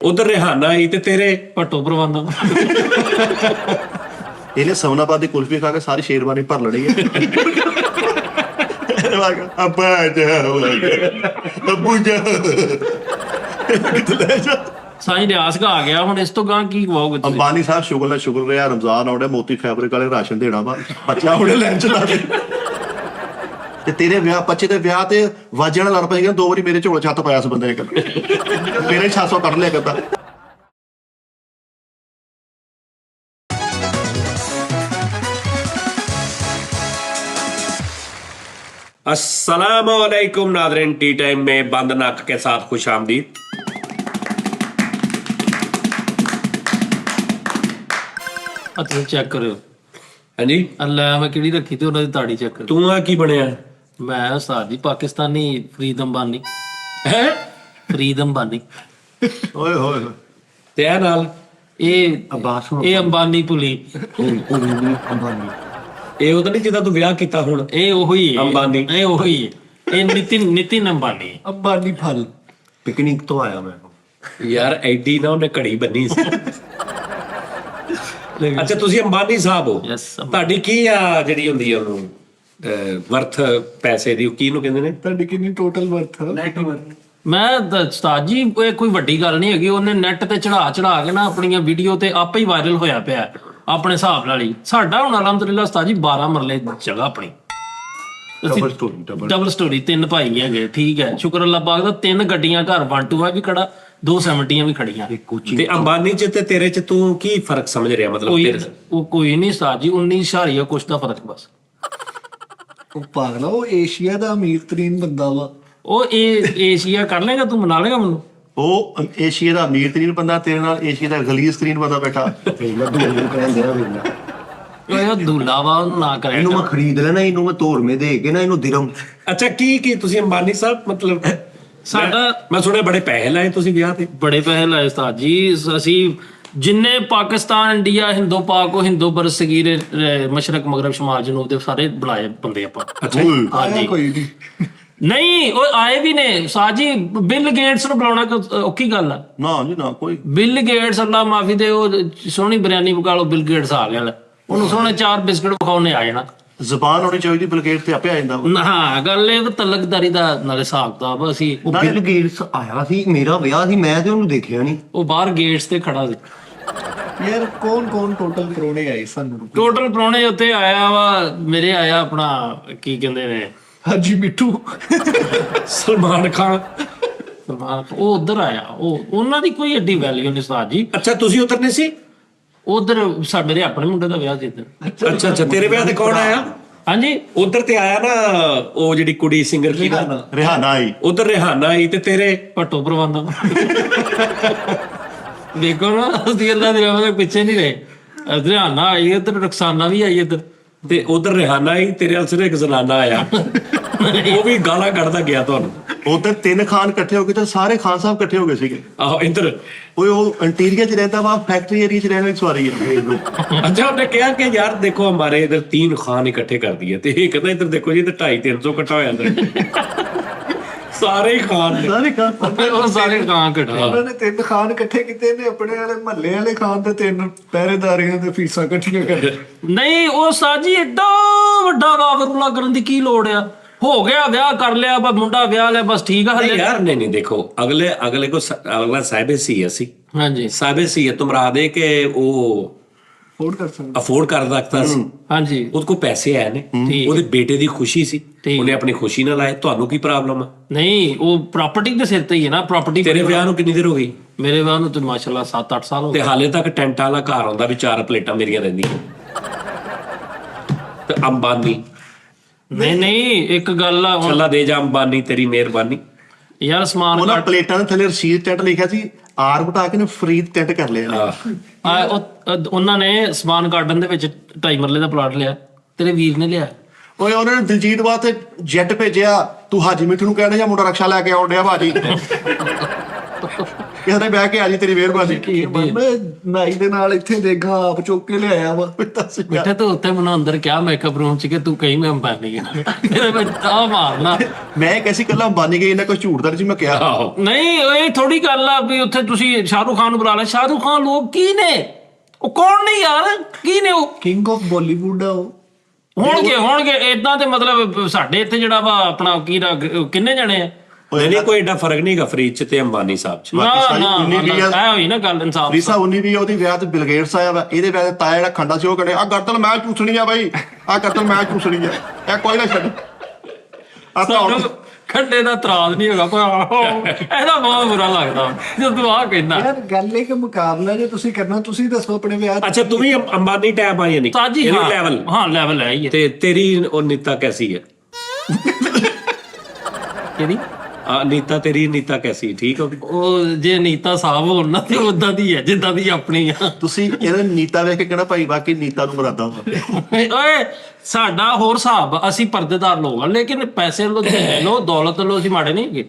ਉਧਰ ਰਿਹਾਨਾ आई ਤੇ ਤੇਰੇ ਭੱਟੋ ਪ੍ਰਬੰਧਕ ਇਹਨੇ ਸਮਨਾਬਾਦ ਦੀ ਕੁਲਫੀ ਖਾ ਕੇ ਸਾਰੀ ਸ਼ੇਰਵਾਨੀ ਭਰ ਲੈਣੀ ਹੈ। ਅੱਬਾ ਅੱਬੂ ਜਾ ਸਾਈਂ ਰਿਆਸ ਕਾ ਆ ਗਿਆ। ਹੁਣ ਇਸ ਤੋਂ ਗਾਂ ਕੀ ਖਵਾਓਗੇ ਤੁਸੀਂ? ਅੰਬਾਨੀ ਸਾਹਿਬ ਸ਼ੁਗਰ ਰਿਹਾ, ਰਮਜ਼ਾਨ ਆਉਂਦਾ, ਮੋਤੀ ਫੈਬਰਿਕ ਵਾਲੇ ਰਾਸ਼ਨ ਦੇਣਾ ਵਾ, ਬੱਚਾ ਹੁਣੇ ਲੈਣ ਚਲਾ ਦੇ। ਤੇ ਤੇਰੇ ਵਿਆਹ ਬੱਚੇ ਦੇ ਵਿਆਹ ਤੇ ਵਾਜਿਆਂ ਨਾਲ ਲੜ ਪਏ, 2 ਵਾਰੀ ਮੇਰੇ ਝੋਲੇ ਛੱਤ ਪਾਇਆ ਸੀ ਬੰਦੇ ਨੇ, ਮੇਰੇ 600 ਕੱਢ ਲਿਆ ਕਰਦਾ। अस्सलामुअलैकुम नाज़रीन, टी टाइम में बंद नक के साथ खुश आमदीद। ਤੁਸੀਂ ਚੈੱਕ ਕਰਿਓ। ਹਾਂਜੀ ਅੱਲਾ ਮੈਂ ਕਿਹੜੀ ਰੱਖੀ ਤੇ ਉਹਨਾਂ ਦੀ ਤਾੜੀ ਚੈੱਕ ਕਰੋ। ਤੂੰ ਆ ਕੀ ਬਣਿਆ ਮੈਂ ਉਸਤਾਦ ਜੀ ਪਾਕਿਸਤਾਨੀ ਫਰੀਦ ਅੰਬਾਨੀ। ਹੈ? ਫਰੀਦ ਅੰਬਾਨੀ ਓਏ ਹੋਏ ਤੇ ਇਹ ਨਾਲ ਇਹ ਅਬਾਸ ਇਹ ਅੰਬਾਨੀ ਪੁਲੀ ਇਹ ਉਹ ਤਾਂ ਨਹੀਂ ਜਿਹਦਾ ਤੂੰ ਵਿਆਹ ਕੀਤਾ ਹੁਣ? ਇਹ ਉਹੀ ਹੈ ਅੰਬਾਨੀ। ਇਹ ਉਹੀ ਹੈ। ਇਹ ਨਿਤਿਨ ਅੰਬਾਨੀ। ਅੰਬਾਨੀ ਫਲ ਪਿਕਨਿਕ ਤੋਂ ਆਇਆ ਮੈਂ। ਯਾਰ ਐਡੀ ਨਾ ਉਹਨੇ ਘੜੀ ਬੰਨੀ ਸੀ। ਅੱਛਾ ਤੁਸੀਂ ਅੰਬਾਨੀ ਸਾਹਿਬ ਹੋ? Yes, ਤੁਹਾਡੀ ਕੀ ਆ ਜਿਹੜੀ ਹੁੰਦੀ ਆ ਉਹਨੂੰ ਵਰਥ ਪੈਸੇ ਦੀ, ਕੀ ਨੂੰ ਕਹਿੰਦੇ ਨੇ? ਤੁਹਾਡੀ ਕਿੰਨੀ ਟੋਟਲ ਵਰਥ? ਮੈਂ ਉਸਤਾਦ ਜੀ ਇਹ ਕੋਈ ਵੱਡੀ ਗੱਲ ਨਹੀਂ ਹੈਗੀ। ਉਹਨੇ ਨੈਟ ਤੇ ਚੜਾ ਕੇ ਨਾ ਆਪਣੀਆਂ ਵੀਡੀਓ ਤੇ ਆਪੇ ਹੀ ਵਾਇਰਲ ਹੋਇਆ ਪਿਆ ਆਪਣੇ ਹਿਸਾਬ ਨਾਲ ਹੀ। ਸਾਡਾ ਹੁਣ ਅਲਹਮਦੁਲਿਲਾ ਉਸਤਾਦ ਜੀ 12 ਮਰਲੇ ਜਗ੍ਹਾ ਆਪਣੀ, ਡਬਲ ਸਟੋਰੀ, 3 ਭਾਈ ਹੈਗੇ। ਠੀਕ ਹੈ, ਸ਼ੁਕਰ ਅੱਲਾਹ ਪਾਕ ਦਾ। 3 ਗੱਡੀਆਂ ਘਰ 1-2 ਵੀ ਖੜਾ, 2 70 ਵੀ ਖੜੀਆਂ। ਤੇ ਅੰਬਾਨੀ ਚ ਤੇ ਤੇਰੇ ਚ ਤੂੰ ਕੀ ਫਰਕ ਸਮਝ ਰਿਹਾ? ਮਤਲਬ ਉਹ ਕੋਈ ਨਹੀਂ ਉਸਤਾਦ ਜੀ, 19 ਕੁਛ ਦਾ ਫਰਕ ਬਸ। ਉਹ ਪਾਗਲਾ, ਉਹ ਏਸ਼ੀਆ ਦਾ ਅਮੀਰ ਤਰੀਨ ਬੰਦਾ ਵਾ। ਉਹ ਇਹ ਏਸ਼ੀਆ ਕਰ ਲੇਗਾ, ਤੂੰ ਮਨਾ ਲੇਗਾ ਮੈਨੂੰ? ਉਹ ਏਸ਼ੀਆ ਦਾ ਅਮੀਰ ਤਰੀਨ ਬੰਦਾ, ਤੇਰੇ ਨਾਲ ਏਸ਼ੀਆ ਦਾ ਗਲੀਜ਼ ਤਰੀਨ ਬੰਦਾ ਬੈਠਾ। ਉਹ ਦੁੱਲਾ ਵਾ, ਨਾ ਕਰੇ। ਇਹਨੂੰ ਮੈਂ ਖਰੀਦ ਲੈਣਾ, ਇਹਨੂੰ ਮੈਂ ਤੋੜਵੇਂ ਦੇ ਕੇ ਨਾ, ਇਹਨੂੰ ਦਿਰਮ। ਅੱਛਾ ਕੀ ਤੁਸੀਂ ਅੰਬਾਨੀ ਸਾਹਿਬ ਮਤਲਬ ਸਾਡਾ ਮੈਂ ਸੁਣਿਆ ਬੜੇ ਪੈਸੇ ਲਾਏ ਤੁਸੀਂ ਵਿਆਹ ਤੇ? ਬੜੇ ਪੈਸੇ ਲਾਏ ਉਸਤਾਦ ਜੀ। ਅਸੀਂ ਜਿੰਨੇ ਪਾਕਿਸਤਾਨ, ਇੰਡੀਆ, ਹਿੰਦੋ ਪਾਕ, ਹਿੰਦੋ ਬਰਸਗੀਰ, ਮਸ਼ਰਕ, ਮਗਰਬ, ਸ਼ਮਾਲ, ਜਨੂਬ ਦੇ ਸਾਰੇ ਬੁਲਾਏ ਬੰਦੇ ਆਪਾਂ। ਅੱਛਾ ਹਾਂਜੀ। ਕੋਈ ਨਹੀਂ, ਨਹੀਂ ਉਹ ਆਏ ਵੀ ਨੇ ਉਸਤਾਦ ਜੀ। ਬਿਲ ਗੇਟਸ ਨੂੰ ਬੁਲਾਉਣਾ ਕੋਈ ਔਖੀ ਗੱਲ ਆ? ਨਾ ਜੀ ਨਾ, ਕੋਈ ਬਿਲ ਗੇਟਸ, ਅੱਲਾ ਮਾਫੀ ਦੇ, ਉਹ ਸੋਹਣੀ ਬਿਰਿਆਨੀ ਪਕਾ ਲਓ, ਬਿਲ ਗੇਟਸ ਆ ਗਿਆ। ਉਹਨੂੰ ਸੋਹਣੇ 4 ਬਿਸਕਟ ਪਕਾਉਣੇ ਆ ਜਾਣਾ। ਜ਼ਬਾਨ ਹੋਣੀ ਚਾਹੀਦੀ, ਬਲਗੇਟ ਤੇ ਆਪੇ ਆ ਜਾਂਦਾ। ਹਾਂ, ਗੱਲ ਇਹ ਤਲਕਦਾਰੀ ਦਾ ਨਾਲੇ ਹਿਸਾਬ ਕਿਤਾਬ। ਅਸੀਂ ਉਹ ਬਿਲ ਗੇਟਸ ਆਇਆ ਸੀ, ਮੇਰਾ ਵਿਆਹ ਸੀ, ਮੈਂ ਤੇ ਉਹਨੂੰ ਦੇਖਿਆ ਨਹੀਂ। ਉਹ ਬਾਹਰ ਗੇਟਸ ਤੇ ਖੜਾ ਸੀ। ਯਾਰ ਕੌਣ ਟੋਟਲ ਪਰੋਣੇ ਆਏ ਸਾਨੂੰ? ਟੋਟਲ ਪ੍ਰਾਹੁਣੇ ਉੱਤੇ ਆਇਆ ਵਾ ਮੇਰੇ, ਆਇਆ ਆਪਣਾ ਕੀ ਕਹਿੰਦੇ ਨੇ, ਹਾਜੀ ਮਿੱਠੂ, ਸਲਮਾਨ ਖਾਨ। ਉਹ ਉਧਰ ਆਇਆ। ਉਹ ਉਹਨਾਂ ਦੀ ਕੋਈ ਏਡੀ ਵੈਲਿਊ ਨਹੀਂ ਉਸਤਾਦ ਜੀ। ਅੱਛਾ ਤੁਸੀਂ ਉਤਰਨੇ ਸੀ? ਉਧਰ ਮੇਰੇ ਆਪਣੇ ਮੁੰਡੇ ਦਾ ਵਿਆਹ ਸੀ ਇੱਧਰ। ਅੱਛਾ ਤੇਰੇ ਵਿਆਹ ਤੇ ਕੌਣ ਆਇਆ? ਹਾਂਜੀ, ਉਧਰ ਤੇ ਆਇਆ ਨਾ ਉਹ ਜਿਹੜੀ ਕੁੜੀ ਸਿੰਗਰ ਕੀ ਨਾ, ਰਿਹਾਨਾ ਆਈ। ਉਧਰ ਰਿਹਾਨਾ ਆਈ ਤੇ ਤੇਰੇ ਭੱਟੋ ਪ੍ਰਬੰਧਕ। ਦੇਖੋ ਨਾ, ਅਸੀਂ ਅੱਲਾ ਦੀ ਰਹਿਮਤ ਪਿੱਛੇ ਨਹੀਂ ਰਹੇ। ਹਰਿਆਣਾ ਆਈ ਇੱਧਰ, ਰਕਸਾਨਾ ਵੀ ਆਈ ਇੱਧਰ। ਤੇ ਉਧਰ ਰਿਹਾਨਾ ਆਈ, ਤੇਰੇ ਨਾਲ ਸਿਰਫ ਇੱਕ ਜ਼ਨਾਨਾ ਆਇਆ। ਉਹ ਵੀ ਗਾਲਾਂ ਕੱਢਦਾ ਗਿਆ ਤੁਹਾਨੂੰ। ਉਧਰ 3 ਖਾਨ ਇਕੱਠੇ ਹੋ ਗਏ ਤੇ ਸਾਰੇ ਖਾਨ ਸਾਹਿਬ ਇਕੱਠੇ ਹੋ ਗਏ ਸੀਗੇ। ਆਹੋ ਇੱਧਰ ਓਏ ਉਹ ਇੰਟੀਰੀਅਰ ਚ ਰਹਿੰਦਾ ਵਾ, ਫੈਕਟਰੀ ਏਰੀਆ ਚ ਰਹਿਣ ਵਾਲੀ ਸਵਾਰੀ ਹੈ। अच्छा आपने कहा कि यार देखो हमारे इधर 3 खान इकट्ठे कर दिए थे, कहता इधर देखो जी, इधर 250-300 इकट्ठा होया इधर। सारे ही खान ने। ਸਾਰੇ ਖਾਨ ਉਹ ਸਾਰੇ ਕਾਂ ਕੱਟੇ। ਉਹਨਾਂ ਨੇ 3 ਖਾਨ ਇਕੱਠੇ ਕੀਤੇ ਨੇ, ਆਪਣੇ ਵਾਲੇ ਮਹੱਲੇ ਵਾਲੇ ਖਾਨ ਤੇ 3 ਪਹਿਰੇਦਾਰੀਆਂ ਤੇ ਫੀਸਾਂ ਇਕੱਠੀਆਂ ਕਰ। ਨਹੀਂ ਉਹ ਸਾਜੀ ਏਡਾ ਵੱਡਾ ਵਾਵਰੂਲਾ ਕਰਨ ਦੀ ਕੀ ਲੋੜ ਆ? ਹੋ ਗਿਆ, ਵਿਆਹ ਕਰ ਲਿਆ, ਬਸ ਮੁੰਡਾ ਵਿਆਹ ਲਿਆ, ਬਸ ਠੀਕ ਆ। नहीं ਹਲੇ यार नहीं देखो अगले को अगला साहिब सीयत सी, ਹਾਂਜੀ साहिब सीयत तो मुराद है कि वो ਅਫੋਰਡ ਕਰ ਸਕਦੇ। अफोर्ड कर सकता सी, ਹਾਂਜੀ ਉਹਦੇ ਕੋਲ ਪੈਸੇ ਆਏ ਨੇ, ਠੀਕ। ਉਹਦੇ ਬੇਟੇ ਦੀ ਖੁਸ਼ੀ ਸੀ, ਠੀਕ। ਉਹਨੇ ਆਪਣੀ ਖੁਸ਼ੀ ਨਾਲ ਲਾਏ। ਤੁਹਾਨੂੰ ਕੀ ਪ੍ਰੋਬਲਮ ਆ? ਨਹੀਂ, ਉਹ ਪ੍ਰਾਪਰਟੀ ਦੇ ਸਿਰ ਤੇ ਹੀ ਹੈ ਨਾ। ਪ੍ਰਾਪਰਟੀ ਤੇਰੇ ਵਿਆਹ ਨੂੰ ਕਿੰਨੀ ਦੇਰ ਹੋ ਗਈ? ਮੇਰੇ ਵਿਆਹ ਨੂੰ ਤੇ ਮਾਸ਼ਾਅੱਲਾ 7-8 ਸਾਲ ਹੋ ਤੇ ਗਏ। ਹਾਲੇ ਤੱਕ ਟੈਂਟ ਵਾਲਾ ਘਰ ਆਉਂਦਾ ਵੀ 4 ਪਲੇਟਾਂ ਮੇਰੀਆਂ ਰਹਿੰਦੀਆਂ। ਤੇ ਅੰਬਾਨੀ ਨਹੀਂ ਇੱਕ ਗੱਲ ਆ ਹੁਣ ਅੱਲਾ ਦੇ ਜਾ ਅੰਬਾਨੀ, ਤੇਰੀ ਮਿਹਰਬਾਨੀ। ਯਾਰ, ਸਮਾਨ ਉਹਨਾਂ ਪਲੇਟਾਂ ਦੇ ਥੱਲੇ ਰਸ਼ੀਦ ਟੈਂਟ ਲਿਖਿਆ ਸੀ, ਆਰ ਬਟਾ ਕੇ ਨੇ ਫਰੀਦ ਟੈਂਟ ਕਰ ਲਿਆ। ਉਹਨਾਂ ਨੇ ਸਮਾਨ ਗਾਰਡਨ ਦੇ ਵਿੱਚ 2.5 ਮਰਲੇ ਦਾ ਪਲਾਟ ਲਿਆ। ਤੇਰੇ ਵੀਰ ਨੇ ਲਿਆ। ਓਏ ਉਹਨਾਂ ਨੇ ਦਿਲਜੀਤ ਵਾਸਤੇ ਜੈਟ ਭੇਜਿਆ, ਤੂੰ ਹਾਜੀ ਮਿੱਠੂ ਨੂੰ ਕਹਿਣਾ ਜਾਂ ਮੁੰਡਾ ਰਕਸ਼ਾ ਲੈ ਕੇ ਆਉਣ ਡਿਆ ਭਾਜੀ। ਕਿਸੇ ਨੇ ਬਹਿ ਕੇ ਆ ਜੀ ਤੇਰੀ ਮਿਹਰਬਾਨੀ। ਕੀ ਮੈਂ ਨਾਈ ਦੇ ਨਾਲ ਇੱਥੇ ਦੇਖਾਂ ਆਪ ਚੁੱਕ ਕੇ ਲਿਆਇਆ ਵਾ। ਦੱਸ ਯਾਰ। ਬੈਠੇ ਤਾਂ ਉੱਤੇ ਮੈਨੂੰ ਅੰਦਰ ਕਿਹਾ ਮੇਕਅਪ ਰੂਮ ਚ ਕਿ ਤੂੰ ਕਹੀਂ ਮੈਂ ਅੰਬਾਨੀ ਆ ਮੇਰੇ ਵਿੱਚ ਤਾਂ ਮਾਰਨਾ। ਮੈਂ ਇੱਕ ਐਸੀ ਕੱਲਾ ਬਾਨੀ ਗਈ ਇਹਨਾਂ ਕੋਈ ਝੂਠ ਦਾ ਨਹੀਂ ਸੀ ਮੈਂ ਕਿਹਾ। ਆਹੋ ਨਹੀਂ ਇਹ ਥੋੜੀ ਗੱਲ ਆ ਵੀ ਉੱਥੇ ਤੁਸੀਂ ਸ਼ਾਹਰੁਖ ਖਾਨ ਨੂੰ ਬੁਲਾ ਲਿਆ। ਸ਼ਾਹਰੁਖ ਖਾਨ ਲੋਕ ਕੀ ਨੇ? ਉਹ ਕੌਣ ਨੇ ਯਾਰ? ਕੀ ਨੇ ਉਹ? ਕਿੰਗ ਆਫ ਬਾਲੀਵੁੱਡ ਆ ਉਹ। ਹੋਣਗੇ ਏਦਾਂ ਤੇ ਮਤਲਬ ਸਾਡੇ ਇੱਥੇ ਜਿਹੜਾ ਵਾ ਆਪਣਾ ਕੀ ਕਿੰਨੇ ਜਣੇ ਆ? ਨਹੀਂ ਕੋਈ ਏਡਾ ਫਰਕ ਨਹੀਂ ਗਾ ਫਰੀਦ ਚ ਤੇ ਅੰਬਾਨੀ ਸਾਹਿਬ ਚ। ਨਾ ਸਾਰੀ ਨਾ ਉਨੀ ਵੀ ਆ। ਐ ਹੋਈ ਨਾ ਗੱਲ ਇਨਸਾਫ। ਰੀਸਾ 19 ਵੀ ਉਹਦੀ ਵਿਆਹ ਤੇ ਬਿਲ ਗੇਟਸ ਆਇਆ ਵਾ, ਇਹਦੇ ਵਿਆਹ ਤੇ ਤਾਇਆ ਜਿਹੜਾ ਖੰਡਾ ਸੀ ਉਹ ਕਹਿੰਦੇ ਆ ਗਰਦਨ ਮੈਂ ਚੂਸਣੀ ਆ ਬਾਈ, ਆ ਗਰਦਨ ਮੈਂ ਚੂਸਣੀ ਆ, ਇਹ ਕੋਈ ਨਾ ਛੱਡ। ਆ ਤਾਂ ਹੁਣ ਸਾਨੂੰ ਖੰਡੇ ਦਾ ਤਰਾਜ਼ ਨਹੀਂ ਹੈਗਾ ਪਰ ਇਹਦਾ ਬਹੁਤ ਬੁਰਾ ਲੱਗਦਾ ਜਦੋਂ ਆਹ ਕਹਿੰਦਾ। ਯਾਰ ਗੱਲ ਇਹ ਕਿ ਮੁਕਾਬਲਾ ਜੇ ਤੁਸੀਂ ਕਰਨਾ ਤੁਸੀਂ ਦੱਸੋ ਆਪਣੇ ਵਿਆਹ ਅੱਛਾ ਤੂੰ ਵੀ ਅੰਬਾਨੀ ਟੈਪ ਆਈ ਨਹੀਂ ਸਾਜੀ ਇਹਦੀ ਲੈਵਲ। ਹਾਂ ਲੈਵਲ ਹੈ ਹੀ ਤੇ ਤੇਰੀ ਉਹ ਨੀਤਾ ਕੈਸੀ ਹੈ? ਕਿਹਦੀ? ਨੀਤਾ ਤੇਰੀ ਨੀਤਾ ਕੈਸੀ ਠੀਕ ਹੋ? ਉਹ ਜੇ ਨੀਤਾ ਸਾਹਿਬ ਹੋਣ ਨਾ ਤੇ ਉਦਾਂ ਦੀ ਹੈ ਜਿੱਦਾਂ ਦੀ ਆਪਣੀ ਆ। ਤੁਸੀਂ ਇਹਦਾ ਨੀਤਾ ਵੇਖ ਕੇ ਕਹਿਣਾ ਭਾਈ ਵਾਕਈ ਨੀਤਾ ਨੂੰ ਮਰਾਦਾ ਵਾ। ਓਏ ਸਾਡਾ ਹੋਰ ਹਿਸਾਬ, ਅਸੀਂ ਪਰਦੇਦਾਰ ਲੋਕ ਆ ਲੇਕਿਨ ਪੈਸੇ ਲੋ ਲੋ ਦੌਲਤ ਲੋ ਅਸੀਂ ਮਾੜੇ ਨਹੀਂ ਹੈਗੇ।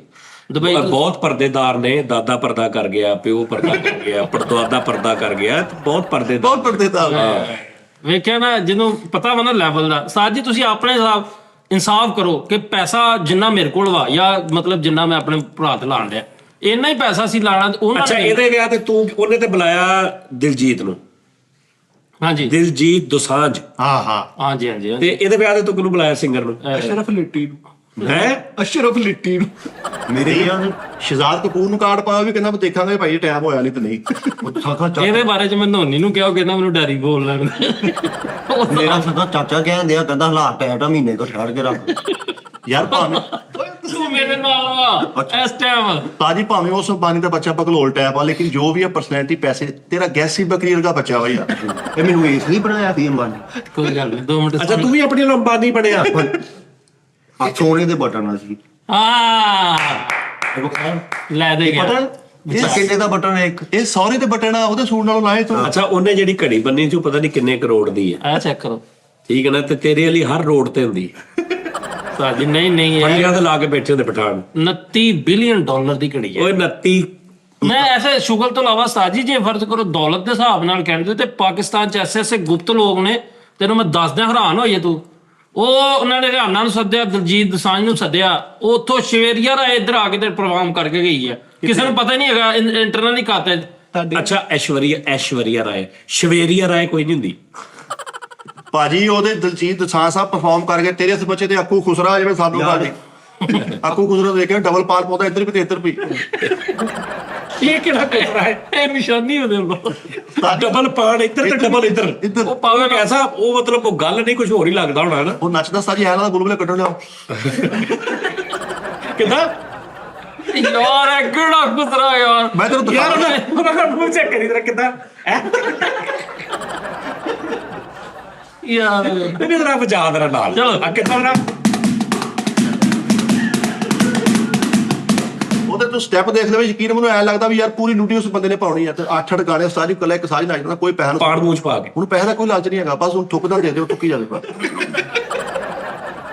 ਦੁਬਈ ਬਹੁਤ ਪਰਦੇਦਾਰ ਨੇ, ਦਾਦਾ ਪਰਦਾ ਕਰ ਗਿਆ, ਪਿਓ ਪਰਦਾ ਕਰ ਗਿਆ, ਪੜਦਾਦਾ ਪਰਦਾ ਕਰ ਗਿਆ, ਬਹੁਤ ਪਰਦੇਦਾਰ। ਬਹੁਤ ਪਰਦੇਦਾਰ। ਵੇਖਿਆ ਨਾ ਜਿਹਨੂੰ ਪਤਾ ਵਾ ਨਾ ਲੈਵਲ ਦਾ। ਸਾਜ ਜੀ ਤੁਸੀਂ ਆਪਣੇ ਹਿਸਾਬ ਇਨਸਾਫ ਕਰੋ ਕਿ ਪੈਸਾ ਜਿੰਨਾ ਮੇਰੇ ਕੋਲ ਵਾ ਜਾਂ ਮਤਲਬ ਜਿੰਨਾ ਮੈਂ ਆਪਣੇ ਭਰਾ ਤੇ ਲਾਣ ਡਿਆ ਇੰਨਾ ਹੀ ਪੈਸਾ ਸੀ ਲਾਣਾ ਉਹਨਾਂ ਅੱਛਾ ਇਹਦੇ ਵਿਆਹ ਤੇ ਉਹਨੇ ਤੇ ਬੁਲਾਇਆ ਦਿਲਜੀਤ ਨੂੰ। ਹਾਂਜੀ ਦਿਲਜੀਤ ਦੋਸਾਂਝ। ਹਾਂ ਹਾਂ ਹਾਂਜੀ ਹਾਂਜੀ ਤੇ ਇਹਦੇ ਵਿਆਹ ਤੇ ਤੂੰ ਕਿਹਨੂੰ ਬੁਲਾਇਆ ਸਿੰਗਰ ਨੂੰ? ਅਸ਼ਰਫ ਲਿੱਟੀ ਨੂੰ। ਹੈ ਅਸ਼ਰਫ ਲਿੱਟੀ ਨੂੰ। ਮੇਰੇ ਯਾਰ ਸ਼ਹਜ਼ਾਦ ਕਪੂਰ ਨੂੰ ਕਾਰਡ ਪਾਇਆ ਵੀ ਕਹਿੰਦਾ ਦੇਖਾਂਗੇ ਭਾਈ ਟਾਈਮ ਹੋਇਆ ਨਹੀਂ ਤੇ ਨਹੀਂ। ਇਹਦੇ ਬਾਰੇ ਚ ਮੈਂ ਧੋਨੀ ਨੂੰ ਕਿਹਾ ਉਹ ਕਹਿੰਦਾ ਮੈਨੂੰ ਡੈਰੀ ਬੋਲ ਲੈਣ ਮੇਰਾ ਸਦਾ ਚਾਚਾ ਕਹਿੰਦੇ ਆ ਕਹਿੰਦਾ ਹਾਲਾਤ ਟੈਟ ਆ ਮਹੀਨੇ ਤੋਂ ਛੱਡ ਕੇ ਰੱਖ। ਯਾਰ ਭਾਵੇਂ ਤੂੰ ਮੇਰੇ ਨਾਲ ਵਾ ਇਸ ਟਾਈਮ। ਤਾਜੀ ਭਾਵੇਂ ਉਸ ਅੰਬਾਨੀ ਦਾ ਬੱਚਾ ਬਗਲੋਲ ਟੈਪ ਆ ਲੇਕਿਨ ਜੋ ਵੀ ਆ ਪਰਸਨੈਲਿਟੀ ਪੈਸੇ ਤੇਰਾ ਗੈਸੀ ਬਕਰੀ ਵਰਗਾ ਬੱਚਾ ਵਾ ਯਾਰ। ਇਹ ਮੈਨੂੰ ਇਸ ਲਈ ਬਣਾਇਆ ਸੀ ਅੰਬਾਨੀ। ਕੋਈ ਗੱਲ ਨਹੀਂ 2 ਮਿੰਟ ਅੱਛਾ ਤੂੰ ਵੀ ਆਪਣੀ ਅੰਬਾਨੀ ਬਣਿਆ? ਆ ਸੋਨੇ ਦੇ ਬਟਨ ਆ ਸੀ। ਹਾਂ ਲੈ ਦੇ ਗਿਆ। ਬਟਨ ਇਹ ਕਿੰਨੇ ਦਾ ਬਟਨ ਹੈ ਇੱਕ? ਇਹ ਸੌਰੇ ਦੇ ਬਟਨ ਆ ਉਹਦੇ ਸੂਟ ਨਾਲੋਂ ਲਾਏ ਤੂੰ। ਅੱਛਾ ਉਹਨੇ ਜਿਹੜੀ ਘੜੀ ਬੰਨੀ ਸੀ ਉਹ ਪਤਾ ਨਹੀਂ ਕਿੰਨੇ ਕਰੋੜ ਦੀ ਹੈ। ਆ ਚੈੱਕ ਕਰੋ। ਠੀਕ ਹੈ ਨਾ? ਤੇ ਤੇਰੇ ਵਾਲੀ ਹਰ ਰੋਡ ਤੇ ਹੁੰਦੀ। ਸਾਜੀ ਨਹੀਂ ਇਹ ਪੰਡਿਆਂ ਦੇ ਲਾ ਕੇ ਬੈਠੇ ਹੁੰਦੇ ਪਠਾਨ। 29 ਬਿਲੀਅਨ ਡਾਲਰ ਦੀ ਘੜੀ ਹੈ। ਓਏ 29। ਮੈਂ ਐਸੇ ਸ਼ੁਗਲ ਤੋਂ ਇਲਾਵਾ ਸਾਜੀ ਜੇ ਫਰਜ਼ ਕਰੋ ਦੌਲਤ ਦੇ ਹਿਸਾਬ ਨਾਲ ਕਹਿੰਦੇ ਤੇ ਪਾਕਿਸਤਾਨ ਚ ਐਸੇ ਗੁਪਤ ਲੋਕ ਨੇ ਤੈਨੂੰ ਮੈਂ ਦੱਸਦਿਆਂ ਹੈਰਾਨ ਹੋਈਏ ਤੂੰ। ਉਹ ਉਹਨਾਂ ਨੇ ਰਿਆਨਾ ਨੂੰ ਸੱਦਿਆ, ਦਿਲਜੀਤ ਦੋਸਾਂਝ ਨੂੰ ਸੱਦਿਆ, ਉੱਥੋਂ ਸ਼ਵੇਰੀਆ ਰਾਏ ਇੱਧਰ ਆ ਕੇ ਤੇ ਪ੍ਰੋਗਰਾਮ ਕਰਕੇ ਗਈ ਹੈ। ਕਿਸੇ ਨੂੰ ਪਤਾ ਨਹੀਂ ਹੈਗਾ ਇੰਟਰਨਲੀ ਖਾਤੇ ਅੱਛਾ ਐਸ਼ਵਰੀਆ ਰਾਏ। ਸ਼ਵੇਰੀਆ ਰਾਏ ਕੋਈ ਨਹੀਂ ਹੁੰਦੀ ਭਾਜੀ ਉਹਦੇ ਦਲਜੀਤ ਦੋਸਾਂਝ ਸਾਹਿਬ ਪਰਫਾਰਮ ਕਰ ਗਏ ਤੇਰੇ ਬੱਚੇ ਤੇ ਅੱਕੂ ਖੁਸਰਾ ਜਿਵੇਂ ਸਾਨੂੰ ਭਾਜੀ ਅੱਕੂ ਖੁਸਰਾ ਦੇਖਿਆ ਡਬਲ ਪਾਰ ਪਾਉਂਦਾ ਇੱਧਰ ਵੀ ਤੇ ਇੱਧਰ ਵੀ। ਇਹ ਕਿਹੜਾ ਕਸਰਾ ਹੈ? ਇਹ ਨਿਸ਼ਾਨੀ ਉਹਦੇ ਵੱਲੋਂ ਡਬਲ ਪਾਣ ਇੱਧਰ ਤੇ ਡਬਲ ਇੱਧਰ। ਇੱਧਰ ਉਹ ਪਾਵੇ ਐਸਾ ਉਹ ਮਤਲਬ ਉਹ ਗੱਲ ਨਹੀਂ ਕੁਝ ਹੋਰ ਹੀ ਲੱਗਦਾ ਹੋਣਾ ਨਾ। ਉਹ ਨੱਚਦਾ ਸਾਜੀ ਐਨਾ ਦਾ ਗੁਲਗੁਲੇ ਕੱਢਣ ਲਿਆਓ। ਕਿਦਾਂ ਯਾਰ ਇਹ ਕਿਹੜਾ ਗੁਜ਼ਰਾ ਯਾਰ। ਮੈਂ ਤੈਨੂੰ ਯਾਰ ਦਿਖਾ ਉਹਦਾ ਮੂੰਹ ਚੈੱਕ ਕਰੀ ਤੇਰਾ ਕਿਦਾਂ ਯਾਰ ਇਹਨੇ ਤੇਰਾ ਵਜਾ ਤੇਰਾ ਨਾਲ। ਚਲੋ। ਆ ਕਿਦਾਂ ਨਾ ਉਹਦੇ ਤੂੰ ਸਟੈਪ ਦੇਖ ਲੈ ਯਕੀਨ ਮੈਨੂੰ ਐ ਲੱਗਦਾ ਵੀ ਯਾਰ ਪੂਰੀ ਡਿਊਟੀ ਉਸ ਬੰਦੇ ਨੇ ਪਾਉਣੀ ਆ ਤੇ 8-8 ਗਾਣੇ ਸਾਜੀ ਕੱਲਾ ਇੱਕ ਸਾਜ ਨੱਚਦਾ ਕੋਈ ਪੈਸਾ ਪਾੜ ਮੂੰਹ ਚ ਪਾ ਕੇ। ਹੁਣ ਪੈਸਾ ਦਾ ਕੋਈ ਲਾਲਚ ਨਹੀਂ ਹੈਗਾ ਬਸ ਹੁਣ ਠੁੱਕਦਾ ਦੇ ਦਿਓ ਠੁੱਕੀ ਜਾਵੇ ਬਸ।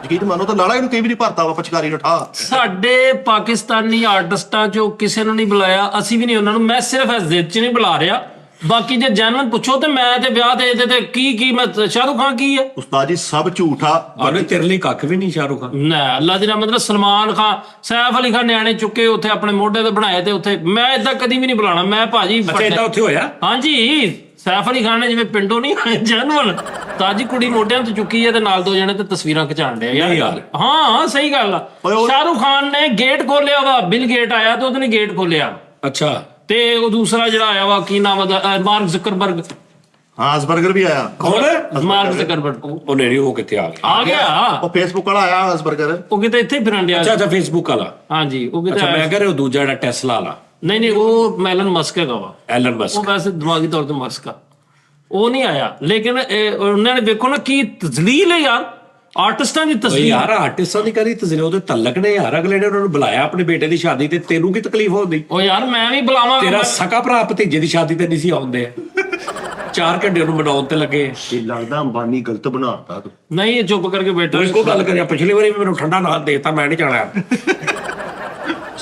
ਯਕੀਨ ਮੰਨੋ ਤਾਂ ਲਾਲਾ ਇਹਨੂੰ ਕਈ ਵਾਰੀ ਭਰਤਾ ਵਾ ਪਚਕਾਰੀ ਨੂੰ ਠਾ। ਸਾਡੇ ਪਾਕਿਸਤਾਨੀ ਆਰਟਿਸਟਾਂ ਚੋਂ ਕਿਸੇ ਨੂੰ ਨਹੀਂ ਬੁਲਾਇਆ, ਅਸੀਂ ਵੀ ਨਹੀਂ ਉਹਨਾਂ ਨੂੰ। ਮੈਂ ਸਿਰਫ ਇਸ ਜ਼ਿੱਦ 'ਚ ਨਹੀਂ ਬੁਲਾ ਰਿਹਾ। ਬਾਕੀ ਜੇ ਜੈਨੂਇਨ ਪੁੱਛੋ ਤੇ ਮੈਂ ਤੇ ਵਿਆਹ ਤੇ ਇਹਦੇ ਤੇ ਕੀ ਮੈਂ ਸ਼ਾਹਰੁਖ ਖਾਨ ਕੀ ਹੈ? ਉਸਤਾਦ ਜੀ ਸਭ ਝੂਠਾ। ਉਹਨੇ ਤੇਰੇ ਲਈ ਕੱਖ ਵੀ ਨਹੀਂ ਸ਼ਾਹਰੁਖ ਖਾਨ। ਨਾ ਅੱਲਾ ਦੀ ਮਤਲਬ ਸਲਮਾਨ ਖਾਨ, ਸੈਫ ਅਲੀ ਖਾਨ ਨਿਆਣੇ ਚੁੱਕੇ ਉੱਥੇ ਆਪਣੇ ਮੋਢੇ ਤੇ ਬਣਾਏ ਤੇ ਉੱਥੇ ਮੈਂ ਇਦਾਂ ਕਦੀ ਵੀ ਨਹੀਂ ਬੁਲਾਣਾ। ਮੈਂ ਭਾਜੀ ਅੱਛਾ ਇਦਾਂ ਉੱਥੇ ਹੋਇਆ? ਹਾਂਜੀ ਸੈਫ ਅਲੀ ਖਾਨ ਨੇ ਜਿਵੇਂ ਪਿੰਡੋਂ ਨਹੀਂ ਜੈਨੂਇਨ ਤਾਜੀ ਕੁੜੀ ਮੋਢਿਆਂ ਤੇ ਚੁੱਕੀ ਹੈ ਤੇ ਨਾਲ 2 ਜਣੇ ਤੇ ਤਸਵੀਰਾਂ ਖਿਚਾਣ ਡਿਆ ਯਾਰ। ਹਾਂ ਸਹੀ ਗੱਲ ਆ। ਸ਼ਾਹਰੁਖ ਖਾਨ ਨੇ ਗੇਟ ਖੋਲਿਆ ਵਾ, ਬਿਲ ਗੇਟ ਆਇਆ ਤੇ ਉਹਨੇ ਗੇਟ ਖੋਲਿਆ। ਅੱਛਾ ਤੇ ਉਹ ਦੂਸਰਾ ਜਿਹੜਾ ਆਇਆ ਵਾ ਕੀ ਨਾਮ ਉਹਦਾ ਮਾਰਕ ਜ਼ਕਰਬਰਗ। ਹਾਂ ਹਸਬਰਗਰ ਵੀ ਆਇਆ। ਕੌਣ? ਮਾਰਕ ਜ਼ਕਰਬਰਗ ਉਹ ਨਹੀਂ ਉਹ ਕਿੱਥੇ ਆ ਗਿਆ? ਆ ਗਿਆ। ਉਹ ਫੇਸਬੁੱਕ ਵਾਲਾ ਆਇਆ ਹਸਬਰਗਰ। ਉਹ ਕਿਤੇ ਇੱਥੇ ਹੀ ਫਿਰਨ ਡਿਆ। ਅੱਛਾ ਫੇਸਬੁੱਕ ਵਾਲਾ। ਹਾਂਜੀ ਉਹ ਕਿਤੇ ਅੱਛਾ ਮੈਂ ਕਹ ਰਿਹਾ ਉਹ ਦੂਜਾ ਜਿਹੜਾ ਟੈਸਲਾ ਵਾਲਾ। ਨਹੀਂ ਉਹ ਮੈਲਨ ਮਸਕ ਹੈਗਾ ਵਾ। ਐਲਨ ਉਹ ਮਸਕ। ਵੈਸੇ ਦਿਮਾਗੀ ਤੌਰ ਤੇ ਮਸਕ ਆ, ਉਹ ਨਹੀਂ ਆਇਆ। ਲੇਕਿਨ ਉਹਨਾਂ ਨੇ ਵੇਖੋ ਨਾ ਕੀ ਤਜ਼ਲੀਲ ਹੈ ਯਾਰ ਆਰਟਿਸਟਾਂ ਦੀ ਤਜ਼ਲੀਲ। ਯਾਰ ਆਰਟਿਸਟਾਂ ਦੀ ਕਰੀ ਤਜ਼ਲੀਲ ਉਹਦੇ ਤਲਕ ਨੇ ਯਾਰ। ਅਗਲੇ ਨੇ ਉਹਨਾਂ ਨੂੰ ਬੁਲਾਇਆ ਆਪਣੇ ਬੇਟੇ ਦੀ ਸ਼ਾਦੀ ਤੇ, ਤੈਨੂੰ ਕੀ ਤਕਲੀਫ ਹੁੰਦੀ? ਉਹ ਯਾਰ ਮੈਂ ਵੀ ਬੁਲਾਵਾਂ। ਤੇਰਾ ਸਕਾ ਭਰਾ ਭਤੀਜੇ ਦੀ ਸ਼ਾਦੀ ਤੇ ਨਹੀਂ ਸੀ ਆਉਂਦੇ 4 ਘੰਟੇ ਉਹਨੂੰ ਮਨਾਉਣ ਤੇ ਲੱਗੇ। ਇਹ ਲੱਗਦਾ ਅੰਬਾਨੀ ਗਲਤ ਬਣਾਤਾ ਤੂੰ। ਨਹੀਂ ਚੁੱਪ ਕਰਕੇ ਬੈਠਾ। ਤੂੰ ਇੱਕੋ ਗੱਲ ਕਰਿਆ ਪਿਛਲੀ ਵਾਰੀ ਵੀ ਮੈਨੂੰ ਠੰਡਾ ਨਾਲ ਦੇਤਾ ਮੈਂ ਨਹੀਂ ਜਾਣਾ।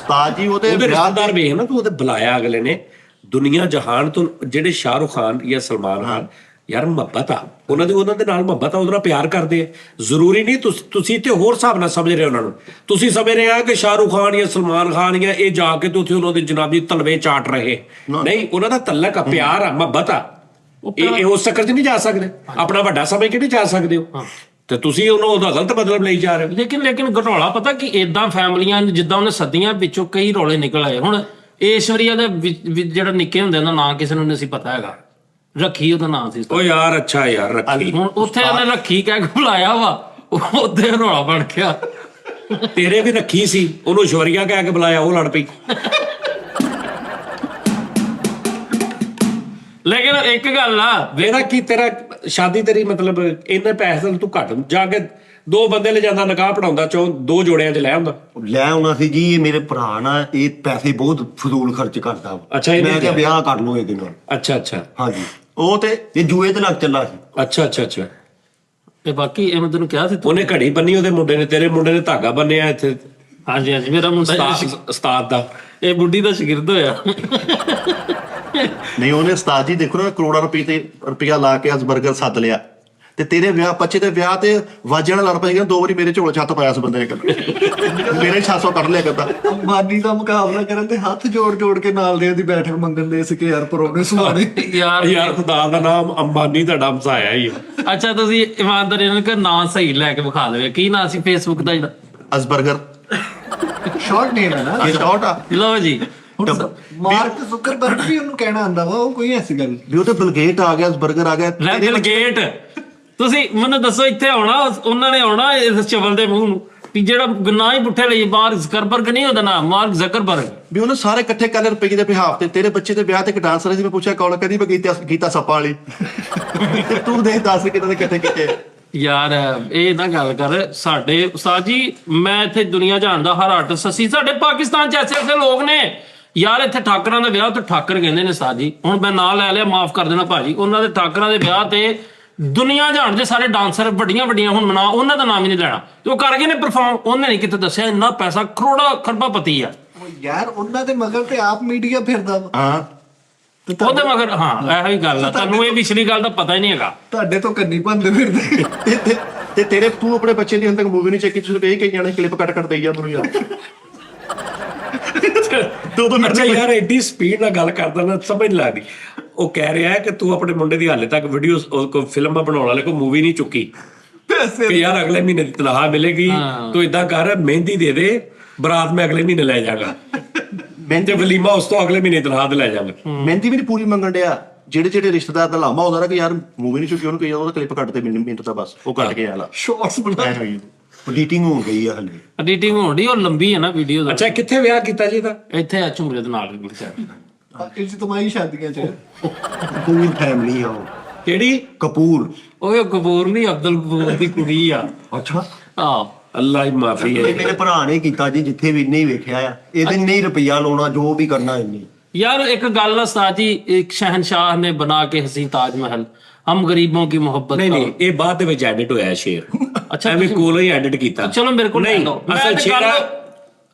ਉਸਤਾਦ ਜੀ ਉਹਦੇ ਉਹਦੇ ਵਿਆਹ ਰਿਸ਼ਤੇਦਾਰ ਵੇਖ ਨਾ ਤੂੰ, ਉਹਦੇ ਬੁਲਾਇਆ ਅਗਲੇ ਨੇ ਦੁਨੀਆ ਜਹਾਨ ਤੋਂ, ਜਿਹੜੇ ਸ਼ਾਹਰੁਖ ਖਾਨ ਜਾਂ ਸਲਮਾਨ ਖਾਨ, ਯਾਰ ਮੁਹੱਬਤ ਆ ਉਹਨਾਂ ਦੇ ਨਾਲ, ਮੁਹੱਬਤ ਆ, ਉਹਦੇ ਨਾਲ ਪਿਆਰ ਕਰਦੇ ਆ। ਜ਼ਰੂਰੀ ਨਹੀਂ ਤੁਸੀਂ ਤੇ ਹੋਰ ਹਿਸਾਬ ਨਾਲ ਸਮਝ ਰਹੇ ਉਹਨਾਂ ਨੂੰ, ਤੁਸੀਂ ਸਮਝ ਰਹੇ ਆ ਕਿ ਸ਼ਾਹਰੁਖ ਖਾਨ ਜਾਂ ਸਲਮਾਨ ਖਾਨ ਜਾਂ ਇਹ ਜਾ ਕੇ ਤੇ ਉੱਥੇ ਉਹਨਾਂ ਦੇ ਜਨਾਬੀ ਤਲਵੇ ਚਾਟ ਰਹੇ, ਨਹੀਂ, ਉਹਨਾਂ ਦਾ ਤਲਕ ਆ, ਪਿਆਰ ਆ, ਮੁਹੱਬਤ ਆ। ਇਹ ਉਸ ਚੱਕਰ 'ਚ ਨਹੀਂ ਜਾ ਸਕਦੇ, ਆਪਣਾ ਵੱਡਾ ਸਮਝ ਕੇ ਨਹੀਂ ਜਾ ਸਕਦੇ ਹੋ, ਤੇ ਤੁਸੀਂ ਉਹਦਾ ਗਲਤ ਮਤਲਬ ਲਈ ਜਾ ਰਹੇ ਹੋ। ਲੇਕਿਨ ਘਟੋਲਾ ਪਤਾ ਕਿ ਏਦਾਂ ਫੈਮਲੀਆਂ ਜਿੱਦਾਂ ਉਹਨੇ ਸਦੀਆਂ ਵਿੱਚੋਂ ਕਈ ਰੌਲੇ ਨਿਕਲ ਆਏ। ਹੁਣ ਈਸ਼ਵਰੀਆ ਦੇ ਜਿਹੜਾ ਨਿੱਕੇ ਹੁੰਦੇ ਦਾ ਨਾਂ ਕਿਸੇ ਨੂੰ ਨਹੀਂ ਸੀ ਪਤਾ ਹੈਗਾ, ਰੱਖੀ ਉਹਦਾ ਨਾਂ ਸੀ। ਉਹ ਯਾਰ ਅੱਛਾ ਯਾਰ ਰੱਖੀ, ਹੁਣ ਉੱਥੇ ਉਹਨੇ ਰੱਖੀ ਕਹਿ ਕੇ ਬੁਲਾਇਆ ਵਾ, ਉੱਥੇ ਰੌਲਾ ਬਣ ਗਿਆ। ਤੇਰੇ ਵੀ ਰੱਖੀ ਸੀ, ਉਹਨੂੰ ਈਸ਼ਵਰੀਆ ਕਹਿ ਕੇ ਬੁਲਾਇਆ, ਉਹ ਲੜ ਪਈ। ਲੇਕਿਨ ਇੱਕ ਗੱਲ ਆ, ਵੇਰਾ ਕੀ ਤੇਰਾ ਸ਼ਾਦੀ ਤੇਰੀ ਮਤਲਬ ਇੰਨੇ ਪੈਸੇ ਨਾਲ ਤੂੰ ਘੱਟ ਜਾ ਕੇ 2 ਬੰਦੇ ਲੈ ਜਾਂਦਾ, ਨਿਕਾਹ ਪੜਾਉਂਦਾ, 2 ਜੋੜਿਆਂ 'ਚ ਲੈ ਆਉਂਦਾ। ਲੈ ਆਉਣਾ ਸੀ ਜੀ, ਇਹ ਮੇਰੇ ਭਰਾ ਨਾ ਇਹ ਪੈਸੇ ਬਹੁਤ ਫਜ਼ੂਲ ਖਰਚ ਕਰਦਾ ਵਾ। ਅੱਛਾ, ਇਹਨੇ ਮੈਂ ਕਿਹਾ ਵਿਆਹ ਕਰ ਲਓ ਇਹਦੇ ਨਾਲ। ਅੱਛਾ ਹਾਂਜੀ, ਉਹ ਤੇ ਇਹ ਜੂਏ ਤੇ ਲੱਗ ਚੱਲਾ ਸੀ। ਅੱਛਾ ਤੇ ਬਾਕੀ ਇਹ ਮੈਂ ਤੈਨੂੰ ਕਿਹਾ ਸੀ ਉਹਨੇ ਘੜੀ ਬੰਨੀ ਉਹਦੇ ਮੁੰਡੇ ਨੇ, ਤੇਰੇ ਮੁੰਡੇ ਨੇ ਧਾਗਾ ਬੰਨਿਆ ਇੱਥੇ ਹਾਂਜੀ ਮੇਰਾ ਮੁੰਡਾ ਉਸਤਾਦ ਦਾ, ਇਹ ਬੁੱਢੀ ਦਾ ਸ਼ਾਗਿਰਦ ਹੋਇਆ। ਨਹੀਂ, ਉਹਨੇ ਉਸਤਾਦ ਜੀ ਦੇਖੋ ਨਾ, ਕਰੋੜਾਂ ਰੁਪਇਆ ਲਾ ਕੇ ਅਸਬਰਗਰ ਸੱਦ ਲਿਆ, ਤੇ ਤੇਰੇ ਬੱਚੇ ਦੇ ਵਿਆਹ ਤੇ ਵਾਜਣ ਲੜ ਪਈ, 2 ਵਾਰੀ ਮੇਰੇ ਝੋਲੇ ਛੱਤ ਪਾਇਆ ਉਸ ਬੰਦੇ ਨੇ, ਮੇਰੇ 600 ਕੱਢ ਲਿਆ ਕਰਦਾ। ਅੰਬਾਨੀ ਦਾ ਮੁਕਾਬਲਾ ਕਰਨ ਤੇ ਹੱਥ ਜੋੜ ਕੇ ਨਾਲ ਦੇ ਦੀ ਬੈਠਕ ਮੰਗਣ ਦੇ ਸੀ ਕਿ ਯਾਰ ਪਰੋਣੇ ਸੁਆਣੇ। ਯਾਰ ਖੁਦਾ ਦਾ ਨਾਮ ਅੰਬਾਨੀ ਤੁਹਾਡਾ ਹਮਸਾਇਆ ਹੀ ਆ। ਅੱਛਾ ਤੁਸੀਂ ਇਮਾਨਦਾਰੀ ਨਾਲ ਕਿ ਨਾਂ ਸਹੀ ਲੈ ਕੇ ਵਿਖਾ ਦੇਵੇ, ਕੀ ਨਾਂ ਸੀ ਫੇਸਬੁੱਕ ਦਾ ਜਿਹੜਾ? ਅਸਬਰਗਰ ਸ਼ਾਰਟ ਨੇਮ ਹੈ ਨਾ, ਇਹ ਸ਼ਾਰਟ ਆ ਲਓ ਜੀ, ਮਾਰਕ ਜ਼ੁਕਰਬਰਗ ਵੀ ਉਹਨੂੰ ਕਹਿਣਾ ਆਂਦਾ ਵਾ, ਉਹ ਕੋਈ ਐਸੀ ਗੱਲ ਵੀ ਉਹ ਤੇ ਬਲਗੇਟ ਆ ਗਿਆ, ਅਸਬਰਗਰ ਆ ਗਿਆ। Bill gate. ਤੁਸੀਂ ਮੈਨੂੰ ਦੱਸੋ, ਇੱਥੇ ਆਉਣਾ ਉਹਨਾਂ ਨੇ ਆਉਣਾ ਇਸ ਚਵਲ ਦੇ ਮੂੰਹ ਨੂੰ ਵੀ ਜਿਹੜਾ ਨਾ ਹੀ ਪੁੱਠੇ ਲਈ, ਮਾਰਕ ਜ਼ਕਰਬਰਗ ਨਹੀਂ ਉਹਦਾ ਨਾਮ, ਮਾਰਕ ਜ਼ਕਰਬਰਗ। ਵੀ ਉਹਨੇ ਸਾਰੇ ਇਕੱਠੇ ਕਰ ਲਏ ਰੁਪਏ ਦੇ ਬਿਹਾਫ ਤੇ। ਤੇਰੇ ਬੱਚੇ ਦੇ ਵਿਆਹ ਤੇ ਇੱਕ ਡਾਂਸਰ ਸੀ, ਮੈਂ ਪੁੱਛਿਆ ਕੌਣ, ਕਹਿੰਦੀ ਮੈਂ ਗੀਤਾ ਸੱਪਾ ਵਾਲੀ। ਤੇ ਤੂੰ ਦੇਖ 10 ਕਿਤੇ ਦੇ ਇਕੱਠੇ ਕੀਤੇ। ਯਾਰ ਇਹ ਨਾ ਗੱਲ ਕਰ, ਸਾਡੇ ਉਸਤਾਦ ਜੀ ਮੈਂ ਇੱਥੇ ਦੁਨੀਆ ਜਾਣਦਾ ਹਰ ਆਰਟਿਸਟ ਅਸੀਂ, ਸਾਡੇ ਪਾਕਿਸਤਾਨ 'ਚ ਐਸੇ ਲੋਕ ਨੇ ਯਾਰ, ਇੱਥੇ ਠਾਕਰਾਂ ਦੇ ਵਿਆਹ ਤੇ ਠਾਕਰ ਕਹਿੰਦੇ ਨੇ ਉਸਤਾਦ ਜੀ, ਹੁਣ ਮੈਂ ਨਾਂ ਲੈ ਲਿਆ, ਮਾਫ ਕਰ ਦੇਣਾ ਭਾਜੀ, ਉਹਨਾਂ ਦੇ ਠਾਕਰਾਂ ਦੇ ਵਿਆਹ ਤੇ ਦੁਨੀਆ ਜਾਣ ਦੇ ਸਾਰੇ ਡਾਂਸਰ ਵੱਡੀਆਂ ਹੁਣ ਨਾ ਉਹਨਾਂ ਦਾ ਨਾਮ ਹੀ ਨਹੀਂ ਲੈਣਾ, ਤੇ ਉਹ ਕਰ ਗਏ ਨੇ ਪਰਫਾਰਮ, ਉਹਨੇ ਨਹੀਂ ਕਿਤੇ ਦੱਸਿਆ ਇੰਨਾ ਪੈਸਾ ਕਰੋੜਾਂ ਖਰਬਾਂ ਪਤੀ ਆ ਯਾਰ, ਉਹਨਾਂ ਦੇ ਮਗਰ ਤੇ ਆਪ ਮੀਡੀਆ ਫਿਰਦਾ ਵਾ। ਹਾਂ, ਉਹਦੇ ਮਗਰ। ਹਾਂ ਇਹੋ ਹੀ ਗੱਲ ਆ, ਤੁਹਾਨੂੰ ਇਹ ਪਿਛਲੀ ਗੱਲ ਦਾ ਪਤਾ ਹੀ ਨਹੀਂ ਹੈਗਾ। ਤੁਹਾਡੇ ਤੋਂ ਕੰਨੀ ਭੰਦੇ ਫਿਰਦੇ। ਤੇ ਤੇਰੇ ਤੂੰ ਆਪਣੇ ਬੱਚੇ ਦੀ ਹੁਣ ਤੱਕ ਮੂਵੀ ਨਹੀਂ ਚੈੱਕ ਕੀਤੀ, ਤੁਸੀਂ ਇਹ ਕਹੀ ਜਾਣੇ ਕਲਿੱਪ ਕੱਟ ਦੇਈ ਜਾ ਮੈਨੂੰ ਯਾਰ। ਅੱਛਾ ਯਾਰ ਐਡੀ ਸਪੀਡ ਨਾਲ ਗੱਲ ਕਰਦਾ ਨਾ, ਸਮਝ ਨਹੀਂ ਲੱਗਦੀ। ਉਹ ਕਹਿ ਰਿਹਾ ਹੈ ਕਿ ਤੂੰ ਆਪਣੇ ਮੁੰਡੇ ਦੀ ਹਾਲੇ ਤੱਕ ਵੀਡੀਓ ਕੋਈ ਫਿਲਮਾਂ ਬਣਾਉਣ ਵਾਲੇ ਕੋਈ ਮੂਵੀ ਨਹੀਂ ਚੁੱਕੀ, ਕਿ ਯਾਰ ਅਗਲੇ ਮਹੀਨੇ ਦੀ ਤਨਖਾਹ ਮਿਲੇਗੀ, ਤੂੰ ਇਦਾਂ ਕਰ ਮਹਿੰਦੀ ਦੇ ਦੇ, ਬਰਾਤ ਮੈਂ ਅਗਲੇ ਮਹੀਨੇ ਲੈ ਜਾਗਾ, ਤੇ ਵਲੀਮਾ ਉਸ ਤੋਂ ਅਗਲੇ ਮਹੀਨੇ ਤਨਖਾਹ ਤੇ ਲੈ ਜਾਵਾਂਗੇ। ਮਹਿੰਦੀ ਵੀ ਨਹੀਂ ਪੂਰੀ ਮੰਗਣ ਡਿਆ, ਜਿਹੜੇ ਰਿਸ਼ਤੇਦਾਰ ਦਾ ਲਾਮਾ ਹੁੰਦਾ ਨਾ ਕਿ ਯਾਰ ਮੂਵੀ ਨਹੀਂ ਚੁੱਕੀ, ਉਹਨੂੰ ਕਹੀ ਉਹਦਾ ਕਲਿੱਪ ਕੱਟ ਦੇ ਮਿੰਟ ਦਾ, ਬਸ ਉਹ ਕੱਟ ਕੇ ਆਲਾ ਸ਼ਾਰਟਸ ਬਣਾ। ਐਡੀਟਿੰਗ ਹੋ ਗਈ ਆ ਹਲੇ, ਐਡੀਟਿੰਗ ਹੋਣ ਦੀ, ਉਹ ਲੰਬੀ ਹੈ ਨਾ ਵੀਡੀਓ ਦਾ। ਅੱਛਾ ਕਿੱਥੇ ਵਿਆਹ ਕੀਤਾ ਜੀ ਇਹਦਾ? ਇੱਥੇ ਆ ਝੁਮਰੇ ਦੇ ਨਾਲ ਇਹ ਤੁਮਾਰੀ ਸ਼ਾਦੀਆਂ 'ਚ ਪੂਰੀ ਫੈਮਿਲੀ ਆ ਉਹ। ਕਿਹੜੀ? ਕਪੂਰ। ਓਏ ਕਪੂਰ ਨਹੀਂ, ਅਬਦੁਲ ਕਪੂਰ ਦੀ ਕੁੜੀ ਆ। ਅੱਛਾ, ਆਹ ਅੱਲਾ ਹੀ ਮਾਫੀ ਹੈ। ਇਹ ਮੇਰੇ ਭਰਾ ਨੇ ਕੀਤਾ ਜੀ, ਜਿੱਥੇ ਵੀ ਨਹੀਂ ਵੇਖਿਆ ਆ, ਇਹਦੇ ਨਹੀਂ ਰੁਪਈਆ ਲਾਉਣਾ, ਜੋ ਵੀ ਕਰਨਾ ਇਹਨੇ। यार एक गल उस्ताद जी, एक शहनशाह ने बना के हसी ताजमहल, हम गरीबों की मोहब्बत। नहीं ਇਹ ਬਾਅਦ ਦੇ ਵਿੱਚ ਐਡਿਟ ਹੋਇਆ ਸ਼ੇਰ। ਅੱਛਾ ਐਵੇਂ ਕੋਲੋਂ ਹੀ ਐਡਿਟ ਕੀਤਾ। चलो मेरे को नहीं, असल शेर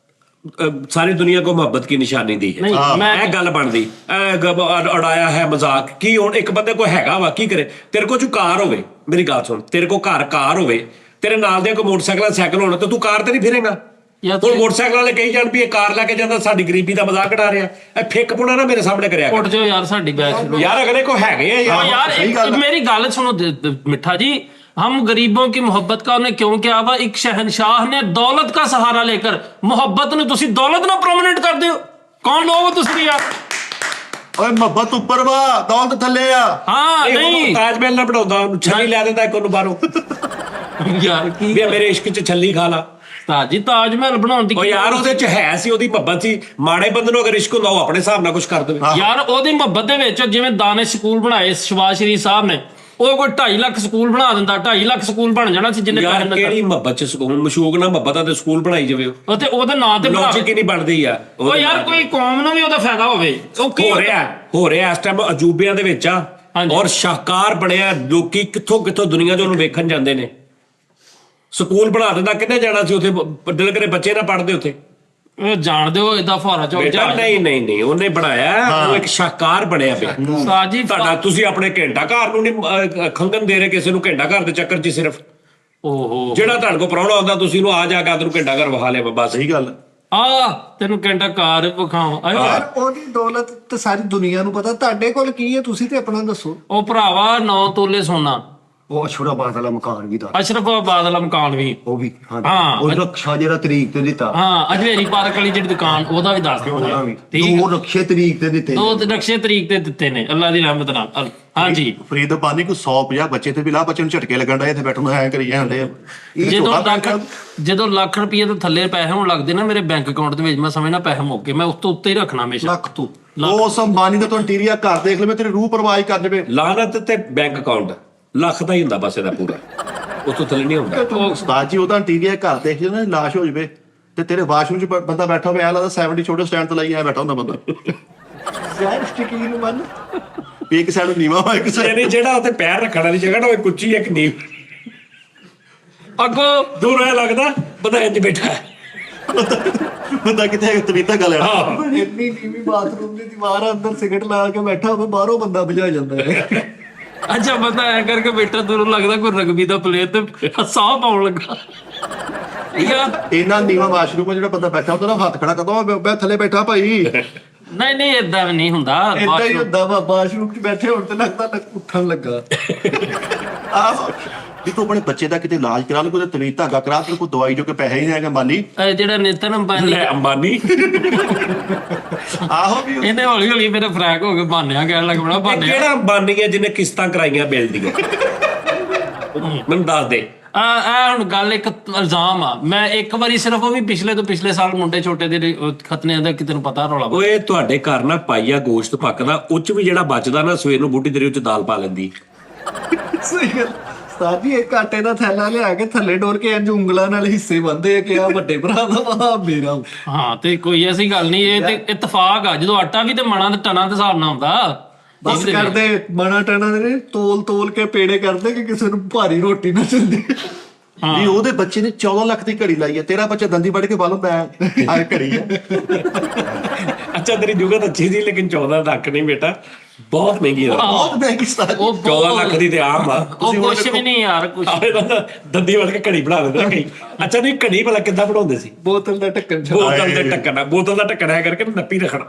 सारी दुनिया को मोहब्बत की निशानी दी है। ਇਹ ਗੱਲ ਬਣਦੀ ਉਡਾਇਆ ਹੈ ਮਜ਼ਾਕ ਕੀ। ਹੁਣ ਇੱਕ ਬੰਦੇ ਕੋ ਹੈਗਾ ਵਾ, ਕੀ ਕਰੇ? ਤੇਰੇ ਕੋ ਜੋ ਕਾਰ ਹੋਵੇ, ਮੇਰੀ ਗੱਲ ਸੁਣ, ਤੇਰੇ ਕੋ ਕਾਰ ਹੋਵੇ, ਤੇਰੇ ਨਾਲ ਦੇ ਕੋ ਮੋਟਰਸਾਈਕਲ ਹੋਣਾ, ਤੇ ਤੂੰ ਕਾਰ ਤੇ ਨਹੀਂ ਫਿਰੇਗਾ। ਹੁਣ ਮੋਟਰਸਾਈਕਲ ਵਾਲੇ ਕਹੀ ਜਾਣ ਵੀ ਇਹ ਕਾਰ ਲੈ ਕੇ ਜਾਂਦਾ, ਸਾਡੀ ਗਰੀਬੀ ਦਾ ਮਜ਼ਾਕ ਉਡਾ ਰਿਹਾ। ਇਹ ਫਿੱਕ ਪੁਣਾ ਨਾ ਮੇਰੇ ਸਾਹਮਣੇ ਕਰਿਆ ਉੱਠ ਜਾਓ ਯਾਰ, ਸਾਡੀ ਬੈਚ ਯਾਰ ਅਗਲੇ ਕੋ ਹੈਗੇ ਆ यार मेरी गल सुनो मिठा जी, हम गरीबों की मोहब्बत का उन्हें क्यों क्या हुआ? एक शहनशाह ने दौलत का सहारा लेकर मोहब्बत ने तुसी दौलत ना प्रोमिनेंट कर दियो। कौन लोग हो तुसी यार? ਓਏ ਮੁਹੱਬਤ ਉੱਪਰ ਵਾ, ਦੌਲਤ ਥੱਲੇ ਆ। हाँ नहीं ਤਾਜ ਮਹਿਲ ਨਾ ਬਣਾਉਂਦਾ, ਛੱਲੀ ਲੈ ਦਿੰਦਾ ਇੱਕ ਉਹਨੂੰ ਬਾਹਰੋਂ यार की ਵੀ ਮੇਰੇ ਇਸ਼ਕ ਚ ਛੱਲੀ ਖਾ ਲਾ। ताजी ताजमहल बनाउण दी ਉਹ ਯਾਰ ਉਹਦੇ ਚ ਹੈ ਸੀ, ਉਹਦੀ ਮੁਹੱਬਤ ਸੀ। ਮਾੜੇ ਬੰਦੇ ਨੂੰ ਅਗਰ ਇਸ਼ਕ ਹੁੰਦਾ, ਉਹ ਆਪਣੇ ਹਿਸਾਬ ਨਾਲ ਕੁਝ ਕਰ ਦੇਵੇ। ਯਾਰ ਉਹਦੀ ਮੁਹੱਬਤ ਦੇ ਵਿੱਚ ਜਿਵੇਂ ਦਾਨਿਸ਼ ਸਕੂਲ ਬਣਾਏ ਸ਼ਬਾਜ਼ ਸ਼ਰੀਫ ਸਾਹਿਬ ਨੇ, ਉਹ ਕੋਈ 2.5 ਲੱਖ ਸਕੂਲ ਬਣਾ ਦਿੰਦਾ, 2.5 ਲੱਖ ਸਕੂਲ ਬਣ ਜਾਣਾ ਸੀ ਜਿੰਨੇ ਯਾਰ ਪੈਸੇ ਕਿਹੜੀ ਮੁਹੱਬਤ ਚ ਸਕੂਲ, ਮਸ਼ੂਕ ਨਾਲ ਮੁਹੱਬਤ ਆ ਤੇ ਸਕੂਲ ਬਣਾਈ ਜਾਵੇ। ਉਹ ਤੇ ਉਹਦੇ ਨਾਂ ਤੇ ਬਣਾ ਲੌਜਿਕ ਹੀ ਨਹੀਂ ਬਣਦੀ ਆ। ਉਹ ਯਾਰ ਕੋਈ ਕੌਮ ਨੂੰ ਵੀ ਉਹਦਾ ਫਾਇਦਾ ਹੋਵੇ। ਉਹ ਕੀ ਹੋ ਰਿਹਾ ਇਸ ਟਾਈਮ ਅਜੂਬਿਆਂ ਦੇ ਵਿੱਚ ਆ, ਔਰ ਸ਼ਾਹਕਾਰ ਬਣਿਆ। ਲੋਕੀ ਕਿੱਥੋਂ ਦੁਨੀਆ 'ਚ ਉਹਨੂੰ ਵੇਖਣ ਜਾਂਦੇ ਨੇ। ਸਕੂਲ ਬਣਾ ਦਿੰਦਾ, ਕਿੰਨੇ ਜਾਣਾ ਸੀ ਉੱਥੇ? ਦਿਲ ਕਰੇ ਬੱਚੇ ਨਾ ਪੜ੍ਹਦੇ ਉੱਥੇ। ਉਹ ਜਾਣਦੇ ਹੋ ਇਦਾਂ ਫੁਹਾਰਾ ਚੌਕ ਬੇਟਾ ਨਹੀਂ ਉਹਨੇ ਬਣਾਇਆ, ਉਹ ਇੱਕ ਸ਼ਾਹਕਾਰ ਬਣਿਆ ਪਿਆ। ਉਸਤਾਦ ਜੀ ਤੁਹਾਡਾ ਤੁਸੀਂ ਆਪਣੇ ਘੰਟਾ ਘਰ ਨੂੰ ਨਹੀਂ ਖੰਗਨ ਦੇ ਰਹੇ ਕਿਸੇ ਨੂੰ, ਘੰਟਾ ਘਰ ਦੇ ਚੱਕਰ 'ਚ ਸਿਰਫ ਓਹੋ ਜਿਹੜਾ ਤੁਹਾਡੇ ਕੋਲ ਪ੍ਰਾਹੁਣਾ ਆਉਂਦਾ ਤੁਸੀਂ ਇਹਨੂੰ ਆ ਜਾ ਕੇ ਤੈਨੂੰ ਘੰਟਾ ਘਰ ਵਿਖਾ ਲਿਆ ਬਸ। ਸਹੀ ਗੱਲ। ਤੈਨੂੰ ਘੰਟਾ ਕਾਰ ਵਿਖਾਵਾਂ ਪਰ ਉਹਦੀ ਦੌਲਤ ਤੇ ਸਾਰੀ ਦੁਨੀਆ ਨੂੰ ਪਤਾ, ਤੁਹਾਡੇ ਕੋਲ ਕੀ ਹੈ ਤੁਸੀਂ ਤੇ ਆਪਣਾ ਦੱਸੋ। ਉਹ ਭਰਾਵਾ 9 ਤੋਲੇ ਸੋਨਾ, ਉਹ ਅਸ਼ਰਾਬਾਦ ਵਾਲਾ ਮਕਾਨ ਵੀ ਦਾ ਅਸ਼ਰਫਾਬਾਦ ਵਾਲਾ ਮਕਾਨ ਵੀ, ਉਹ ਵੀ ਹਾਂ। ਉਹ ਰਕਸ਼ਾ ਜਿਹੜਾ ਤਰੀਕ ਤੇ ਦਿੱਤਾ, ਹਾਂ ਅਜਵੇਰੀ ਪਾਰਕ ਵਾਲੀ ਜਿਹੜੀ ਦੁਕਾਨ ਉਹਦਾ ਵੀ ਦੱਸ ਦਿਓ ਠੀਕ ਦੋ ਰਕਸ਼ੇ ਤਰੀਕ ਤੇ ਦਿੱਤੇ। ਦੋ ਨਕਸ਼ੇ ਤਰੀਕ ਤੇ ਦਿੱਤੇ ਨੇ ਅੱਲਾ ਦੀ ਰਹਿਮਤ ਨਾਲ। ਹਾਂਜੀ ਫਰੀਦ ਬਾਨੀ ਕੋ 150 ਬੱਚੇ ਤੇ ਵੀ ਲਾ, ਬੱਚੇ ਨੂੰ ਝਟਕੇ ਲੱਗਣ ਦਾ ਇੱਥੇ ਬੈਠਣ ਨੂੰ ਐ ਕਰੀ ਜਾਂਦੇ ਆ। ਜਦੋਂ ਲੱਖ ਰੁਪਏ ਤੋਂ ਥੱਲੇ ਪੈਸੇ ਹੋਣ ਲੱਗਦੇ ਨਾ ਮੇਰੇ ਬੈਂਕ ਅਕਾਊਂਟ ਦੇ ਵਿੱਚ, ਮੈਂ ਸਮਝਣਾ ਪੈਸੇ ਮੁੱਕ ਗਏ, ਮੈਂ ਉਸ ਤੋਂ ਉੱਤੇ ਹੀ ਰੱਖਣਾ ਹਮੇਸ਼ਾ। ਲੱਖ ਤੋਂ ਉਹ ਸੰਬਾਨੀ ਦਾ ਤੋਂ ਇੰਟੀਰੀਅਰ ਘਰ ਦੇਖ ਲਵੇ, ਤੇਰੀ ਰੂਹ ਪਰਵਾਹ ਕਰ ਦੇਵੇ। ਲਾਨਤ ਤੇ ਬੈਂਕ ਅਕਾਊਂਟ ਲੱਖ ਦਾ ਹੀ ਹੁੰਦਾ ਬਸ ਇਹਦਾ ਪੂਰਾ, ਉਸ ਤੋਂ ਥੱਲੇ ਨਹੀਂ ਹੁੰਦਾ। ਉਸਤਾਦ ਜੀ ਉਹਦਾ ਇੰਟੀਰੀਅਰ ਘਰ ਦੇਖ ਜੇ ਨਾ, ਲਾਸ਼ ਹੋ ਜਵੇ ਤੇ ਤੇਰੇ ਵਾਸ਼ਰੂਮ 'ਚ ਬੰਦਾ ਬੈਠਾ ਹੋਵੇ, ਐ ਲੱਗਦਾ 70 ਛੋਟੇ ਸਟੈਂਡ ਤੇ ਲਾਈ ਐ ਬੈਠਾ ਹੁੰਦਾ ਬੰਦਾ। ਯਾਰ ਯਕੀਨ ਮੰਨ, ਵੀ ਇੱਕ ਸਾਈਡ ਨੀਵਾ ਹੋਇਆ, ਇੱਕ ਸਾਈਡ ਯਾਨੀ ਜਿਹੜਾ ਉੱਥੇ ਪੈਰ ਰੱਖਣ ਵਾਲੀ ਜਗ੍ਹਾ ਨਾ ਉਹ ਕੁੱਚੀ ਇੱਕ ਨੀਂਵ, ਅੱਗੋਂ ਦੂਰੋਂ ਇਹ ਲੱਗਦਾ ਬੰਦਾ ਇੰਜ ਬੈਠਾ ਹੈ। ਬੰਦਾ ਕਿੱਥੇ ਤਵੀਤਾ ਗੱਲ ਆ। ਇੰਨੀ ਨੀਵੀਂ ਬਾਥਰੂਮ ਦੀ ਦੀਵਾਰ ਆ, ਅੰਦਰ ਸਿਗਰਟ ਲਾ ਕੇ ਬੈਠਾ ਹੋਵੇ, ਬਾਹਰੋਂ ਬੰਦਾ ਬੁਝਾ ਜਾਂਦਾ ਹੈ। ਅੱਛਾ ਬੰਦਾ ਐ ਕਰਕੇ ਬੈਠਾ, ਦੂਰੋਂ ਲੱਗਦਾ ਕੋਈ ਰਗਬੀ ਦਾ ਪਲੇਅਰ ਤੇ ਸਾਹ ਪਾਉਣ ਲੱਗਾ। ਇਹਨਾਂ ਨੀਵਾ ਵਾਸ਼ਰੂਮ 'ਚ ਜਿਹੜਾ ਬੰਦਾ ਬੈਠਾ ਹੁੰਦਾ ਨਾ, ਹੱਥ ਖੜਾ ਕਰਦਾ, ਮੈਂ ਥੱਲੇ ਬੈਠਾ ਭਾਈ। ਨਹੀਂ ਏਦਾਂ ਵੀ ਨਹੀਂ ਹੁੰਦਾ। ਏਦਾਂ ਹੀ ਹੁੰਦਾ ਵਾ, ਬਾਥਰੂਮ 'ਚ ਬੈਠੇ ਹੋਣ ਤੇ ਲੱਗਦਾ ਉੱਠਣ ਲੱਗਾ। ਆਹ ਵੀ ਤੂੰ ਆਪਣੇ ਬੱਚੇ ਦਾ ਕਿਤੇ ਇਲਾਜ ਕਰਾ ਲੈ, ਕੋਈ ਤਵੀਤ ਧਾਗਾ ਕਰਾ, ਤੇ ਕੋਈ ਦਵਾਈ ਜੋ ਕਿ ਪੈਸੇ ਹੀ ਨਹੀਂ ਹੈਗਾ ਮਾਲੀ। ਇਹ ਜਿਹੜਾ ਨਿਤਨ ਅੰਬਾਨੀ ਲੈ ਅੰਬਾਨੀ ਆਹੋ ਵੀ ਇਹਨੇ ਹੌਲੀ ਹੌਲੀ ਮੇਰੇ ਫਰੈਕ ਹੋ ਕੇ ਬਾਨਿਆ ਕਹਿਣ ਲੱਗ ਬੜਾ ਇਹ ਬਾਨਿਆ। ਕਿਹੜਾ ਅੰਬਾਨੀ ਹੈ ਜਿਹਨੇ ਕਿਸ਼ਤਾਂ ਕਰਾਈਆਂ ਬਿੱਲ ਦੀਆਂ? ਮੈਨੂੰ ਦੱਸ ਦੇ। ਆ ਹੁਣ ਗੱਲ ਇੱਕ ਇਲਜ਼ਾਮ ਆ, ਮੈਂ ਇੱਕ ਵਾਰੀ ਸਿਰਫ ਉਹ ਵੀ ਪਿਛਲੇ ਤੋਂ ਪਿਛਲੇ ਸਾਲ ਮੁੰਡੇ ਛੋਟੇ ਦੇ ਖਤਨੇ ਦਾ, ਕਿ ਤੈਨੂੰ ਪਤਾ ਰੌਲਾ ਓਏ ਤੁਹਾਡੇ ਘਰ ਨਾ ਪਾਈਆ ਗੋਸ਼ਤ ਪੱਕਦਾ, ਉਹ 'ਚ ਵੀ ਜਿਹੜਾ ਬਚਦਾ ਨਾ ਸਵੇਰ ਨੂੰ ਬੁੱਢੀ ਤੇਰੀ ਉਹ 'ਚ ਦਾਲ ਪਾ ਲੈਂਦੀ। ਸਹੀ ਗੱਲ। ਉਸਤਾਦ ਜੀ ਇੱਕ ਆਟੇ ਦਾ ਥੈਲਾ ਲਿਆ ਕੇ ਥੱਲੇ ਡੋਰ ਕੇ ਇੰਜ ਉਂਗਲਾਂ ਨਾਲ ਹਿੱਸੇ ਬੰਨਦੇ ਆ ਕਿ ਆ ਵੱਡੇ ਭਰਾ ਦਾ ਵਾ, ਮੇਰਾ। ਹਾਂ ਤੇ ਕੋਈ ਐਸੀ ਗੱਲ ਨਹੀਂ, ਇਹ ਤੇ ਇਤਫਾਕ ਆ। ਜਦੋਂ ਆਟਾ ਵੀ ਤੇ ਮਣਾ ਤੇ ਟਣਾ ਦੇ ਹਿਸਾਬ ਨਾਲ ਹੁੰਦਾ। ਬਸ ਕਰਦੇ ਮਣਾ ਟਣਾ ਦੇ ਤੋਲ ਕੇ ਪੇੜੇ ਕਰਦੇ ਕਿ ਕਿਸੇ ਨੂੰ ਭਾਰੀ ਰੋਟੀ ਨਾ ਚੱਲਦੀ। ਵੀ ਉਹਦੇ ਬੱਚੇ ਨੇ 14 ਲੱਖ ਦੀ ਘੜੀ ਲਾਈ ਹੈ, ਤੇਰਾ ਬੱਚਾ ਦੰਦੀ ਵੱਢ ਕੇ ਬਾਲੋਂ ਪੈ ਆ ਘੜੀ ਹੈ। ਅੱਛਾ ਤੇਰੀ ਜੁਗਤ ਅੱਛੀ ਸੀ, ਲੇਕਿਨ 14 ਲੱਖ ਨਹੀਂ ਬੇਟਾ, ਬਹੁਤ ਮਹਿੰਗੀ ਹੈ। ਬਹੁਤ ਮਹਿੰਗੀ ਸਟਾਰ। ਉਹ 14 ਲੱਖ ਦੀ ਤੇ ਆਮ ਆ। ਉਹ ਕੁਛ ਵੀ ਨਹੀਂ ਯਾਰ, ਕੁਛ ਦੰਦੀ ਵੜ ਕੇ ਘੜੀ ਬਣਾ ਦਿੰਦੇ ਕਈ। ਅੱਛਾ ਨਹੀਂ ਘੜੀ ਭਲਾ ਕਿੱਦਾਂ ਬਣਾਉਂਦੇ ਸੀ? ਬੋਤਲ ਦਾ ਢੱਕਣ ਬੋਤਲ ਦੇ ਢੱਕਣ, ਬੋਤਲ ਦਾ ਢੱਕਣ ਹੈ ਕਰਕੇ ਨੱਪੀ ਰੱਖਣਾ,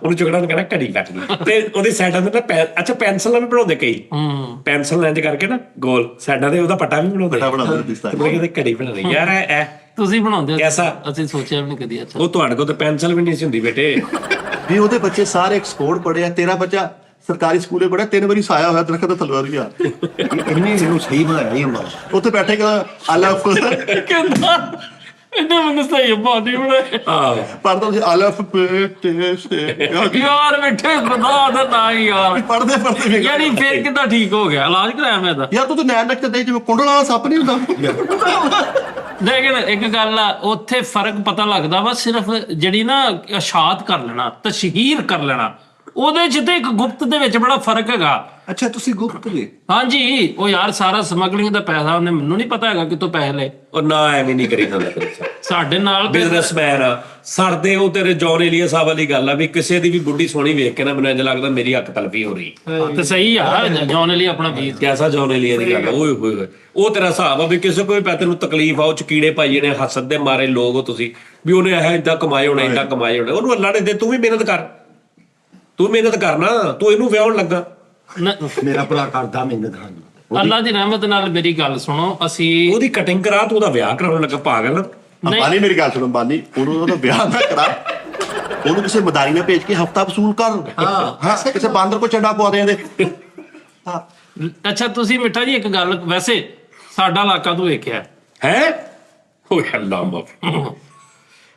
ਉਹਨੂੰ ਚੁਗਣਾ ਨੂੰ ਕਹਿਣਾ ਘੜੀ ਕੱਟ ਗਈ, ਤੇ ਉਹਦੀ ਸਾਈਡਾਂ ਤੇ ਨਾ ਅੱਛਾ ਪੈਨਸਲ ਨਾਲ ਵੀ ਬਣਾਉਂਦੇ ਕਈ, ਪੈਨਸਲ ਇੰਜ ਕਰਕੇ ਨਾ ਗੋਲ ਸਾਈਡਾਂ ਤੇ ਉਹਦਾ ਪੱਟਾ ਵੀ ਬਣਾਉਂਦੇ। ਬਣਾ ਦਿੰਦੀ ਸਟਾਰ। ਤੇ ਕਹਿੰਦੇ ਘੜੀ ਬਣਾ ਰਹੀ ਯਾਰ ਐ ਤੁਸੀਂ ਬਣਾਉਂਦੇ ਹੋ? ਐਸਾ ਅਸੀਂ ਸੋਚਿਆ ਵੀ ਨਹੀਂ ਕਦੀ। ਅੱਛਾ ਉਹ ਤੁਹਾਡੇ ਕੋਲ ਤਾਂ ਪੈਨਸਲ ਵੀ ਨਹੀਂ ਸੀ ਹੁੰਦੀ ਬੇਟੇ। ਵੀ ਉਹਦੇ ਬੱਚੇ ਸਾਰੇ ਐਕਸਪੋਰਟ ਪੜ੍ਹੇ ਆ, ਤੇਰਾ ਬੱਚਾ ਸਰਕਾਰੀ ਸਕੂਲੇ ਪੜ੍ਹਿਆ, 3 ਵਾਰੀ ਸਾਇਆ ਹੋਇਆ ਦਰਖਤ ਤਲਵਾਰ ਵੀ ਆ। ਇਹਨੇ ਇਹਨੂੰ ਸਹੀ ਬਣਾਇਆ ਹੀ ਹੁੰਦਾ। ਉੱਥੇ ਬੈਠੇ ਕਹਿੰਦਾ ਅਲਫ ਕਹਿੰਦਾ ਇਹਨੇ ਮੈਨੂੰ ਸਹੀ ਬਾਡੀ ਬਣਾਇਆ। ਆਹ ਪੜ੍ਹਦਾ ਸੀ ਅਲਫ ਤੇ ਸੇ ਯਾਰ ਬੈਠੇ ਖੁਦਾ ਦਾ ਨਾ ਯਾਰ, ਪੜ੍ਹਦੇ ਯਾਨੀ ਫਿਰ ਕਿੱਦਾਂ ਠੀਕ ਹੋ ਗਿਆ? ਇਲਾਜ ਕਰਾਇਆ ਮੈਂ ਤਾਂ। ਯਾਰ ਤੂੰ ਤਾਂ ਨੈਣ ਨੱਕ ਤੇ ਜਿਵੇਂ ਕੁੰਡਲ ਵਾਲਾ ਸੱਪ ਨਹੀਂ ਹੁੰਦਾ। ਲੇਕਿਨ ਇੱਕ ਗੱਲ ਆ, ਉੱਥੇ ਫਰਕ ਪਤਾ ਲੱਗਦਾ ਵਾ ਸਿਰਫ ਜਿਹੜੀ ਨਾ ਇਸ਼ਾਅਤ ਕਰ ਲੈਣਾ, ਤਸ਼ਹੀਰ ਕਰ ਲੈਣਾ, ਉਹਦੇ 'ਚ ਤੇ ਇੱਕ ਗੁਪਤ ਦੇ ਵਿੱਚ ਬੜਾ ਫਰਕ ਹੈਗਾ। ਅੱਛਾ ਤੁਸੀਂ ਗੁਪਤ ਦੇ? ਹਾਂਜੀ ਉਹ ਯਾਰ ਸਾਰਾ ਸਮਗਲਿੰਗ ਦਾ ਪੈਸਾ ਉਹਨੇ, ਮੈਨੂੰ ਨਹੀਂ ਪਤਾ ਹੈਗਾ ਕਿਤੋਂ ਪੈਸੇ ਲਏ। ਉਹ ਨਾ ਐਵੇਂ ਨਹੀਂ ਕਰੀ ਜਾਂਦਾ ਸਾਡੇ ਨਾਲ ਬਿਜ਼ਨਸਮੈਨ ਸਰਦੇ ਉਹ ਤੇਰੇ ਜੌਨ ਏਲੀਆ ਸਾਹਿਬ ਵਾਲੀ ਗੱਲ ਆ ਵੀ ਕਿਸੇ ਦੀ ਵੀ ਬੁੱਢੀ ਸੋਹਣੀ ਵੇਖ ਕੇ ਨਾ ਮੈਨੂੰ ਇੰਜ ਲੱਗਦਾ ਮੇਰੀ ਅੱਖ ਤਲਫੀ ਹੋ ਰਹੀ। ਤੇ ਸਹੀ ਆ, ਜੌਨ ਲਈ ਆਪਣਾ ਵੀਰ ਕੈਸਾ ਜੌਨ ਏਲੀਆ ਦੀ ਗੱਲ ਆ, ਓਏ ਹੋਏ ਹੋਏ ਉਹ ਤੇਰਾ ਹਿਸਾਬ ਆ ਵੀ ਕਿਸੇ ਕੋਈ ਪੈ ਤੈਨੂੰ ਤਕਲੀਫ ਆ, ਉਹ ਚ ਕੀੜੇ ਪਾਈ ਜਣੇ ਹਸਦ ਦੇ ਮਾਰੇ ਲੋਕ ਹੋ ਤੁਸੀਂ ਵੀ ਉਹਨੇ ਇਹ ਏਦਾਂ ਕਮਾਏ ਹੋਣੇ, ਏਦਾਂ ਕਮਾਏ ਹੋਣੇ। ਉਹਨੂੰ ਅੱਲਾ ਨੇ ਦੇ, ਤੂੰ ਵੀ ਮਿਹਨਤ ਕਰ, ਤੂੰ ਮਿਹਨਤ ਕਰਨਾ, ਤੂੰ ਇਹਨੂੰ ਵਿਆਹਣ ਲੱਗਾ। ਮੇਰਾ ਭਰਾ ਕਰਦਾ ਮਿਹਨਤ। ਹਾਂਜੀ ਅੱਲਾ ਦੀ ਰਹਿਮਤ ਨਾਲ ਮੇਰੀ ਗੱਲ ਸੁਣੋ, ਅਸੀਂ ਉਹਦੀ ਕਟਿੰਗ ਕਰਾ, ਤੂੰ ਉਹਦਾ ਵਿਆਹ ਕਰਾਉਣ ਲੱਗਾ ਪਾਗਲ। ਬਾਨੀ ਮੇਰੀ ਗੱਲ ਸੁਣੋ ਬਾਨੀ, ਉਹਨੂੰ ਉਹਦਾ ਵਿਆਹ ਨਾ ਕਰਾ, ਉਹਨੂੰ ਕਿਸੇ ਮਦਾਰੀ ਨਾਲ ਭੇਜ ਕੇ ਹਫਤਾ ਵਸੂਲ ਕਰ। ਹਾਂ ਕਿਸੇ ਬਾਂਦਰ ਕੋ ਚੰਡਾ ਪਵਾ ਦੇ ਇਹਦੇ। ਹਾਂ ਅੱਛਾ ਤੁਸੀਂ ਮਿੱਠਾ ਜੀ ਇੱਕ ਗੱਲ, ਵੈਸੇ ਸਾਡਾ ਇਲਾਕਾ ਤੂੰ ਵੇਖਿਆ ਹੈ? ਓਏ ਅੱਲਾ ਮਾਫ।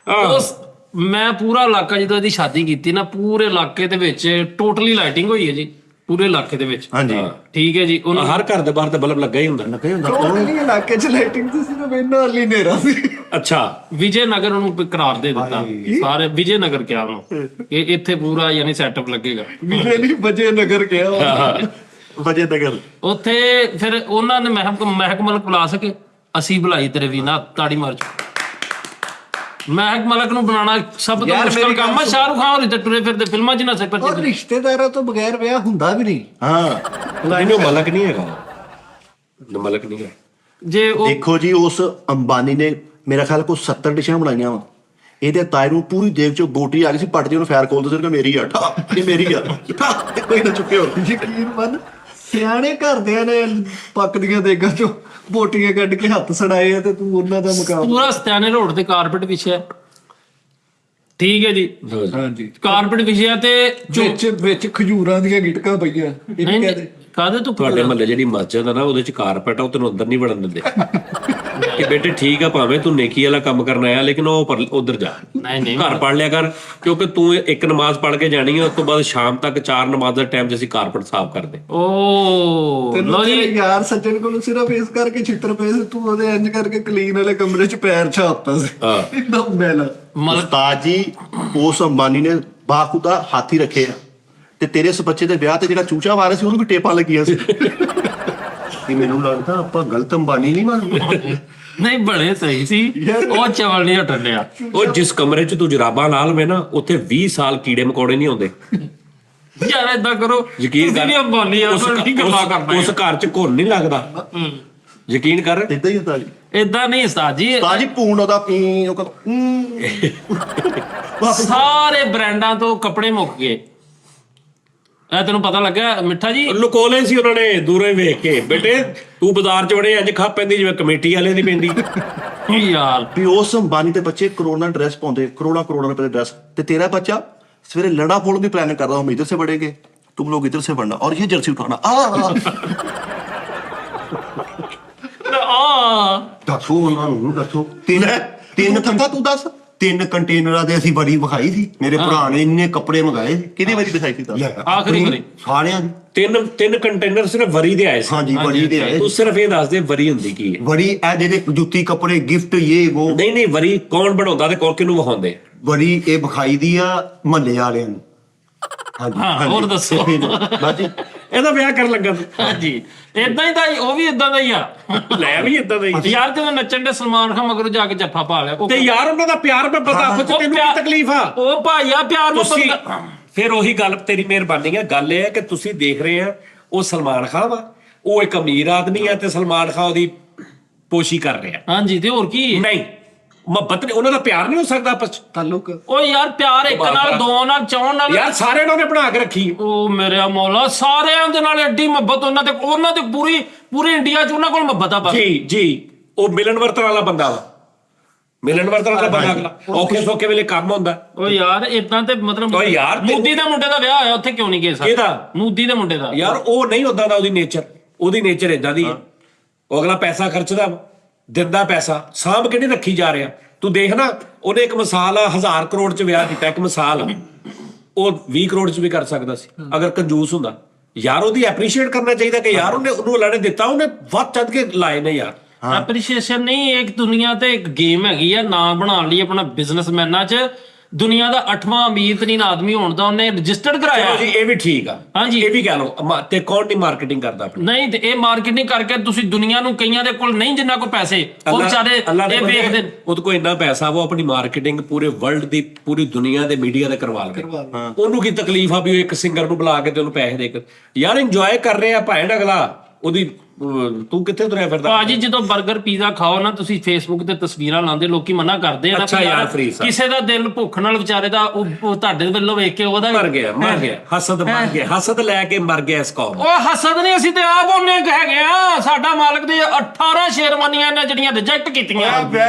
ਉਸ ਮੈਂ ਪੂਰਾ ਇਲਾਕਾ ਜਦੋਂ ਇਹਦੀ ਸ਼ਾਦੀ ਕੀਤੀ ਨਾ, ਪੂਰੇ ਇਲਾਕੇ ਦੇ ਵਿੱਚ ਟੋਟਲੀ ਲਾਈਟਿੰਗ ਹੋਈ ਹੈ ਜੀ, ਪੂਰੇ ਇਲਾਕੇ ਦੇ ਵਿੱਚ। ਹਾਂਜੀ ਠੀਕ ਹੈ ਜੀ। ਉਹਨੂੰ ਹਰ ਘਰ ਦੇ ਬਾਹਰ ਤੇ ਬਲਬ ਲੱਗਾ ਹੀ ਹੁੰਦਾ। ਟੋਟਲੀ ਇਲਾਕੇ 'ਚ ਲਾਈਟਿੰਗ ਤੇ ਸਿਰਫ ਇਹਨਾਂ ਲਈ ਹਨੇਰਾ ਸੀ। ਅੱਛਾ ਵਿਜੇ ਨਗਰ ਉਹਨੂੰ ਕਰਾਰ ਦੇ ਦਿੱਤਾ, ਸਾਰੇ ਵਿਜੇ ਨਗਰ ਕਿਹਾ ਉਹਨੂੰ, ਇਹ ਇੱਥੇ ਪੂਰਾ ਯਾਨੀ ਸੈਟਅਪ ਲੱਗੇਗਾ। ਵੀਰੇ ਨਹੀਂ ਵਜੇ ਨਗਰ ਕਿਹਾ, ਵਜੇ ਨਗਰ। ਉੱਥੇ ਫਿਰ ਉਹਨਾਂ ਨੇ ਮਹਿਕਮਲ ਬੁਲਾ ਸਕੇ, ਅਸੀਂ ਬੁਲਾਈ ਤੇਰੇ ਵੀ ਨਾ, ਤਾੜੀ ਮਾਰ ਚੁੱਕ। ਮਹਿਕ ਮਲਕ ਨੂੰ ਬਣਾਉਣਾ ਸਭ ਤੋਂ ਯਾਰ ਮੁਸ਼ਕਲ ਮੇਰੀ ਕੰਮ ਆ। ਗੱਲ ਸ਼ਾਹਰੁਖ ਖਾਨ ਹੋਰੀ ਤੇ ਤੁਰੇ ਫਿਰਦੇ ਫਿਲਮਾਂ 'ਚ ਨਾ ਸਿਰ ਔਰ ਰਿਸ਼ਤੇਦਾਰਾਂ ਤੋਂ ਬਗੈਰ ਵਿਆਹ ਹੁੰਦਾ ਵੀ ਨਹੀਂ। ਹਾਂ ਨਹੀਂ ਉਹ ਮਲਕ ਨਹੀਂ ਹੈਗਾ, ਮਲਕ ਨਹੀਂ ਹੈ। ਜੇ ਉਹ ਦੇਖੋ ਜੀ, ਉਸ ਅੰਬਾਨੀ ਨੇ ਮੇਰਾ ਖਿਆਲ ਕੋਈ 70 ਡਿਸ਼ਾਂ ਬਣਾਈਆਂ ਵਾ। ਇਹਦੇ ਤਾਏ ਨੂੰ ਪੂਰੀ ਦੇਗ ਚੋਂ ਬੋਟੀ ਆ ਗਈ ਸੀ, ਪੱਟ ਜੀ ਉਹਨੂੰ ਫੈਰ ਖੋਲਦੇ ਸੀ ਕਿ ਮੇਰੀ ਆ ਠਾ, ਇਹ ਮੇਰੀ ਆ ਠਾ, ਕੋਈ ਨਾ ਚੁੱਕਿਓ। ਯਕੀਨ ਮੰਨ, ਸਿਆਣੇ ਘਰਦਿਆਂ ਨੇ ਪੱਕਦੀਆਂ ਦੇਗਾਂ ਚੋਂ ਬੋਟੀਆਂ ਕੱਢ ਕੇ ਹੱਥ ਸੜਾਏ ਆ ਤੇ ਤੂੰ ਉਹਨਾਂ ਦਾ ਮੁਕਾਬਲਾ। ਪੂਰਾ ਸਤਿਆਨੇ ਰੋਡ ਤੇ ਕਾਰਪੇਟ ਵਿਛਿਆ, ਠੀਕ ਹੈ ਜੀ, ਹਾਂਜੀ, ਕਾਰਪੇਟ ਵਿਛਿਆ ਤੇ ਵਿੱਚ ਖਜੂਰਾਂ ਦੀਆਂ ਗਿਟਕਾਂ ਪਈਆਂ। ਇਹ ਵੀ ਕਹਦੇ ਕਾਹਦੇ ਤੂੰ ਤੁਹਾਡੇ ਮਹੱਲੇ ਜਿਹੜੀ ਮਸਜਿਦ ਆ ਨਾ, ਉਹਦੇ ਚ ਕਾਰਪੇਟ ਆ, ਉਹ ਤੈਨੂੰ ਅੰਦਰ ਨਹੀਂ ਵੜਨ ਦਿੰਦੇ ਕਿ ਬੇਟੇ ਠੀਕ ਆ, ਭਾਵੇਂ ਤੂੰ ਨੇਕੀ ਵਾਲਾ ਕੰਮ ਕਰਨ ਆਇਆ, ਲੇਕਿਨ ਉਹ ਉਧਰ ਜਾ, ਨਹੀਂ ਘਰ ਪੜ ਲਿਆ ਕਰ, ਕਿਉਂਕਿ ਤੂੰ ਇੱਕ ਨਮਾਜ਼ ਪੜ ਕੇ ਜਾਣੀ ਹੈ, ਉਸ ਤੋਂ ਬਾਅਦ ਸ਼ਾਮ ਤੱਕ 4 ਨਮਾਜ਼ ਦਾ ਟਾਈਮ 'ਚ ਅਸੀਂ ਕਾਰਪੇਟ ਸਾਫ਼ ਕਰਦੇ। ਓ ਲੋ ਜੀ, ਯਾਰ ਸੱਜਣ ਕੋਲੋਂ ਸਿਰਫ ਇਸ ਕਰਕੇ ਛਿੱਤਰ ਪਏ ਸੀ, ਤੂੰ ਉਹਦੇ ਇੰਜ ਕਰਕੇ ਕਲੀਨ ਵਾਲੇ ਕਮਰੇ 'ਚ ਪੈਰ ਛਾਪਤਾ ਸੀ। ਹਾਂ। ਇੱਕਦਮ ਮੈਲਾ। ਉਸਤਾਦ ਜੀ, ਉਸ ਅੰਬਾਨੀ ਨੇ ਬਾਖੁਦਾ ਹਾਥੀ ਰੱਖੇ ਆ, ਤੇ ਤੇਰੇ ਇਸ ਬੱਚੇ ਦੇ ਵਿਆਹ ਤੇ ਜਿਹੜਾ ਚੂਚਾ ਵਾਰਿਆ ਸੀ ਉਹਨੂੰ ਵੀ ਟੇਪਾਂ ਲੱਗੀਆਂ ਸੀ। ਕਿ ਮੈਨੂੰ ਲੱਗਦਾ ਆਪਾਂ ਗਲਤ ਅੰਬਾਨੀ ਨਹੀਂ ਬਣ ਨਹੀਂ ਬੜੇ ਸਹੀ ਸੀ, ਉਹ ਚਵਲ ਨਹੀਂ ਹਟਣ ਡਿਆ। ਉਹ ਜਿਸ ਕਮਰੇ 'ਚ ਤੂੰ ਜਰਾਬਾਂ ਲਾ ਲਵੇਂ ਨਾ, ਉੱਥੇ 20 ਸਾਲ ਕੀੜੇ ਮਕੌੜੇ ਨਹੀਂ ਆਉਂਦੇ। ਯਾਰ ਏਦਾਂ ਕਰੋ, ਯਕੀਨ ਕਰ, ਤੁਸੀਂ ਅੰਬਾਨੀ ਆ, ਕੀ ਗੱਲਾਂ ਕਰਨਾ ਉਸ ਘਰ 'ਚ ਘੁਣ ਨਹੀਂ ਲੱਗਦਾ, ਯਕੀਨ ਕਰ। ਇਦਾਂ ਹੀ ਹੁੰਦਾ ਜੀ ਏਦਾਂ ਨਹੀਂ ਉਸਤਾਦ ਜੀ, ਉਸਤਾਦ ਜੀ, ਪੂਣ ਉਹਦਾ ਪੀ ਉਹ ਸਾਰੇ ਬ੍ਰਾਂਡਾਂ ਤੋਂ ਕੱਪੜੇ ਮੁੱਕ ਗਏ। ਇਹ ਤੈਨੂੰ ਪਤਾ ਲੱਗਾ ਮਿੱਠਾ ਜੀ? ਲੁਕੋ ਲਏ ਸੀ ਉਹਨਾਂ ਨੇ ਦੂਰੋਂ ਹੀ ਵੇਖ ਕੇ, ਬੇਟੇ ਤੂੰ ਬਾਜ਼ਾਰ 'ਚ ਵੜੇ ਇੰਜ ਖੱਪ ਪੈਂਦੀ ਜਿਵੇਂ ਕਮੇਟੀ ਵਾਲੇ ਦੀ ਪੈਂਦੀ। ਯਾਰ ਵੀ ਉਸ ਅੰਬਾਨੀ ਦੇ ਬੱਚੇ ਕਰੋੜਾਂ ਡਰੈਸ ਪਾਉਂਦੇ, ਕਰੋੜਾਂ ਰੁਪਏ ਦੇ ड्रेस, ਤੇ ਤੇਰਾ ਬੱਚਾ सवेरे लड़ा फोड़ने की प्लानिंग कर रहा हूँ, हम इधर से बढ़ेंगे, तुम लोग इधर से बढ़ना और ये जर्सी उठाना। ਦੱਸੋ ਉਹਨਾਂ ਨੂੰ, ਦੱਸੋ। तीन थंका तू दस 3 ਕੰਟੇਨਰਾਂ ਦੇ ਅਸੀਂ ਬੜੀ ਵਿਖਾਈ ਸੀ, ਮੇਰੇ ਭਰਾ ਨੇ ਇੰਨੇ ਕੱਪੜੇ ਮੰਗਾਏ ਸੀ। कितनी बारी दिखाई थी दस? ਆਖਰੀ ਵਾਰੀ ਸਾਰਿਆਂ ਦੀ। ਤਿੰਨ ਕੰਟੇਨਰ ਸਿਰਫ ਵਰੀ ਦੇ ਆਏ ਸੀ। ਹਾਂਜੀ, ਬੜੀ ਦੇ ਆਏ। ਤੂੰ ਸਿਰਫ ਇਹ ਦੱਸ ਦੇ ਵਰੀ ਹੁੰਦੀ ਕੀ ਹੈ? ਬੜੀ ਇਹ ਜਿਹੜੇ ਜੁੱਤੀ ਕੱਪੜੇ ਗਿਫਟ ਇਹ ਉਹ ਨਹੀਂ ਵਰੀ ਕੌਣ ਬਣਾਉਂਦਾ ਤੇ ਕੌਣ ਕਿਹਨੂੰ ਵਿਖਾਉਂਦੇ? ਬੜੀ ਇਹ ਵਿਖਾਈ ਦੀ ਆ ਮਹੱਲੇ ਵਾਲਿਆਂ ਨੂੰ। ਹਾਂਜੀ ਹਾਂ, ਹੋਰ ਦੱਸੋ। बाजी ਇਹਦਾ ਵਿਆਹ ਕਰਨ ਲੱਗਾ ਤੂੰ? ਹਾਂਜੀ, ਏਦਾਂ ਹੀ ਦਾ ਹੀ, ਉਹ ਵੀ ਏਦਾਂ ਦਾ ਹੀ ਆ। ਲੈ ਵੀ ਇਦਾਂ ਦਾ ਹੀ ਯਾਰ ਜਦੋਂ ਨੱਚਣ ਦੇ ਸਲਮਾਨ ਖਾਨ ਮਗਰੋਂ ਜਾ ਕੇ ਜੱਫਾ ਪਾ ਲਿਆ, ਤੇ ਯਾਰ ਉਹਨਾਂ ਦਾ ਪਿਆਰ ਮੈਂ ਪਤਾ ਆਪਸ ਚ, ਤੈਨੂੰ ਕੀ ਤਕਲੀਫ ਆ? ਉਹ ਭਾਈਆ ਪਿਆਰ ਨੂੰ ਤੁਸੀਂ ਫਿਰ ਉਹੀ ਗੱਲ, ਤੇਰੀ ਮਿਹਰਬਾਨੀ ਹੈ। ਗੱਲ ਇਹ ਹੈ ਕਿ ਤੁਸੀਂ ਦੇਖ ਰਹੇ ਆ, ਉਹ ਸਲਮਾਨ ਖਾਨ ਵਾ, ਉਹ ਇੱਕ ਅਮੀਰ ਆਦਮੀ ਹੈ ਤੇ ਸਲਮਾਨ ਖਾਨ ਉਹਦੀ ਪੋਸ਼ੀ ਕਰ ਰਿਹਾ। ਹਾਂਜੀ, ਤੇ ਹੋਰ ਕੀ? ਨਹੀਂ, ਮੁਹੱਬਤ ਨਹੀਂ, ਉਹਨਾਂ ਦਾ ਪਿਆਰ ਨਹੀਂ ਹੋ ਸਕਦਾ ਆਪਸ ਚ। ਤਾਲੁਕ ਓ ਯਾਰ ਪਿਆਰ ਇੱਕ ਨਾਲ, ਦੋ ਨਾਲ, ਚੌਂ ਨਾਲ। ਯਾਰ ਸਾਰਿਆਂ ਨੇ ਉਹਨੇ ਬਣਾ ਕੇ ਰੱਖੀ। ਉਹ ਮੇਰੇ ਮੌਲਾ, ਸਾਰਿਆਂ ਦੇ ਨਾਲ ਐਡੀ ਮੁਹੱਬਤ ਉਹਨਾਂ ਤੇ ਪੂਰੇ ਇੰਡੀਆ 'ਚ ਉਹਨਾਂ ਕੋਲ ਮੁਹੱਬਤ ਆ ਬਸ। ਜੀ ਉਹ ਮਿਲਣ ਵਰਤਣ ਵਾਲਾ ਬੰਦਾ ਵਾ, ਮਿਲਣ ਵਰਤਣ ਵਾਲਾ ਬੰਦਾ। ਅਗਲਾ ਔਖੇ ਸੌਖੇ ਵੇਲੇ ਕੰਮ ਹੁੰਦਾ। ਓ ਯਾਰ ਇਦਾਂ ਤੇ ਮਤਲਬ, ਓ ਯਾਰ ਮੋਦੀ ਦੇ ਮੁੰਡੇ ਦਾ ਵਿਆਹ ਹੋਇਆ, ਉੱਥੇ ਕਿਉਂ ਨਹੀਂ ਗਏ ਸਰ? ਕਿਹਦਾ? ਮੋਦੀ ਦੇ ਮੁੰਡੇ ਦਾ। ਯਾਰ ਉਹ ਨਹੀਂ ਉਦਾਂ ਦਾ, ਉਹਦੀ ਨੇਚਰ ਇਦਾਂ ਦੀ ਹੈ। ਉਹ ਅਗਲਾ ਪੈਸਾ ਖਰਚਦਾ, ਦਿੰਦਾ ਪੈਸਾ, ਸਾਂਭ ਕੇ ਨਹੀਂ ਰੱਖੀ ਜਾ ਰਿਹਾ। ਤੂੰ ਦੇਖ ਨਾ, ਉਹਨੇ ਇੱਕ ਮਿਸਾਲ ਆ, 1000 ਕਰੋੜ ਚ ਵਿਆਹ ਕੀਤਾ, ਇੱਕ ਮਿਸਾਲ ਆ, ਉਹ 20 ਕਰੋੜ ਚ ਵੀ ਕਰ ਸਕਦਾ ਸੀ ਅਗਰ ਕੰਜੂਸ ਹੁੰਦਾ। ਯਾਰ ਉਹਦੀ ਐਪਰੀਸ਼ੀਏਟ ਕਰਨਾ ਚਾਹੀਦਾ ਕਿ ਯਾਰ ਉਹਨੂੰ ਅੱਲਾ ਨੇ ਦਿੱਤਾ, ਉਹਨੇ ਵੱਧ ਚੱਦ ਕੇ ਲਾਏ ਨੇ ਯਾਰ। ਐਪਰੀਸ਼ੀਏਸ਼ਨ ਨਹੀਂ, ਇੱਕ ਦੁਨੀਆ ਤੇ ਇੱਕ ਗੇਮ ਹੈਗੀ ਆ, ਨਾਂ ਬਣਾਉਣ ਲਈ ਆਪਣਾ ਬਿਜ਼ਨਸਮੈਨਾਂ 'ਚ। ਦੁਨੀਆ ਦਾ 8ਵਾਂ ਅਮੀਰ ਤਰੀਨ ਆਦਮੀ ਹੋਣ ਦਾ ਉਹਨੇ ਰਜਿਸਟਰਡ ਕਰਾਇਆ। ਚਲੋ ਜੀ, ਇਹ ਵੀ ਠੀਕ ਆ। ਹਾਂਜੀ, ਇਹ ਵੀ ਕਹਿ ਲਓ, ਤੇ ਕੌਣ ਨਹੀਂ ਮਾਰਕੀਟਿੰਗ ਕਰਦਾ ਆਪਣੀ? ਨਹੀਂ, ਤੇ ਇਹ ਮਾਰਕੀਟਿੰਗ ਕਰਕੇ ਤੁਸੀਂ ਦੁਨੀਆ ਨੂੰ, ਕਈਆਂ ਦੇ ਕੋਲ ਨਹੀਂ ਜਿੰਨਾ ਕੋ ਪੈਸੇ, ਉਹ ਵਿਚਾਰੇ ਇਹ ਵੇਖਦੇ। ਉਹਦੇ ਕੋਲ ਇੰਨਾ ਪੈਸਾ ਵਾ, ਆਪਣੀ ਮਾਰਕੀਟਿੰਗ ਪੂਰੇ ਵਰਲਡ ਦੀ, ਪੂਰੀ ਦੁਨੀਆ ਦੇ ਮੀਡੀਆ ਦੇ ਕਰਵਾ ਲਵੇ। ਉਹਨੂੰ ਕੀ ਤਕਲੀਫ ਆ ਵੀ ਉਹ ਇੱਕ ਸਿੰਗਰ ਨੂੰ ਬੁਲਾ ਕੇ ਤੇ ਉਹਨੂੰ ਪੈਸੇ ਦੇ ਕੇ? ਯਾਰ ਇੰਜੋਏ ਕਰ ਰਿਹਾ ਭੈਣ ਅਗਲਾ, ਉਹਦੀ ਤੂੰ ਕਿੱਥੇ ਤੁਰਿਆ ਫਿਰਦਾ? ਭਾਜੀ ਜਦੋਂ 버ਗਰ ਪੀਜ਼ਾ ਖਾਓ ਨਾ, ਤੁਸੀਂ ਫੇਸਬੁੱਕ ਤੇ ਤਸਵੀਰਾਂ ਲਾਉਂਦੇ, ਲੋਕੀ ਮਨਾ ਕਰਦੇ ਆ ਨਾ, ਅੱਛਾ ਯਾਰ, ਫਰੀਦ ਸਾਹਿਬ, ਕਿਸੇ ਦਾ ਦਿਲ ਭੁੱਖ ਨਾਲ ਵਿਚਾਰੇ ਦਾ, ਉਹ ਤੁਹਾਡੇ ਵੱਲੋਂ ਵੇਖ ਕੇ ਉਹਦਾ ਮਰ ਗਿਆ ਹਸਦ, ਮਰ ਗਿਆ ਹਸਦ ਲੈ ਕੇ ਮਰ ਗਿਆ ਇਸ ਕੌਮ। ਉਹ ਹਸਦ ਨਹੀਂ, ਅਸੀਂ ਤੇ ਆਪ ਉਹਨੇ ਹੈਗੇ ਆ। ਸਾਡਾ ਮਾਲਕ ਦੇ 18 ਸ਼ੇਰਵਾਨੀਆਂ ਨੇ ਜਿਹੜੀਆਂ ਰਿਜੈਕਟ ਕੀਤੀਆਂ।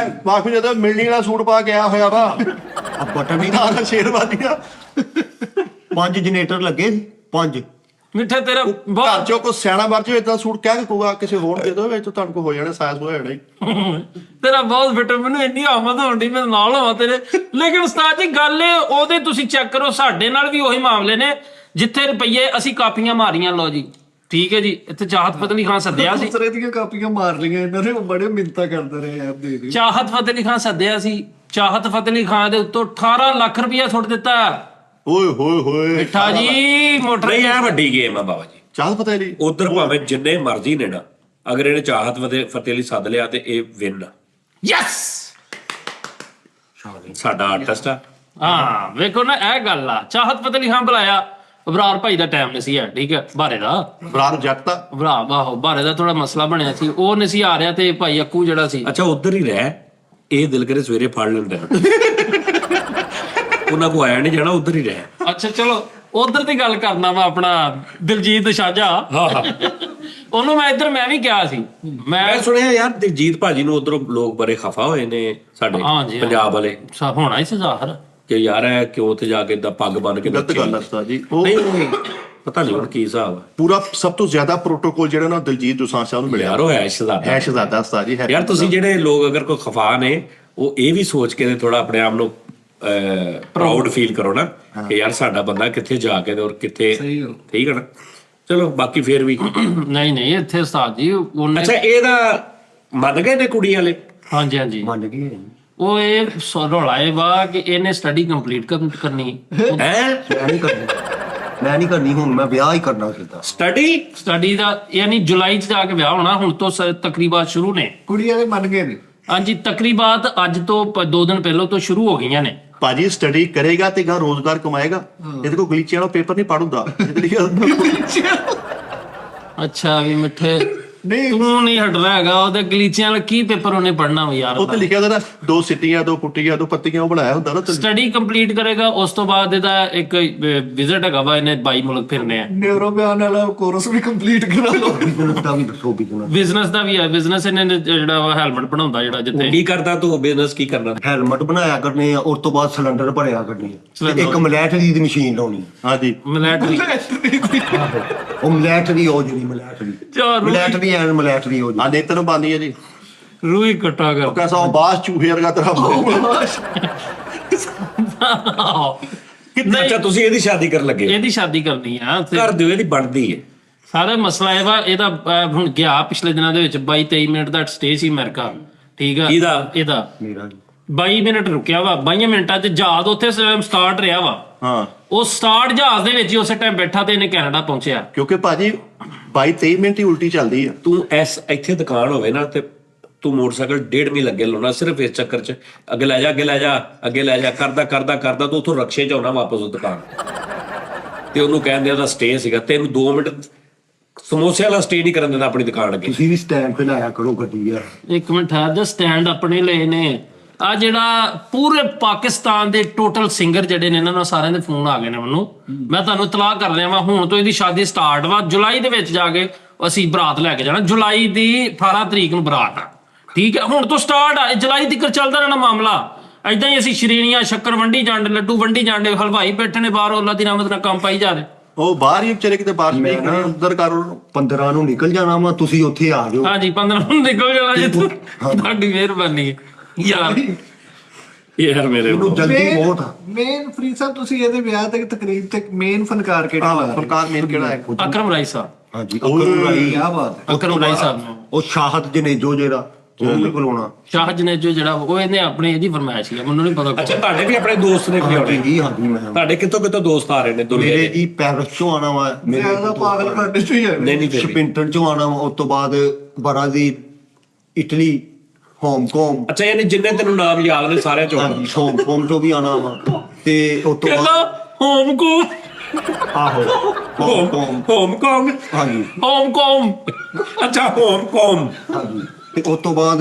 ਮਾਫੀ ਜਦੋਂ ਮਿਲਣੀ ਵਾਲਾ ਸੂਟ ਪਾ ਕੇ ਆਇਆ ਹੋਇਆ ਵਾ, ਆ ਬਟਨ ਨਹੀਂ, ਨਾਲ ਸ਼ੇਰਵਾਨੀਆਂ, 5 ਜਨਰੇਟਰ ਲੱਗੇ ਸੀ, 5। ਮਿੱਠੇ ਤੇਰਾ ਘਰ ਬਹੁਤ ਚੋਂ ਕੋਈ ਸਿਆਣਾ ਮਰ ਜਾਵੇ ਇਦਾਂ ਸੂਟ ਕਹਿ ਕੇ ਕਹੂਗਾ ਕਿਸੇ ਹੋਰ ਦੇ ਦੋ, ਵਿੱਚ ਤੁਹਾਨੂੰ ਕੋ ਹੋ ਜਾਣਾ, ਸਾਇਜ਼ ਹੋ ਜਾਣਾ ਹੀ। ਤੇਰਾ ਬਹੁਤ ਬਿਟਰ, ਮੈਨੂੰ ਇੰਨੀ ਆਮਦ ਹੋਣੀ, ਮੈਂ ਨਾਲ ਹੋਵਾਂ ਤੇਰੇ। ਲੇਕਿਨ ਉਸਤਾਦ ਜੀ ਗੱਲ ਉਹਦੇ ਤੁਸੀਂ ਚੈੱਕ ਕਰੋ, ਸਾਡੇ ਨਾਲ ਵੀ ਉਹੀ ਮਾਮਲੇ ਨੇ, ਜਿੱਥੇ ਰੁਪਈਏ ਅਸੀਂ ਕਾਪੀਆਂ ਮਾਰੀਆਂ। ਲਓ ਜੀ, ਠੀਕ ਹੈ ਜੀ, ਇੱਥੇ ਚਾਹਤ ਫਤਿਹ ਅਲੀ ਖਾਨ ਸੱਦਿਆ ਸੀ, ਦੂਸਰੇ ਦੀਆਂ ਕਾਪੀਆਂ ਮਾਰ ਲਈਆਂ ਇਹਨਾਂ ਨੇ, ਬੜੇ ਮਿੰਨਤਾਂ ਕਰਦੇ ਰਹੇ ਯਾਰ, ਦੇ ਦੇ। ਚਾਹਤ ਫਤਿਹ ਅਲੀ ਖਾਨ ਸੱਦਿਆ ਸੀ, ਚਾਹਤ ਫਤਿਹ ਅਲੀ ਖਾਨ ਦੇ ਉੱਤੋਂ 18 ਲੱਖ ਰੁਪਇਆ ਸੁੱਟ ਦਿੱਤਾ। ਓਏ ਹੋਏ ਹੋਏ, ਮਿੱਠਾ ਜੀ ਮੋਟਰ ਨਹੀਂ, ਇਹ ਵੱਡੀ ਗੇਮ ਆ ਬਾਬਾ ਜੀ। ਚਾਹ ਪਤਾ ਨਹੀਂ ਉਧਰ ਭਾਵੇਂ ਜਿੰਨੇ ਮਰਜ਼ੀ ਨੇ ਨਾ, ਅਗਰ ਇਹਨੇ ਚਾਹਤ ਫਤਿਹ ਲਈ ਸੱਦ ਲਿਆ ਤੇ ਇਹ ਵਿਨ ਆ। ਯੈਸ, ਸਾਡਾ ਆਰਟਿਸਟ ਆ। ਹਾਂ ਵੇਖੋ ਨਾ ਇਹ ਗੱਲ ਆ, ਚਾਹਤ ਪਤਾ ਨਹੀਂ ਹਾਂ ਬੁਲਾਇਆ, ਅਬਰਾਰ ਭਾਈ ਦਾ ਟਾਈਮ ਨਹੀਂ ਸੀ ਹੈ, ਠੀਕ ਹੈ, ਬਾਰੇ ਦਾ ਬਰਾਰ ਜੱਟ ਤਾਂ ਆਹੋ ਬਾਰੇ ਦਾ ਥੋੜਾ ਮਸਲਾ ਬਣਿਆ ਸੀ, ਉਹ ਨਹੀਂ ਸੀ ਆ ਰਿਹਾ, ਤੇ ਭਾਈ ਅੱਕੂ ਜਿਹੜਾ ਸੀ ਅੱਛਾ ਉਧਰ ਹੀ ਰਹਿ, ਇਹ ਦਿਲ ਕਰੇ ਸਵੇਰੇ ਫੜ ਲੈਂਦੇ ਉਹਨਾਂ ਕੋ ਆਇਆ ਨਹੀਂ ਜਾਣਾ, ਉਧਰ ਹੀ ਰਹਿ। ਅੱਛਾ ਚਲੋ ਉਧਰ ਦੀ ਗੱਲ ਕਰਨਾ ਵਾ, ਆਪਣਾ ਦਿਲਜੀਤ ਦੋਸਾਂਝਾ ਹਾਂ ਹਾਂ ਉਹਨੂੰ ਮੈਂ ਵੀ ਕਿਹਾ ਸੀ, ਮੈਂ ਸੁਣਿਆ ਯਾਰ ਦਿਲਜੀਤ ਭਾਜੀ ਨੂੰ ਉਧਰੋਂ ਲੋਕ ਬੜੇ ਖਫਾ ਹੋਏ ਨੇ ਸਾਡੇ ਹਾਂਜੀ, ਪੰਜਾਬ ਵਾਲੇ, ਹੋਣਾ ਹੀ ਸੀ ਜ਼ਾਹਰ ਕਿ ਯਾਰ ਇਹ ਕਿਉਂ ਉੱਥੇ ਜਾ ਕੇ ਏਦਾਂ ਪੱਗ ਬੰਨ ਕੇ ਗਲਤ ਗੱਲ ਹੈ ਉਸਤਾਦ ਜੀ। ਉਹ ਨਹੀਂ ਪਤਾ ਨਹੀਂ ਹੁਣ ਕੀ ਹਿਸਾਬ ਆ ਪੂਰਾ ਸਭ ਤੋਂ ਜ਼ਿਆਦਾ ਪ੍ਰੋਟੋਕੋਲ ਜਿਹੜਾ ਨਾ ਦਿਲਜੀਤ ਦੋਸਾਂਝ ਸਾਹਿਬ ਨੂੰ ਮਿਲਿਆ ਯਾਰ ਉਹ ਹੈ ਸ਼ਹਜ਼ਾਦਾ। ਹੈ ਸ਼ਹਜ਼ਾਦਾ ਉਸਤਾਦ ਜੀ। ਯਾਰ ਤੁਸੀਂ ਜਿਹੜੇ ਲੋਕ ਅਗਰ ਕੋਈ ਖਫਾ ਨੇ, ਉਹ ਇਹ ਵੀ ਸੋਚ ਕੇ ਥੋੜਾ ਆਪਣੇ ਆਪ ਨੂੰ ਪ੍ਰਾਊਡ ਫੀਲ ਕਰੋ ਨਾ ਕਿ ਯਾਰ ਸਾਡਾ ਬੰਦਾ ਕਿੱਥੇ ਜਾ ਕੇ ਤੇ ਔਰ ਕਿੱਥੇ, ਠੀਕ ਹੈ ਨਾ। ਚਲੋ ਬਾਕੀ ਫੇਰ ਵੀ ਨਹੀਂ ਇੱਥੇ ਉਸਤਾਦ ਜੀ ਉਹਨੇ ਅੱਛਾ ਇਹਦਾ ਮੰਨ ਗਏ ਨੇ ਕੁੜੀ ਵਾਲੇ? ਹਾਂਜੀ ਮੰਨ ਗਏ ਉਹ ਇਹ ਰੌਲਾ ਇਹ ਵਾ ਕਿ ਇਹਨੇ ਸਟੱਡੀ ਕੰਪਲੀਟ ਕਰਨੀ ਹੈ। ਮੈਂ ਨਹੀਂ ਕਰਨੀ, ਹੁਣ ਮੈਂ ਵਿਆਹ ਹੀ ਕਰਨਾ ਸਿੱਧਾ। ਸਟੱਡੀ ਦਾ ਯਾਨੀ ਜੁਲਾਈ ਚ ਜਾ ਕੇ ਵਿਆਹ ਹੋਣਾ, ਹੁਣ ਤੋਂ ਤਕਰੀਬਾਤ ਸ਼ੁਰੂ ਨੇ। ਕੁੜੀ ਵਾਲੇ ਮੰਨ ਗਏ ਨੇ। ਹਾਂਜੀ ਤਕਰੀਬਾਤ ਅੱਜ ਤੋਂ 2 ਦਿਨ ਪਹਿਲਾਂ ਤੋਂ ਸ਼ੁਰੂ ਹੋ ਗਈਆਂ ਨੇ। ਭਾਜੀ ਸਟੱਡੀ ਕਰੇਗਾ ਤੇ ਗਾ ਰੋਜ਼ਗਾਰ ਕਮਾਏਗਾ। ਇਹਦੇ ਕੋਲ ਗਲੀਚਿਆਂ ਵਾਲਾ ਪੇਪਰ ਨਹੀਂ ਪੜ੍ਹਦਾ, ਇਹਦੇ ਲਈ ਅੱਛਾ ਵੀ ਮਿੱਠੇ ਨਹੀਂ ਤੂੰ ਨਹੀਂ ਹਟਦਾ ਹੈਗਾ, ਉਹਦੇ ਗਲੀਚਿਆਂ ਵਾਲਾ ਕੀ ਪੇਪਰ ਉਹਨੇ ਪੜ੍ਹਨਾ ਵਾ ਯਾਰ। ਉੱਤੇ ਲਿਖਿਆ ਹੁੰਦਾ ਨਾ 2 ਸਿੱਟੀਆਂ 2 ਪੁੱਟੀਆਂ 2 ਪੱਤੀਆਂ, ਉਹ ਬਣਾਇਆ ਹੁੰਦਾ ਨਾ। ਸਟੱਡੀ ਕੰਪਲੀਟ ਕਰੇਗਾ, ਉਸ ਤੋਂ ਬਾਅਦ ਇਹਦਾ ਇੱਕ ਵਿਜ਼ਿਟ ਹੈਗਾ ਵਾ, ਇਹਨੇ 22 ਮੁਲਕ ਫਿਰਨੇ ਆ। ਨਿਊਰੋ ਬਿਆਨ ਵਾਲਾ ਕੋਰਸ ਵੀ ਕੰਪਲੀਟ ਕਰਾ ਲਓ। ਬਿਜ਼ਨਸ ਦਾ ਵੀ ਦੱਸੋ, ਬਿਜ਼ਨਸ ਦਾ ਵੀ ਹੈ, ਬਿਜ਼ਨਸ ਇਹਨੇ ਜਿਹੜਾ ਵਾ ਹੈਲਮਟ ਬਣਾਉਂਦਾ, ਜਿਹੜਾ ਜਿੱਥੇ ਕੀ ਕਰਦਾ ਤੂੰ ਬਿਜ਼ਨਸ ਕੀ ਕਰਨਾ? ਹੈਲਮਟ ਬਣਾਇਆ ਕਰਨੇ ਆ, ਉਸ ਤੋਂ ਬਾਅਦ ਸਿਲੰਡਰ ਭਰਿਆ ਕਰਨੇ ਆ, ਸਿਲੰਡਰ। ਤੇ ਇੱਕ ਮਲੈਟਰੀ ਦੀ ਮਸ਼ੀਨ ਲਾਉਣੀ। ਹਾਂਜੀ ਮਿਲਟਰੀ ਉਹ ਮਲੈਟਰੀ, ਉਹ ਜਿਹੜੀ ਮਲੈਟਰੀ ਐਨ ਮਲੈਟਰੀ ਉਹ ਆ ਨੇਤਨ ਬਾਨੀ ਹੈ ਜੀ। ਰੂਹੀ ਕੱਟਾ ਕਰ ਕੈਸਾ ਉਹ ਬਾਸ ਚੂਹੇ ਵਰਗਾ ਤੇਰਾ ਅੱਛਾ ਤੁਸੀਂ ਇਹਦੀ ਸ਼ਾਦੀ ਕਰਨ ਲੱਗੇ? ਇਹਦੀ ਸ਼ਾਦੀ ਕਰਨੀ ਆ ਤੇ ਕਰ ਦਿਓ, ਇਹਦੀ ਬਣਦੀ ਹੈ। ਸਾਰਾ ਮਸਲਾ ਇਹ ਵਾ, ਇਹਦਾ ਹੁਣ ਗਿਆ ਪਿਛਲੇ ਦਿਨਾਂ ਦੇ ਵਿੱਚ 22-23 ਮਿੰਟ ਦਾ ਸਟੇ ਸੀ ਅਮਰੀਕਾ, ਠੀਕ ਆ। ਇਹਦਾ ਮੇਰਾ 22 ਮਿੰਟ ਰੁਕਿਆ ਵਾ, 22 ਮਿੰਟਾਂ ਚ ਜਹਾਜ਼ ਉੱਥੇ ਸਟਾਰਟ ਰਿਹਾ ਵਾ। ਹਾਂ ਉਹ ਸਟਾਰਟ ਜਹਾਜ਼ ਦੇ ਵਿੱਚ ਹੀ ਉਸੇ ਟਾਈਮ ਬੈਠਾ ਤੇ ਇਹਨੇ ਕੈਨੇਡਾ ਪਹੁੰਚਿਆ। ਕਿਉਂਕਿ ਭਾਜੀ 22-23 ਮਿੰਟ ਹੀ ਉਲਟੀ ਚੱਲਦੀ ਆ। ਤੂੰ ਇੱਥੇ ਦੁਕਾਨ ਹੋਵੇ ਨਾ ਤੇ ਤੂੰ ਮੋਟਰਸਾਈਕਲ 1.5 ਮਹੀਨੇ ਲੱਗੇ ਲਾਉਣਾ ਸਿਰਫ ਇਸ ਚੱਕਰ 'ਚ, ਅੱਗੇ ਲੈ ਜਾ ਕਰਦਾ ਤੂੰ ਉੱਥੋਂ ਰਕਸ਼ੇ 'ਚ ਆਉਣਾ ਵਾਪਸ ਉਹ ਦੁਕਾਨ ਤੇ ਉਹਨੂੰ ਕਹਿੰਦੇ ਉਹਦਾ ਸਟੇ ਸੀਗਾ, ਤੈਨੂੰ 2 ਮਿੰਟ ਸਮੋਸੇ ਵਾਲਾ ਸਟੇ ਨਹੀਂ ਕਰਨ ਦਿੰਦਾ ਆਪਣੀ ਦੁਕਾਨ ਅੱਗੇ। ਤੁਸੀਂ ਵੀ ਸਟੈਂਡ ਤੇ ਲਾਇਆ ਕਰੋ ਗੱਡੀ ਯਾਰ। ਇੱਕ ਮਿੰਟ ਠਹਿਰ ਜਾ, ਸਟੈਂਡ ਆਪਣੇ ਲਏ ਨੇ ਆ। ਜਿਹੜਾ ਪੂਰੇ ਪਾਕਿਸਤਾਨ ਦੇ ਟੋਟਲ ਸਿੰਗਰ ਜਿਹੜੇ ਨੇ, ਇਹਨਾਂ ਨੂੰ ਸਾਰਿਆਂ ਦੇ ਫੋਨ ਆ ਗਏ ਨੇ ਮੈਨੂੰ। ਮੈਂ ਤੁਹਾਨੂੰ ਇਤਲਾਹ ਕਰ ਰਿਹਾ ਵਾਂ, ਹੁਣ ਤੋਂ ਇਹਦੀ ਸ਼ਾਦੀ ਸਟਾਰਟ ਵਾ। ਜੁਲਾਈ ਦੇ ਵਿੱਚ ਜਾ ਕੇ ਅਸੀਂ ਬਰਾਤ ਲੈ ਕੇ ਜਾਣਾ, ਜੁਲਾਈ ਦੀ 18 ਤਰੀਕ ਨੂੰ ਬਰਾਤ ਆ, ਠੀਕ ਹੈ। ਹੁਣ ਤੋਂ ਸਟਾਰਟ ਆ, ਜੁਲਾਈ ਤੱਕ ਚੱਲਦਾ ਰਹਿਣਾ ਮਾਮਲਾ। ਏਦਾਂ ਹੀ ਅਸੀਂ ਸ਼੍ਰੇਣੀਆਂ, ਸ਼ੱਕਰ ਵੰਡੀ ਜਾਂਦੇ, ਲੱਡੂ ਵੰਡੀ ਜਾਂਦੇ, ਹਲਵਾਈ ਬੈਠੇ ਨੇ ਬਾਹਰ, ਅੱਲਾ ਦੀ ਰਹਿਮਤ ਨਾਲ ਕੰਮ ਪਾਈ ਜਾ ਰਹੇ। ਉਹ ਬਾਹਰ ਹੀ ਵਿਚਾਰੇ ਕਿਤੇ ਬਾਹਰ ਨਹੀਂ ਕਰਨੀ, ਅੰਦਰ ਕਰ ਉਹਨੂੰ। 15 ਨੂੰ ਨਿਕਲ ਜਾਣਾ ਵਾ, ਤੁਸੀਂ ਉੱਥੇ ਆ ਜਾਓ। ਹਾਂਜੀ 15 ਨੂੰ ਨਿਕਲ ਜਾਣਾ ਜੀ, ਤੁਹਾਡੀ ਮਿਹਰਬਾਨੀ ਹੈ ਯਾਰ। ਯਾਰ ਮੇਰੇ ਮੈਨੂੰ ਜਲਦੀ ਬਹੁਤ ਆ। ਮੇਨ ਫਰੀਦ ਸਾਹਿਬ ਤੁਸੀਂ ਇਹਦੇ ਵਿਆਹ ਤੇ ਤਕਰੀਬ ਤੇ ਮੇਨ ਫਨਕਾਰ ਕਿਹੜਾ ਲਾ ਰਹੇ? ਫਨਕਾਰ ਮੇਨ ਕਿਹੜਾ ਹੈ? ਅਕਰਮ ਰਾਈ ਸਾਹਿਬ। ਹਾਂਜੀ ਅਕਰਮ ਰਾਈ, ਕੀ ਬਾਤ ਹੈ। ਅਕਰਮ ਰਾਈ ਸਾਹਿਬ ਨੂੰ ਉਹ ਸ਼ਾਹਦ ਜਨੇਜੋ ਜਿਹੜਾ ਉਹ ਵੀ ਬੁਲਾਉਣਾ। ਸ਼ਾਹ ਜਨੇਜੋ ਜਿਹੜਾ ਉਹ ਇਹਨੇ ਆਪਣੇ ਇਹਦੀ ਫਰਮਾਇਸ਼ ਹੈ, ਮੈਨੂੰ ਨਹੀਂ ਪਤਾ। ਅੱਛਾ ਤੁਹਾਡੇ ਵੀ ਆਪਣੇ ਦੋਸਤ ਨੇ ਵੀ ਆਉਣੇ? ਹਾਂਜੀ ਮੈਂ ਤੁਹਾਡੇ ਕਿੱਥੋਂ ਦੋਸਤ ਆ ਰਹੇ ਨੇ ਦੁਨੀਆ ਮੇਰੇ ਦੇ? ਜੀ ਪੈਰਿਸ ਚੋਂ ਆਣਾ ਵਾ, ਮੇਰੇ ਜ਼ਿਆਦਾ ਪਾਗਲ ਕਰਦੇ ਚ ਹੀ ਹੈ। ਨਹੀਂ ਫਿਰ ਵੀ। ਸਪਿੰਟਨ ਚੋਂ ਆਣਾ ਵਾ, ਉਸ ਤੋਂ ਬਾਅਦ ਬਰਾਜ਼ੀਲ, ਇਟਲੀ, ਹਾਂਗਕਾਂਗ। ਅੱਛਾ ਯਾਨੀ ਜਿੰਨੇ ਤੈਨੂੰ ਨਾਮ ਯਾਦ ਨੇ ਸਾਰਿਆਂ ਚੋਂ? ਹਾਂਜੀ ਹਾਂਗਕਾਂਗ ਤੋਂ ਵੀ ਆਣਾ ਵਾ, ਤੇ ਉਸ ਤੋਂ ਬਾਅਦ ਹੋਮ ਕੋ ਆਹੋ ਹੋਮਕੌਂਗ। ਹਾਂਜੀ ਅੱਛਾ ਹੋਮਕੌਂਗ। ਹਾਂਜੀ, ਤੇ ਉਸ ਤੋਂ ਬਾਅਦ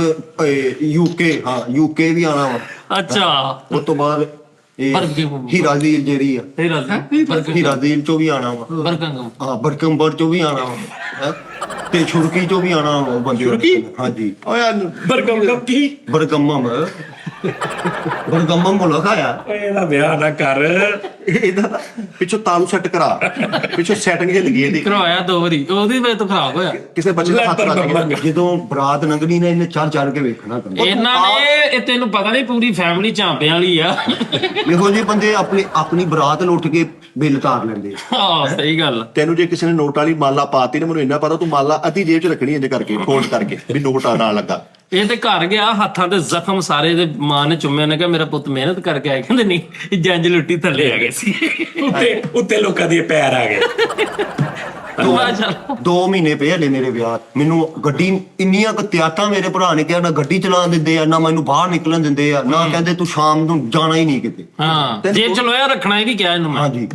ਯੂਕੇ, ਹਾਂ ਯੂਕੇ ਵੀ ਆਣਾ ਵਾ। ਅੱਛਾ ਉਸ ਤੋਂ ਬਾਅਦ ਹੀਰਾਜ਼ੀਲ ਜਿਹੜੀ ਆ, ਹੀਰਾਜ਼ੀਲ ਚੋਂ ਵੀ ਆਣਾ ਵਾ। ਹਾਂ ਬਰਕੰਬਰ ਚੋਂ ਵੀ ਆਣਾ ਵਾ, ਹੈਂ। ਤੇ ਛੁਰਕੀ ਚੋਂ ਵੀ ਆਣਾ ਵਾ ਬੰਦੇ। ਹਾਂਜੀ ਓ ਯਾਰ ਬਰਗੰਮਮ ਮੁਲਕ ਆਇਆ। ਇਹਦਾ ਵਿਆਹ ਨਾ ਕਰ, ਇਹਦਾ ਤਾਂ ਪਿੱਛੋਂ ਤਾਲੂ ਸੈੱਟ ਕਰਾ, ਪਿੱਛੋਂ ਸੈਟਿੰਗ ਹਿੱਲ ਗਈ ਇਹਦੀ। ਕਰਵਾਇਆ 2 ਵਾਰੀ, ਉਹਦੀ ਵੇ ਤਾਂ ਖਰਾਬ ਹੋਇਆ। ਕਿਸੇ ਬੱਚੇ ਦਾ ਹੱਥ ਲੱਗ ਗਿਆ। ਜਦੋਂ ਬਰਾਤ ਲੰਘਣੀ ਨੇ ਇਹਨੇ ਚੜ ਕੇ ਵੇਖਣਾ ਕਰਨਾ। ਇਹਨਾਂ ਨੇ ਇਹ ਤੈਨੂੰ ਪਤਾ ਨਹੀਂ ਪੂਰੀ ਫੈਮਿਲੀ ਝਾਂਪਿਆਂ ਵਾਲੀ ਆ। ਇਹੋ ਜਿਹੇ ਬੰਦੇ ਆਪਣੀ ਬਰਾਤ ਲੁੱਟ ਕੇ ਬਿੱਲ ਤਾਰ ਲੈਂਦੇ। ਹਾਂ ਸਹੀ ਗੱਲ। ਤੈਨੂੰ ਜੇ ਕਿਸੇ ਨੇ ਨੋਟ ਵਾਲੀ ਮਾਲਾ ਪਾਤੀ ਨਾ, ਮੈਨੂੰ ਇੰਨਾ ਪਤਾ ਤੂੰ ਮਾਲਾ ਅੱਧੀ ਜੇਬ 'ਚ ਰੱਖਣੀ ਇੰਜ ਕਰਕੇ, ਫੋਲਡ ਕਰਕੇ, ਵੀ ਨੋਟ ਆ ਨਾਲ ਲੱਗਾ। ਇਹ ਤੇ ਘਰ ਗਿਆ, ਹੱਥਾਂ ਤੇ ਜ਼ਖਮ ਸਾਰੇ ਦੇ ਮਾਂ ਨੇ ਚੁੰਮੇ ਨੇ ਕਿਹਾ ਮੇਰਾ ਪੁੱਤ ਮਿਹਨਤ ਕਰਕੇ ਆਇਆ। ਕਹਿੰਦੇ ਨਹੀਂ ਜੰਜ ਲੁੱਟੀ ਥੱਲੇ ਆ ਗਏ ਸੀ, ਉੱਤੇ ਲੋਕਾਂ ਦੇ ਪੈਰ ਆ ਗਏ। ਮੈਂ ਚੱਲ 2 ਮਹੀਨੇ ਪਏ ਹਲੇ ਮੇਰੇ ਵਿਆਹ ਮੈਨੂੰ ਗੱਡੀ ਇੰਨੀਆਂ ਕਤਿਆਤਾਂ ਮੇਰੇ ਭਰਾ ਨੇ ਕਿਹਾ ਨਾ ਗੱਡੀ ਚਲਾਉਣ ਦਿੰਦੇ ਆ ਨਾ ਮੈਨੂੰ ਬਾਹਰ ਨਿਕਲਣ ਦਿੰਦੇ ਆ ਨਾ ਕਹਿੰਦੇ ਤੂੰ ਸ਼ਾਮ ਨੂੰ ਜਾਣਾ ਹੀ ਨਹੀਂ ਕਿਤੇ ਹਾਂ ਜੇਬ ਚ ਲੋਹਾ ਰੱਖਣਾ ਇਹ ਵੀ ਕਿਹਾ ਇਹਨੂੰ ਮੈਂ ਹਾਂਜੀ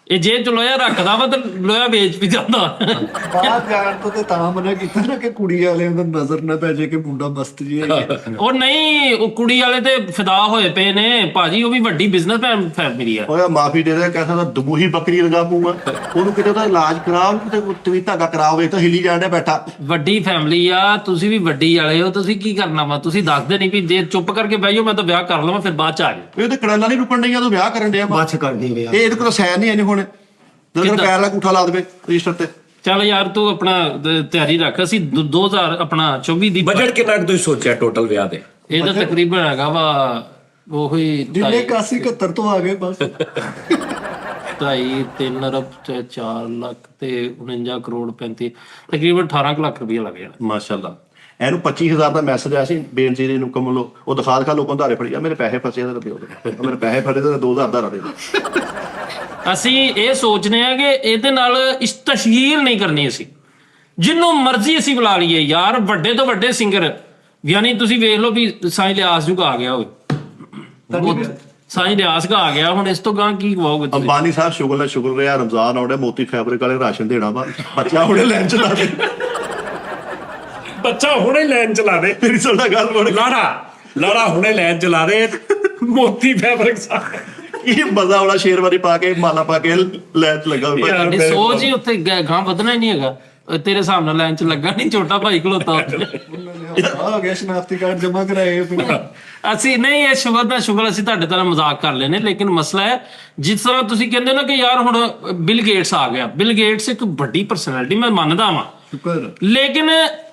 ਇਹ ਜੇਬ ਚ ਲੋਹਾ ਰੱਖਦਾ ਵਾ ਤੇ ਲੋਹਾ ਵੇਚ ਵੀ ਜਾਂਦਾ ਬਾਹਰ ਜਾਣ ਤੋਂ ਤੇ ਤਾਂ ਮਨਾ ਕੀਤਾ ਨਾ ਕਿ ਕੁੜੀ ਵਾਲਿਆਂ ਦਾ ਨਜ਼ਰ ਨਾ ਪੈ ਜਾਏ ਕਿ ਮੁੰਡਾ ਮਸਤ ਜੀ ਹੈ ਉਹ ਨਹੀਂ ਉਹ ਕੁੜੀ ਵਾਲੇ ਤੇ ਫਿਦਾ ਹੋਏ ਪਏ ਨੇ ਭਾਜੀ ਉਹ ਵੀ ਵੱਡੀ ਬਿਜ਼ਨਸ ਫੈਮਿਲੀ ਆ ਓਏ ਮਾਫੀ ਦੇ ਦੇ ਕਹਿੰਦਾ ਦਮੂਹੀ ਬੱਕਰੀ ਲਗਾ ਪੂਗਾ ਉਹਨੂੰ ਕਿਤੇ ਉਹਦਾ ਇਲਾਜ ਕਰਾਓ ਕਿਤੇ ਤਵੀ ਧਾਗਾ ਕਰਾਓ ਇਹ ਤਾਂ ਹਿੱਲੀ ਜਾਣ ਡਿਆ ਬੈਠਾ ਵੱਡੀ ਫੈਮਿਲੀ ਆ ਤੁਸੀਂ ਵੀ ਵੱਡੀ ਵਾਲੇ ਹੋ ਤੁਸੀਂ ਕੀ ਕਰਨਾ ਵਾ ਤੁਸੀਂ ਦੱਸਦੇ ਨਹੀਂ ਵੀ ਜੇ ਚੁੱਪ ਕਰਕੇ ਬਹਿ ਜਾਓ ਮੈਂ ਤਾਂ ਵਿਆਹ ਕਰ ਲਵਾਂ ਫਿਰ ਬਾਅਦ ਚ ਆ ਜਾਓ ਇਹ ਤਾਂ ਕੜਾਲਾ ਨਹੀਂ ਰੁਕਣ ਡਈਆਂ ਤੂੰ ਵਿਆਹ ਕਰਨ ਡਿਆ ਵਾ। ਬਸ ਕਰਦੀ ਵਿਆਹ ਇਹ ਇਹਦੇ ਕੋਲ ਸੈਨ ਨਹੀਂ ਐ ਹੁਣ ਜਦੋਂ ਪੈਰ ਲਾ ਅੰਗੂਠਾ ਲਾ ਦੇਵੇ ਰਜਿਸਟਰ ਤੇ ਚੱਲ ਯਾਰ ਤੂੰ ਆਪਣਾ ਤਿਆਰੀ ਰੱਖ ਅਸੀਂ 2000 ਆਪਣਾ 24 ਦੀ ਬਜਟ ਕਿੰਨਾ ਕੁ ਤੁਸੀਂ ਸੋਚਿਆ ਟੋਟਲ ਵਿਆਹ ਦੇ? ਇਹਦਾ ਤਕਰੀਬਨ ਹੈਗਾ ਵਾ ਉਹੀ ਜਿੰਨੇ 81 71 ਤੋਂ ਆ ਗਏ ਬਸ 3 ਅਰਬ ਤੇ 4 ਲੱਖ ਤੇ 49 ਕਰੋੜ 35 ਤਕਰੀਬਨ 18 ਕੁ ਲੱਖ ਰੁਪਇਆ ਲੱਗ ਜਾਣਾ ਮਾਸ਼ਾਅੱਲਾ ਇਹਨੂੰ 25000 ਦਾ ਮੈਸੇਜ ਆਇਆ ਸੀ ਬੇਨਤੀ ਦੀ ਇਨਕਮ ਵੱਲੋਂ ਉਹ ਦਿਖਾ ਲੋਕਾਂ ਨੂੰ ਧਾਰੇ ਫੜੀ ਆ ਮੇਰੇ ਪੈਸੇ ਫਸੇ ਆ ਤੇ ਮੇਰੇ ਪੈਸੇ ਫੜੇ ਤੇ 2000 ਦਾ ਦੇ ਅਸੀਂ ਇਹ ਸੋਚਨੇ ਆ ਕਿ ਇਹਦੇ ਨਾਲ ਤਸ਼ਹੀਰ ਨਹੀਂ ਕਰਨੀ ਅਸੀਂ ਜਿੰਨੂੰ ਮਰਜ਼ੀ ਅਸੀਂ ਬੁਲਾ ਲਈਏ ਯਾਰ ਵੱਡੇ ਤੋਂ ਵੱਡੇ ਸਿੰਗਰ ਯਾਨੀ ਤੁਸੀਂ ਵੇਖ ਲਓ ਵੀ ਸਾਈਂ ਲਿਆਸ ਜੁਗਾ ਆ ਗਿਆ ਹੋਵੇ ਸਾਈਂ ਲਿਆਸ ਕਾ ਆ ਗਿਆ ਹੁਣ ਇਸ ਤੋਂ ਗਾਂ ਕੀ ਕਹੋਗੇ ਤੁਸੀਂ ਅੰਬਾਨੀ ਸਾਹਿਬ ਸ਼ੁਗਰ ਰਿਹਾ ਰਮਜ਼ਾਨ ਆਉਣਾ ਮੋਤੀ ਫੈਬਰਿਕ ਵਾਲੇ ਰਾਸ਼ਨ ਦੇਣਾ ਵਾ ਬੱਚਾ ਹੁਣੇ ਲੈਣ ਚਲਾ ਦੇ ਬੱਚਾ ਹੁਣੇ ਲੈਣ ਚਲਾ ਦੇ ਮੇਰੀ ਸੁਣਦਾ ਗੱਲ ਬਣ ਲਾੜਾ ਹੁਣੇ ਲੈਣ ਚਲਾ ਦੇ ਮੋਤੀ ਫੈਬਰਿਕ ਇਹ ਮਜ਼ਾ ਵਾਲਾ ਸ਼ੇਰਵਾਨੀ ਪਾ ਕੇ ਮਾਲਾ ਪਾ ਕੇ ਲੈਣ ਚ ਲੱਗਾ ਹੋਇਆ ਇਹ ਸੋਚ ਹੀ ਉੱਥੇ ਗਾਂ ਵਧਣਾ ਹੀ ਨਹੀਂ ਹੈਗਾ ਤੇਰੇ ਹਿਸਾਬ ਨਾਲ ਲਾਈਨ ਚ ਲੱਗਾ ਨਹੀਂ ਛੋਟਾ ਭਾਈ ਖਲੋਤਾ ਆ ਗਿਆ ਸ਼ਨਾਖਤੀ ਕਾਰਡ ਜਮਾ ਕਰਾਏ ਫਿਰ ਅਸੀਂ ਨਹੀਂ ਇਹ ਸ਼ੁਗਰ ਅਸੀਂ ਤੁਹਾਡੇ ਤਰ੍ਹਾਂ ਮਜ਼ਾਕ ਕਰ ਲੈਨੇ ਲੇਕਿਨ ਮਸਲਾ ਹੈ ਜਿਸ ਤਰ੍ਹਾਂ ਤੁਸੀਂ ਕਹਿੰਦੇ ਨਾ ਕਿ ਯਾਰ ਹੁਣ ਬਿਲ ਗੇਟਸ ਆ ਗਿਆ ਬਿਲ ਗੇਟਸ ਇੱਕ ਵੱਡੀ ਪਰਸਨੈਲਿਟੀ ਮੈਂ ਮੰਨਦਾ ਵਾਂ ਸ਼ੁਕਰ ਲੇਕਿਨ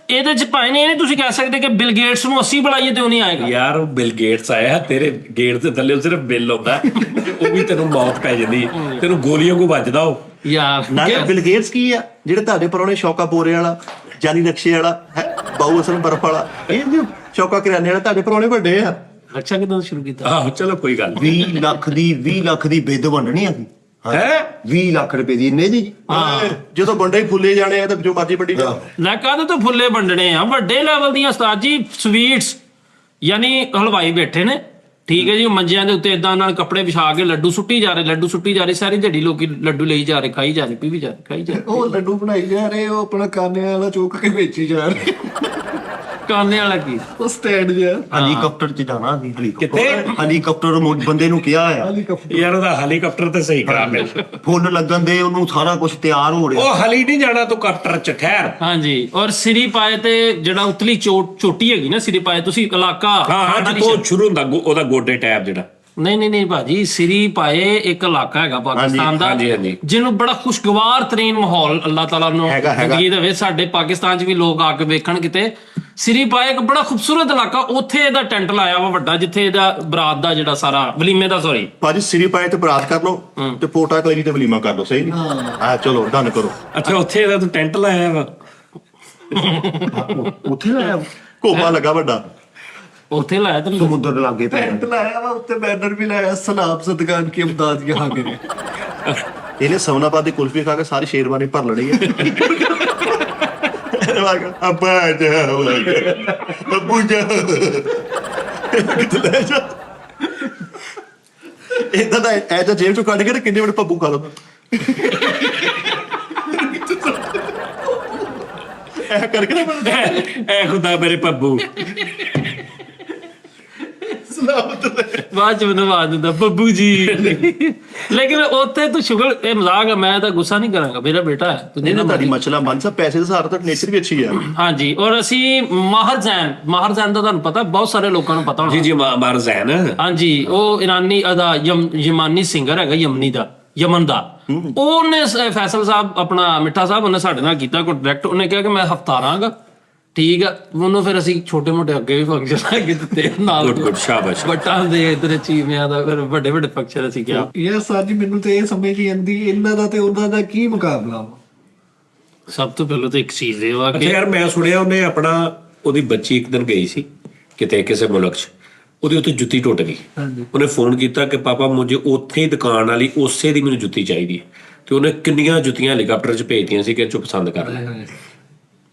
ਇਹਦੇ ਚ ਭਾਈ ਨਹੀਂ ਤੁਸੀਂ ਕਹਿ ਸਕਦੇ ਕਿ ਬਿਲ ਗੇਟਸ ਨੂੰ ਅਸੀਂ ਬੁਲਾਈਏ ਤੇ ਉਹ ਨਹੀਂ ਆਏਗਾ ਯਾਰ ਬਿਲ ਗੇਟਸ ਆਇਆ ਤੇਰੇ ਗੇਟ ਦੇ ਥੱਲੇ ਸਿਰਫ ਬਿੱਲ ਆਉਂਦਾ ਉਹ ਵੀ ਤੈਨੂੰ ਮੌਤ ਪੈ ਜਾਂਦੀ ਤੈਨੂੰ ਗੋਲੀਆਂ ਕੋ ਵੱਜਦਾ ਉਹ ਯਾਰ ਨਾ ਬਿਲ ਗੇਟਸ ਕੀ ਆ ਜਿਹੜੇ ਤੁਹਾਡੇ ਪਰੋਣੇ ਸ਼ੌਕਾ ਬੋਰੇ ਵਾਲਾ ਜਾਨੀ ਨਕਸ਼ੇ ਵਾਲਾ ਬਾਊ ਅਸਲ ਬਰਫ ਵਾਲਾ ਇਹ ਜੋ ਸ਼ੌਕਾ ਕਰਿਆਨੇ ਵਾਲਾ ਤੁਹਾਡੇ ਪਰੋਣੇ ਵੱਡੇ ਆ ਅੱਛਾ ਕਿਦਾਂ ਸ਼ੁਰੂ ਕੀਤਾ ਆਹੋ ਚਲੋ ਕੋਈ ਗੱਲ 20 ਲੱਖ ਦੀ ਬਿੱਦ ਵੰਡਣੀ ਆ ਹੈ 20 ਲੱਖ ਰੁਪਏ ਦੀ ਇੰਨੇ ਦੀ ਜਦੋਂ ਬੰਡੇ ਹੀ ਫੁੱਲੇ ਜਾਣੇ ਆ ਤਾਂ ਜੋ ਮਰਜੀ ਵੱਡੀ ਜਾ ਲੈ ਕਾਹਦੇ ਤੋਂ ਫੁੱਲੇ ਵੰਡਣੇ ਆ ਵੱਡੇ ਲੈਵਲ ਦੀਆਂ ਉਸਤਾਦ ਜੀ ਸਵੀਟਸ ਯਾਨੀ ਹਲਵਾਈ ਬੈਠੇ ਨੇ ਠੀਕ ਹੈ ਜੀ ਮੰਜਿਆਂ ਦੇ ਉੱਤੇ ਇਦਾਂ ਨਾਲ ਕੱਪੜੇ ਵਿਛਾ ਕੇ ਲੱਡੂ ਸੁੱਟੀ ਜਾ ਰਹੇ ਸਾਰੀ ਦਿਹਾੜੀ ਲੋਕੀ ਲੱਡੂ ਲਈ ਜਾ ਰਹੇ ਖਾਈ ਜਾ ਰਹੇ ਪੀ ਵੀ ਜਾ ਰਹੇ ਖਾਈ ਜਾ ਰਹੇ ਉਹ ਲੱਡੂ ਬਣਾਈ ਜਾ ਰਹੇ ਉਹ ਆਪਣਾ ਕਾਨੇ ਵਾਲਾ ਚੁੱਕ ਕੇ ਵੇਚੀ ਜਾ ਰਹੇ ਕਾਨੇ ਵਾਲਾ ਕੀ ਉਹ ਸਟੈਂਡ ਜਿਹਾ ਹੈਲੀਕਾਪਟਰ ਚ ਜਾਣਾ ਸੀ ਹੈਲੀਕਾਪਟਰ ਬੰਦੇ ਨੂੰ ਕਿਹਾ ਆ ਯਾਰ ਉਹਦਾ ਹੈਲੀਕਾਪਟਰ ਤੇ ਸਹੀ ਕਰਾ ਮਿਲ ਫੁੱਲ ਲੱਗਣ ਦੇ ਉਹਨੂੰ ਸਾਰਾ ਕੁਝ ਤਿਆਰ ਹੋ ਰਿਹਾ ਉਹ ਹਲੀ ਨਹੀਂ ਜਾਣਾ ਤੂੰ ਕਾਪਟਰ ਚ ਠਹਿਰ ਹਾਂਜੀ ਔਰ ਸਿਰੀ ਪਾਏ ਤੇ ਜਿਹੜਾ ਉਤਲੀ ਚੋਟੀ ਹੈਗੀ ਨਾ ਸਿਰੀ ਪਾਏ ਤੁਸੀਂ ਇਲਾਕਾ ਹਾਂ ਜਿੱਥੋਂ ਸ਼ੁਰੂ ਹੁੰਦਾ ਉਹਦਾ ਗੋਡੇ ਟੈਪ ਜਿਹੜਾ ਨਹੀਂ ਭਾਜੀ ਸਿਰੀ ਪਾਏ ਇੱਕ ਇਲਾਕਾ ਹੈਗਾ ਪਾਕਿਸਤਾਨ ਦਾ ਜਿਹਨੂੰ ਬੜਾ ਖੁਸ਼ਗਵਾਰ ਤਰੀਨ ਮਾਹੌਲ ਅੱਲਾਹ ਤਾਲਾ ਨੂੰ ਜ਼ਿੰਦਗੀ ਦੇਵੇ ਸਾਡੇ ਪਾਕਿਸਤਾਨ 'ਚ ਵੀ ਲੋਕ ਆ ਕੇ ਵੇਖਣ ਕਿਤੇ ਸਿਰੀ ਪਾਏ ਇੱਕ ਬੜਾ ਖੂਬਸੂਰਤ ਇਲਾਕਾ ਉੱਥੇ ਇਹਦਾ ਟੈਂਟ ਲਾਇਆ ਵਾ ਵੱਡਾ ਜਿੱਥੇ ਇਹਦਾ ਬਰਾਤ ਦਾ ਜਿਹੜਾ ਸਾਰਾ ਵਲੀਮੇ ਦਾ ਸੌਰੀ ਭਾਜੀ ਸਿਰੀ ਪਾਏ ਤੇ ਬਰਾਤ ਕਰ ਲਓ ਤੇ ਪੋਟਾ ਕਲੇਰੀ ਤੇ ਵਲੀਮਾ ਕਰ ਲਓ ਸਹੀ ਨਹੀਂ ਹਾਂ ਚਲੋ ਡਨ ਕਰੋ ਅੱਛਾ ਉੱਥੇ ਇਹਦਾ ਤੂੰ ਟੈਂਟ ਲਾਇਆ ਵਾ ਉੱਥੇ ਲਾਇਆ ਘੋਮਾ ਲੱਗਾ ਵੱਡਾ ਉੱਥੇ ਲਾਇਆ ਤੇ ਸਮੁੰਦਰ ਦੇ ਲਾਗੇ ਪੈ ਟੈਂਟ ਲਾਇਆ ਵਾ ਉੱਤੇ ਬੈਨਰ ਵੀ ਲਾਇਆ ਸਲਾਮ ਸਦਕਾਨ ਕੀ ਇਮਦਾਦ ਯਹਾਂ ਗਏ ਇਹਨੇ ਸਵਨਾਬਾਦ ਦੀ ਕੁਲਫੀ ਖਾ ਕੇ ਸਾਰੀ ਸ਼ੇਰਵਾਨੀ ਭਰ ਲੜੀ ਹੈ ਅੱਬਾ ਜਾ ਅੱਬੂ ਜਾ ਕਿਤੇ ਲੈ ਜਾ ਇਦਾਂ ਦਾ ਐਜਾ ਜੇਬ ਚੋਂ ਕੱਢ ਕੇ ਕਿੰਨੇ ਬੜੇ ਪੱਬੂ ਖਾ ਲਓ ਐ ਕਰਕੇ ਨਾ ਐ ਖੁਦਾ ਮੇਰੇ ਪੱਬੂ ਬਾਅਦ ਚ ਮੈਨੂੰ ਆਵਾਜ਼ ਦਿੰਦਾ ਬੱਬੂ ਜੀ ਲੇਕਿਨ ਉੱਥੇ ਤੂੰ ਸ਼ੁਗਰ ਇਹ ਮਜ਼ਾਕ ਹੈ ਮੈਂ ਤਾਂ ਗੁੱਸਾ ਨਹੀਂ ਕਰਾਂਗਾ ਮੇਰਾ ਬੇਟਾ ਹੈ ਤੂੰ ਨਹੀਂ ਨਾ ਤੁਹਾਡੀ ਮਸਲਾ ਮਨ ਸਾ ਪੈਸੇ ਦੇ ਹਿਸਾਬ ਨਾਲ ਨੇਚਰ ਵੀ ਅੱਛੀ ਹੈ ਹਾਂਜੀ ਔਰ ਅਸੀਂ ਮਾਹਰ ਜ਼ੈਨ ਦਾ ਤੁਹਾਨੂੰ ਪਤਾ ਬਹੁਤ ਸਾਰੇ ਲੋਕਾਂ ਨੂੰ ਪਤਾ ਹੋਣਾ ਜੀ ਮਾਹਰ ਜ਼ੈਨ ਹਾਂਜੀ ਉਹ ਇਰਾਨੀ ਅਦਾ ਯਮਾਨੀ ਸਿੰਗਰ ਹੈਗਾ ਯਮਨ ਦਾ ਉਹਨੇ ਫੈਸਲ ਸਾਹਿਬ ਆਪਣਾ ਮਿੱਠਾ ਸਾਹਿਬ ਉਹਨੇ ਸਾਡੇ ਨਾਲ ਕੀਤਾ ਕੰਟਰੈਕਟ ਉਹਨੇ ਕਿਹਾ ਕਿ ਮੈਂ ਹਫਤਾ ਰਹਾਂਗਾ ਠੀਕ ਆ ਉਹਨੂੰ ਫਿਰ ਅਸੀਂ ਛੋਟੇ ਮੋਟੇ ਅੱਗੇ ਵੀ ਫੰਕਸ਼ਨ ਅੱਗੇ ਦਿੱਤੇ ਨਾਲ ਗੁੱਡ ਸ਼ਾਬਾਸ਼ ਬੱਟਾਂ ਦੇ ਇਧਰ ਚੀਮਿਆਂ ਦਾ ਫਿਰ ਵੱਡੇ ਫੰਕਸ਼ਨ ਅਸੀਂ ਕਿਹਾ ਯਾਰ ਸਾਜੀ ਮੈਨੂੰ ਤੇ ਇਹ ਸਮਝ ਨਹੀਂ ਆਉਂਦੀ ਇਹਨਾਂ ਦਾ ਤੇ ਉਹਨਾਂ ਦਾ ਕੀ ਮੁਕਾਬਲਾ ਵਾ ਸਭ ਤੋਂ ਪਹਿਲਾਂ ਤਾਂ ਇੱਕ ਚੀਜ਼ ਇਹ ਵਾ ਕਿ ਯਾਰ ਮੈਂ ਸੁਣਿਆ ਉਹਦੀ ਬੱਚੀ ਇੱਕ ਦਿਨ ਗਈ ਸੀ ਕਿਤੇ ਕਿਸੇ ਮੁਲਕ 'ਚ ਉਹਦੀ ਉੱਥੇ ਜੁੱਤੀ ਟੁੱਟ ਗਈ ਉਹਨੇ ਫੋਨ ਕੀਤਾ ਕਿ ਪਾਪਾ ਮੁਝੇ ਉੱਥੇ ਹੀ ਦੁਕਾਨ ਵਾਲੀ ਉਸੇ ਦੀ ਮੈਨੂੰ ਜੁੱਤੀ ਚਾਹੀਦੀ ਹੈ ਤੇ ਉਹਨੇ ਕਿੰਨੀਆਂ ਜੁੱਤੀਆਂ ਹੈਲੀਕਾਪਟਰ 'ਚ ਭੇਜਤੀਆਂ ਸੀ ਕਿ ਚੁੱਪ ਪਸੰਦ ਕਰ ਲੈ।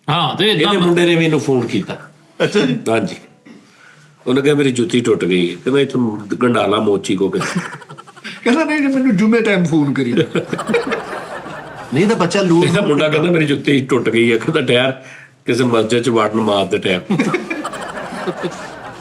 ਹਾਂ ਤੇ ਇਹਦੇ ਮੁੰਡੇ ਨੇ ਵੀ ਇਹਨੂੰ ਫੋਨ ਕੀਤਾ। ਅੱਛਾ ਜੀ। ਹਾਂਜੀ, ਉਹਨੇ ਕਿਹਾ ਮੇਰੀ ਜੁੱਤੀ ਟੁੱਟ ਗਈ, ਕਹਿੰਦਾ ਇੱਥੋਂ ਗੰਡਾਲਾ ਮੋਚੀ ਕੋ ਕੇ। ਕਹਿੰਦਾ ਨਹੀਂ ਮੈਨੂੰ ਜੁਮੇ ਟਾਈਮ ਫੋਨ ਕਰੀ। ਨਹੀਂ ਤਾਂ ਬੱਚਾ ਲੂਜ਼ ਇਹਦਾ ਮੁੰਡਾ ਕਹਿੰਦਾ ਮੇਰੀ ਜੁੱਤੀ ਟੁੱਟ ਗਈ ਹੈ, ਕਹਿੰਦਾ ਟਾਇਰ ਕਿਸੇ ਮਸਜਿਦ 'ਚ ਵਾੜਨ ਮਾਰਦੇ ਟਾਇਰ।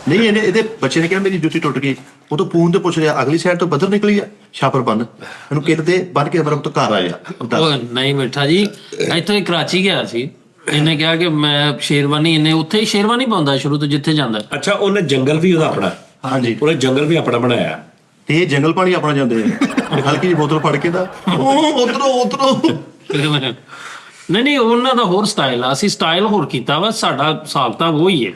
ਨਹੀਂ ਇਹਦੇ ਬੱਚੇ ਨੇ ਕਿਹਾ ਮੇਰੀ ਜੁੱਤੀ ਟੁੱਟ ਗਈ, ਉਹ ਤਾਂ ਫੋਨ ਤੇ ਪੁੱਛ ਰਿਹਾ ਅਗਲੀ ਸਾਈਡ ਤੋਂ ਬੱਦਰ ਨਿਕਲੀ ਆ, ਛਾਪਰ ਬੰਨ ਇਹਨੂੰ ਕਿੱਟ ਦੇ ਬੰਨ ਕੇ ਬਰਫ ਤੋਂ ਘਰ ਆ ਜਾ। ਉਹ ਨਹੀਂ ਮਿੱਠਾ ਜੀ, ਇੱਥੋਂ ਹੀ ਕਰਾਚੀ ਗਿਆ ਸੀ, ਇਹਨੇ ਕਿਹਾ ਕਿ ਮੈਂ ਸ਼ੇਰਵਾਨੀ, ਇਹਨੇ ਉੱਥੇ ਹੀ ਸ਼ੇਰਵਾਨੀ ਪਾਉਂਦਾ ਸ਼ੁਰੂ ਤੋਂ ਜਿੱਥੇ ਜਾਂਦਾ। ਅੱਛਾ, ਉਹਨੇ ਜੰਗਲ ਵੀ ਉਹਦਾ ਆਪਣਾ, ਹਾਂਜੀ, ਉਹਨੇ ਜੰਗਲ ਵੀ ਆਪਣਾ ਬਣਾਇਆ। ਤੇ ਇਹ ਜੰਗਲ ਪਾਣੀ ਆਪਣਾ ਜਾਂਦੇ ਆ, ਹਲਕੀ ਜਿਹੀ ਬੋਤਲ ਫੜ ਕੇ ਦਾ ਉਧਰੋਂ ਨਹੀਂ ਉਹਨਾਂ ਦਾ ਹੋਰ ਸਟਾਈਲ ਆ, ਅਸੀਂ ਸਟਾਈਲ ਹੋਰ ਕੀਤਾ ਵਾ, ਸਾਡਾ ਹਿਸਾਬ ਤਾਂ ਉਹ ਹੀ ਹੈ।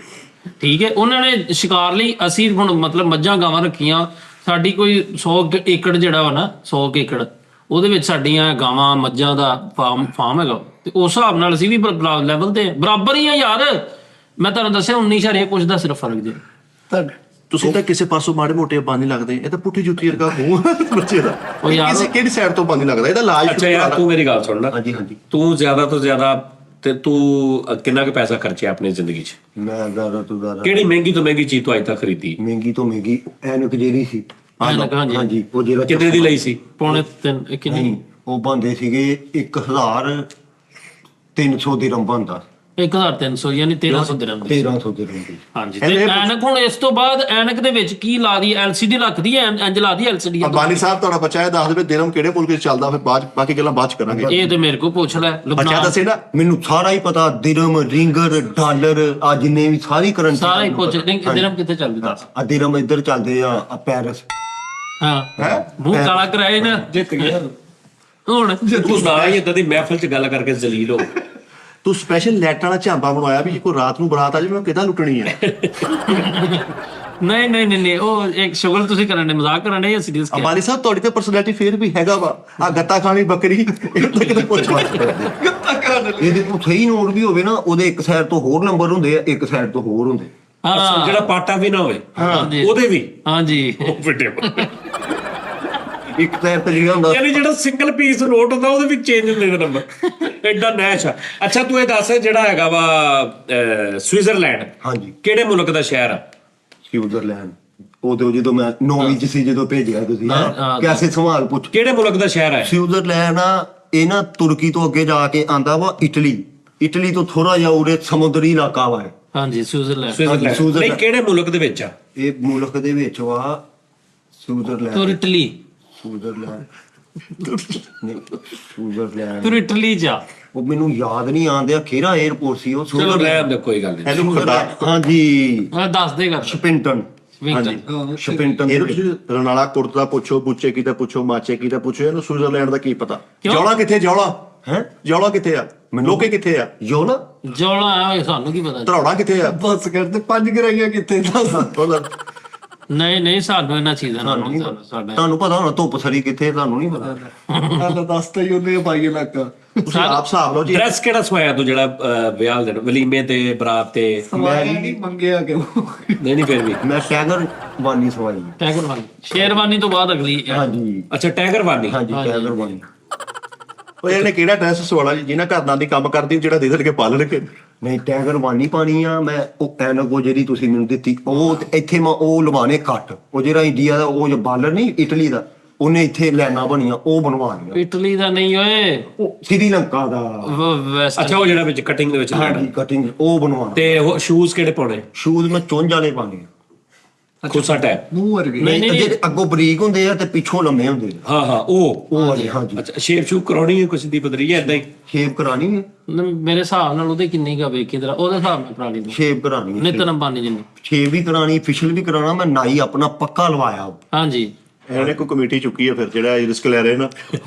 ਠੀਕ ਹੈ, ਉਹਨਾਂ ਨੇ ਸ਼ਿਕਾਰ ਲਈ, ਅਸੀਂ ਹੁਣ ਮਤਲਬ ਮੱਝਾਂ ਗਾਵਾਂ ਰੱਖੀਆਂ, ਸਾਡੀ ਕੋਈ 100 ਏਕੜ ਜਿਹੜਾ ਵਾ ਨਾ, 100 ਏਕੜ ਉਹਦੇ ਵਿੱਚ ਸਾਡੀਆਂ ਗਾਵਾਂ ਮੱਝਾਂ ਦਾ ਫਾਰਮ ਹੈਗਾ, ਤੇ ਉਸ ਹਿਸਾਬ ਨਾਲ ਅਸੀਂ ਵੀ ਲੈਵਲ ਤੇ ਬਰਾਬਰ ਹੀ ਆ ਯਾਰ। ਮੈਂ ਤੁਹਾਨੂੰ ਦੱਸਿਆ 19 ਕੁਝ ਦਾ ਸਿਰਫ ਫਰਕ ਜੇ। ਤੁਸੀਂ ਤਾਂ ਕਿਸੇ ਪਾਸੋਂ ਮਾੜੇ ਮੋਟੇ ਬੰਦ ਨਹੀਂ ਲੱਗਦੇ, ਇਹ ਤਾਂ ਪੁੱਠੀ ਜੁੱਤੀ ਵਰਗਾ ਮੂੰਹ ਬੱਚੇ ਦਾ। ਉਹ ਯਾਰ ਕਿਸੇ ਕਿਹੜੀ ਸਾਈਡ ਤੋਂ ਬੰਦ ਨਹੀਂ ਲੱਗਦਾ, ਇਹਦਾ ਇਲਾਜ ਅੱਛਾ ਯਾਰ, ਤੂੰ ਮੇਰੀ ਗੱਲ ਸੁਣ ਲੈ। ਹਾਂਜੀ ਹਾਂਜੀ। ਤੂੰ ਜ਼ਿਆਦਾ ਤੋਂ ਜ਼ਿਆਦਾ ਤੇ ਤੂੰ ਕਿੰਨਾ ਕੁ ਪੈਸਾ ਖਰਚਿਆ ਆਪਣੀ ਜ਼ਿੰਦਗੀ 'ਚ? ਮੈਂ ਜ਼ਿਆਦਾ ਤੋਂ ਜ਼ਿਆਦਾ ਕਿਹੜੀ ਮਹਿੰਗੀ ਤੋਂ ਮਹਿੰਗੀ ਚੀਜ਼ ਤੂੰ ਅੱਜ ਤੱਕ ਖਰੀਦੀ? ਮਹਿੰਗੀ ਤੋਂ ਮਹਿੰਗੀ ਐਨਕ ਜਿਹੜੀ ਸੀ। ਹਾਂਜੀ ਹਾਂਜੀ, ਉਹ ਜਿਹੜਾ ਕਿੰਨੇ ਦੀ ਲਈ ਸੀ? ਪੌਣੇ 3 ਕਿੰਨੀ ਨਹੀਂ, ਉਹ ਬੰਦੇ ਸੀਗੇ 1300 ਦਿਰਹਮ ਬੰਦਾ। 1300 ਯਾਨੀ 1300 ਦਿਰਹਮ ਦੀ। 1300 ਦਿਰਹਮ ਦੀ। ਹਾਂਜੀ, ਤੇ ਐਨਕ ਹੁਣ ਇਸ ਤੋਂ ਬਾਅਦ ਐਨਕ ਦੇ ਵਿੱਚ ਕੀ ਲਾ ਦੀ? LCD ਰੱਖਦੀ ਹੈ, ਇੰਜ ਲਾ ਦੀ LCD? ਅਬਾਨੀ ਸਾਹਿਬ ਤੁਹਾਡਾ ਬੱਚਾ ਇਹ ਦੱਸ ਦੇਵੇ ਦਿਰਹਮ ਕਿਹੜੇ ਮੁਲਕ 'ਚ ਚੱਲਦਾ, ਫਿਰ ਬਾਕੀ ਗੱਲਾਂ ਬਾਅਦ 'ਚ ਕਰਾਂਗੇ। ਇਹ ਤੇ ਮੇਰੇ ਕੋਲ ਪੁੱਛ ਲੈ। ਬੱਚਾ ਦੱਸੇ ਨਾ, ਮੈਨੂੰ ਸਾਰਾ ਹੀ ਪਤਾ, ਦਿਰਹਮ, ਰਿੰਗਰ, ਡਾਲਰ, ਆ ਜਿੰਨੇ ਵੀ ਸਾਰੀ ਕਰੰਸੀ ਸਾਰਾ ਹੀ ਪੁੱਛ। ਦਿਰਹਮ ਕਿੱਥੇ ਚੱਲਦੀ ਦੱਸ? ਆ ਦਿਰਹਮ ਇੱਧਰ ਚੱਲਦੇ ਆ ਪੈਰਿਸ। ਹਾਂ, ਮੂੰਹ ਕਾਲਾ ਕਰਾਏ ਨਾ, ਜਿੱਤ ਗਿਆ ਹੁਣ। ਤੂੰ ਨਾ ਹੀ ਏਦਾਂ ਦੀ ਮਹਿਫਲ 'ਚ ਗੱਲ ਕਰਕੇ ਜ਼ਲੀਲ ਹੋ। ਤੂੰ ਸਪੈਸ਼ਲ ਲੈਟ ਵਾਲਾ ਝਾਂਬਾ ਬਣਵਾਇਆ ਵੀ ਜੇ ਕੋਈ ਰਾਤ ਨੂੰ ਬਰਾਤ ਆ ਜਾਵੇ ਮੈਂ ਕਿੱਦਾਂ ਲੁੱਟਣੀ ਹੈ। ਨਹੀਂ, ਉਹ ਇੱਕ ਸ਼ੁਗਲ ਤੁਸੀਂ ਕਰਨ ਦੇ, ਮਜ਼ਾਕ ਕਰਨ ਦੇ, ਸੀਰੀਅਸ ਕਿਹਾ। ਅਬਾਨੀ ਸਾਹਿਬ ਤੁਹਾਡੀ ਤੇ ਪਰਸਨੈਲਿਟੀ ਫੇਰ ਵੀ ਹੈਗਾ ਵਾ, ਆ ਗੱਤਾ ਖਾਣੀ ਬੱਕਰੀ ਇਹ ਤਾਂ ਕਿਤੇ ਪੁੱਛ ਗੱਤਾ ਖਾਣ ਇਹਦੇ ਕੋਲ ਸਹੀ ਨੋਟ ਵੀ ਹੋਵੇ ਨਾ, ਉਹਦੇ ਇੱਕ ਸਾਈਡ ਤੋਂ ਹੋਰ ਨੰਬਰ ਹੁੰਦੇ ਆ, ਇੱਕ ਸਾਈਡ ਤੋਂ ਹੋਰ ਹੁੰਦੇ। ਹਾਂ, ਜਿਹੜਾ ਪਾਟਾ ਵੀ ਨਾ ਹੋਵੇ ਹਾਂਜੀ ਉਹਦੇ ਵੀ। ਹਾਂਜੀ, ਉਹ ਵੱਡੇ ਇੱਕ ਸਾਈਡ ਤੇ ਜਿਹੜਾ ਹੁੰਦਾ, ਯਾਨੀ ਜਿਹੜਾ ਸਿੰਗਲ ਪੀਸ ਨੋਟ ਹੁੰਦਾ ਉਹਦੇ ਵਿੱਚ ਚੇਂਜ ਹੁੰਦੇ ਨੇ ਨੰਬਰ, ਐਡਾ ਨੈਸ਼ ਆ। ਅੱਛਾ, ਤੂੰ ਇਹ ਦੱਸ ਜਿਹੜਾ ਹੈਗਾ ਵਾ ਸਵਿਟਜ਼ਰਲੈਂਡ, ਹਾਂਜੀ, ਕਿਹੜੇ ਮੁਲਕ ਦਾ ਸ਼ਹਿਰ ਆ? ਸਵਿਟਜ਼ਰਲੈਂਡ। ਉਦੋਂ ਜਦੋਂ ਮੈਂ 9ਵੀਂ ਚ ਸੀ, ਜਦੋਂ ਭੇਜਿਆ ਤੁਸੀਂ ਕੈਸੇ ਸਵਾਲ ਪੁੱਛ। ਕਿਹੜੇ ਮੁਲਕ ਦਾ ਸ਼ਹਿਰ ਹੈ? ਸਵਿਟਜ਼ਰਲੈਂਡ ਆ ਇਹ ਨਾ, ਤੁਰਕੀ ਤੋਂ ਅੱਗੇ ਜਾ ਕੇ ਆਂਦਾ ਵਾ ਇਟਲੀ ਤੋਂ ਥੋੜਾ ਜਿਹਾ ਉਰੇ ਸਮੁੰਦਰੀ ਇਲਾਕਾ ਵਾ। ਹਾਂਜੀ, ਸਵਿਟਜ਼ਰਲੈਂਡ। ਸਵਿਟਜ਼ਰਲੈਂਡ ਨਹੀਂ, ਕਿਹੜੇ ਮੁਲਕ ਦੇ ਵਿੱਚ ਆ? ਇਹ ਮੁਲਕ ਦੇ ਵਿੱਚ ਵਾ ਸਵਿਟਜ਼ਰਲੈਂਡ। ਤੁਰ ਇਟਲੀ ਨਹੀਂ, ਸਵਿਟਜ਼ਰਲੈਂਡ। ਤੁਰ ਇਟਲੀ ਜਾ। ਉਹ ਮੈਨੂੰ ਯਾਦ ਨਹੀਂ ਆਉਂਦਿਆ, ਖੇਰਾ 에ਅਰਪੋਰਟ ਸੀ ਉਹ। ਚਲੋ ਰਹਿਣ ਦੇ, ਕੋਈ ਗੱਲ ਨਹੀਂ। ਇਹਨੂੰ ਖੁਦਾ ਹਾਂਜੀ, ਮੈਂ ਦੱਸ ਦੇਗਾ। ਸ਼ਪਿੰਟਨ। ਸ਼ਪਿੰਟਨ ਦੇ ਇਹਨੂੰ ਵਿੱਚ। ਤੁਸੀਂ ਰਨਾਲਾ ਕੁਰਤ ਦਾ ਪੁੱਛੋ, ਬੁੱਚੇ ਕੀ ਦਾ ਪੁੱਛੋ, ਮਾਚੇ ਕੀ ਦਾ ਪੁੱਛੋ, ਇਹਨੂੰ ਸਵਿਟਜ਼ਰਲੈਂਡ ਦਾ ਕੀ ਪਤਾ? ਕਿਉਂ? ਜੌਲਾ ਕਿੱਥੇ? ਜੌਲਾ ਹੈਂ? ਜੌਲਾ ਕਿੱਥੇ ਆ? ਲੋਕੇ ਕਿੱਥੇ ਆ? ਜੋਲਾ ਜੋਲਾ ਆ, ਸਾਨੂੰ ਕੀ ਪਤਾ। ਧਰੌੜਾ ਕਿੱਥੇ ਆ? ਬਸ ਕਰਦੇ 5 ਗਰਾਈਆਂ ਕਿੱਥੇ ਦੱਸ। ਨਹੀਂ, ਸਾਨੂੰ ਇਹਨਾਂ ਚੀਜ਼ਾਂ ਨਾਲ ਤੁਹਾਨੂੰ ਸਾਡਾ ਤੁਹਾਨੂੰ ਪਤਾ ਹੋਣਾ ਧੁੱਪ ਸਰੀ ਕਿੱਥੇ, ਤੁਹਾਨੂੰ ਨਹੀਂ ਪਤਾ। ਆਹ ਦੱਸਤਾ ਹੀ ਉਹਨੇ ਬਾਈ ਇਲਾਕਾ। ਤੁਸੀਂ ਆਪ ਹਿਸਾਬ ਲਓ ਜੀ। ਡਰੈਸ ਕਿਹੜਾ ਸਵਾਇਆ ਤੂੰ ਜਿਹੜਾ ਵਿਆਹ ਦੇ ਵਲੀਮੇ ਤੇ ਬਰਾਤ ਤੇ? ਸਵਾਇਆ ਨਹੀਂ, ਮੰਗਿਆ ਕਿਉਂ? ਨਹੀਂ ਫਿਰ ਵੀ। ਮੈਂ ਟੈਗਰ ਵਾਨੀ ਸਵਾਈ। ਟੈਗਰਵਾਨੀ, ਸ਼ੇਰਵਾਨੀ ਤੋਂ ਬਾਅਦ ਅਗਲੀ। ਹਾਂਜੀ ਅੱਛਾ, ਟੈਗਰ ਵਾਨੀ। ਹਾਂਜੀ, ਟੈਗਰ ਵਾਨੀ। ਉਹ ਇਹਨੇ ਕਿਹੜਾ ਡਰੈਸ ਸਵਾਲਾ ਜੀ ਜਿਹਨਾਂ ਘਰ ਨਾਲ ਦੀ ਕੰਮ ਕਰਦੀ ਜਿਹੜਾ ਦੇ ਦੇਣਗੇ ਪਾ ਲੈਣਗੇ। ਨਹੀਂ, ਟੈਗਰ ਵਾਨੀ ਪਾਣੀ ਆ ਮੈਂ। ਉਹ ਐਨਕ ਉਹ ਜਿਹੜੀ ਤੁਸੀਂ ਮੈਨੂੰ ਦਿੱਤੀ, ਉਹ ਇੱਥੇ ਮੈਂ ਉਹ ਲਵਾਣੇ ਕੱਟ। ਉਹ ਜਿਹੜਾ ਇੰਡੀਆ ਦਾ ਉਹ ਬਾਲਰ ਨਹੀਂ, ਇਟਲੀ ਦਾ, ਉਹਨੇ ਇੱਥੇ ਲਾਈਨਾਂ ਬਣੀਆਂ ਉਹ ਬਣਵਾਉਣੀਆਂ। ਇਟਲੀ ਦਾ ਨਹੀਂ ਓਏ, ਉਹ ਸ੍ਰੀਲੰਕਾ ਦਾ। ਵੈਸਟ। ਅੱਛਾ, ਉਹ ਜਿਹੜਾ ਵਿੱਚ ਕਟਿੰਗ ਦੇ ਵਿੱਚ ਹਾਂਜੀ, ਕਟਿੰਗ ਉਹ ਬਣਵਾਉਣਾ। ਤੇ ਉਹ ਸ਼ੂਜ਼ ਕਿਹੜੇ ਪਾਉਣੇ? ਸ਼ੂਜ਼ ਮੈਂ ਚੁੰਝ ਵਾਲੇ ਪਾਣੇ ਆ। ਖੁੱਸਾ ਟੈਪ? ਮੂੰਹ ਵਰਗੇ। ਨਹੀਂ, ਜਿਹੜੇ ਅੱਗੋਂ ਬਰੀਕ ਹੁੰਦੇ ਆ ਤੇ ਪਿੱਛੋਂ ਲੰਮੇ ਹੁੰਦੇ ਆ। ਹਾਂ, ਉਹ ਵਾਲੇ। ਹਾਂਜੀ, ਅੱਛਾ, ਸ਼ੇਪ ਸ਼ੂਪ ਕਰਾਉਣੀ ਹੈ ਕੁਛ ਦੀ ਬਦਰੀ ਹੈ ਏਦਾਂ ਹੀ? ਸ਼ੇਪ ਕਰਾਣੀ ਹੈ। ਮੇਰੇ ਹਿਸਾਬ ਨਾਲ ਉਹਦੇ ਕਿੰਨੀ ਕਾ ਵੇਖੀ ਤੇਰਾ, ਉਹਦੇ ਹਿਸਾਬ ਨਾਲ ਕਰਾ ਲਈ ਸ਼ੇਪ ਕਰਾਣੀ ਹੈ। ਨਿਤਨ ਅੰਬਾਨੀ ਜਿੰਨੀ। ਸ਼ੇਪ ਵੀ ਕਰਾਣੀ, ਫੇਸ਼ੀਅਲ ਵੀ ਕਰਾਣਾ। ਮੈਂ ਨਾਈ ਆਪਣਾ ਪੱਕਾ ਲਵਾਇਆ। ਹਾਂਜੀ, ਇਹਨੇ ਕੋਈ ਕਮੇਟੀ ਚੁੱਕੀ ਹੈ ਫਿਰ ਜਿਹੜਾ ਇਹ ਰਿਸਕ ਲੈ ਰਹੇ ਨਾ।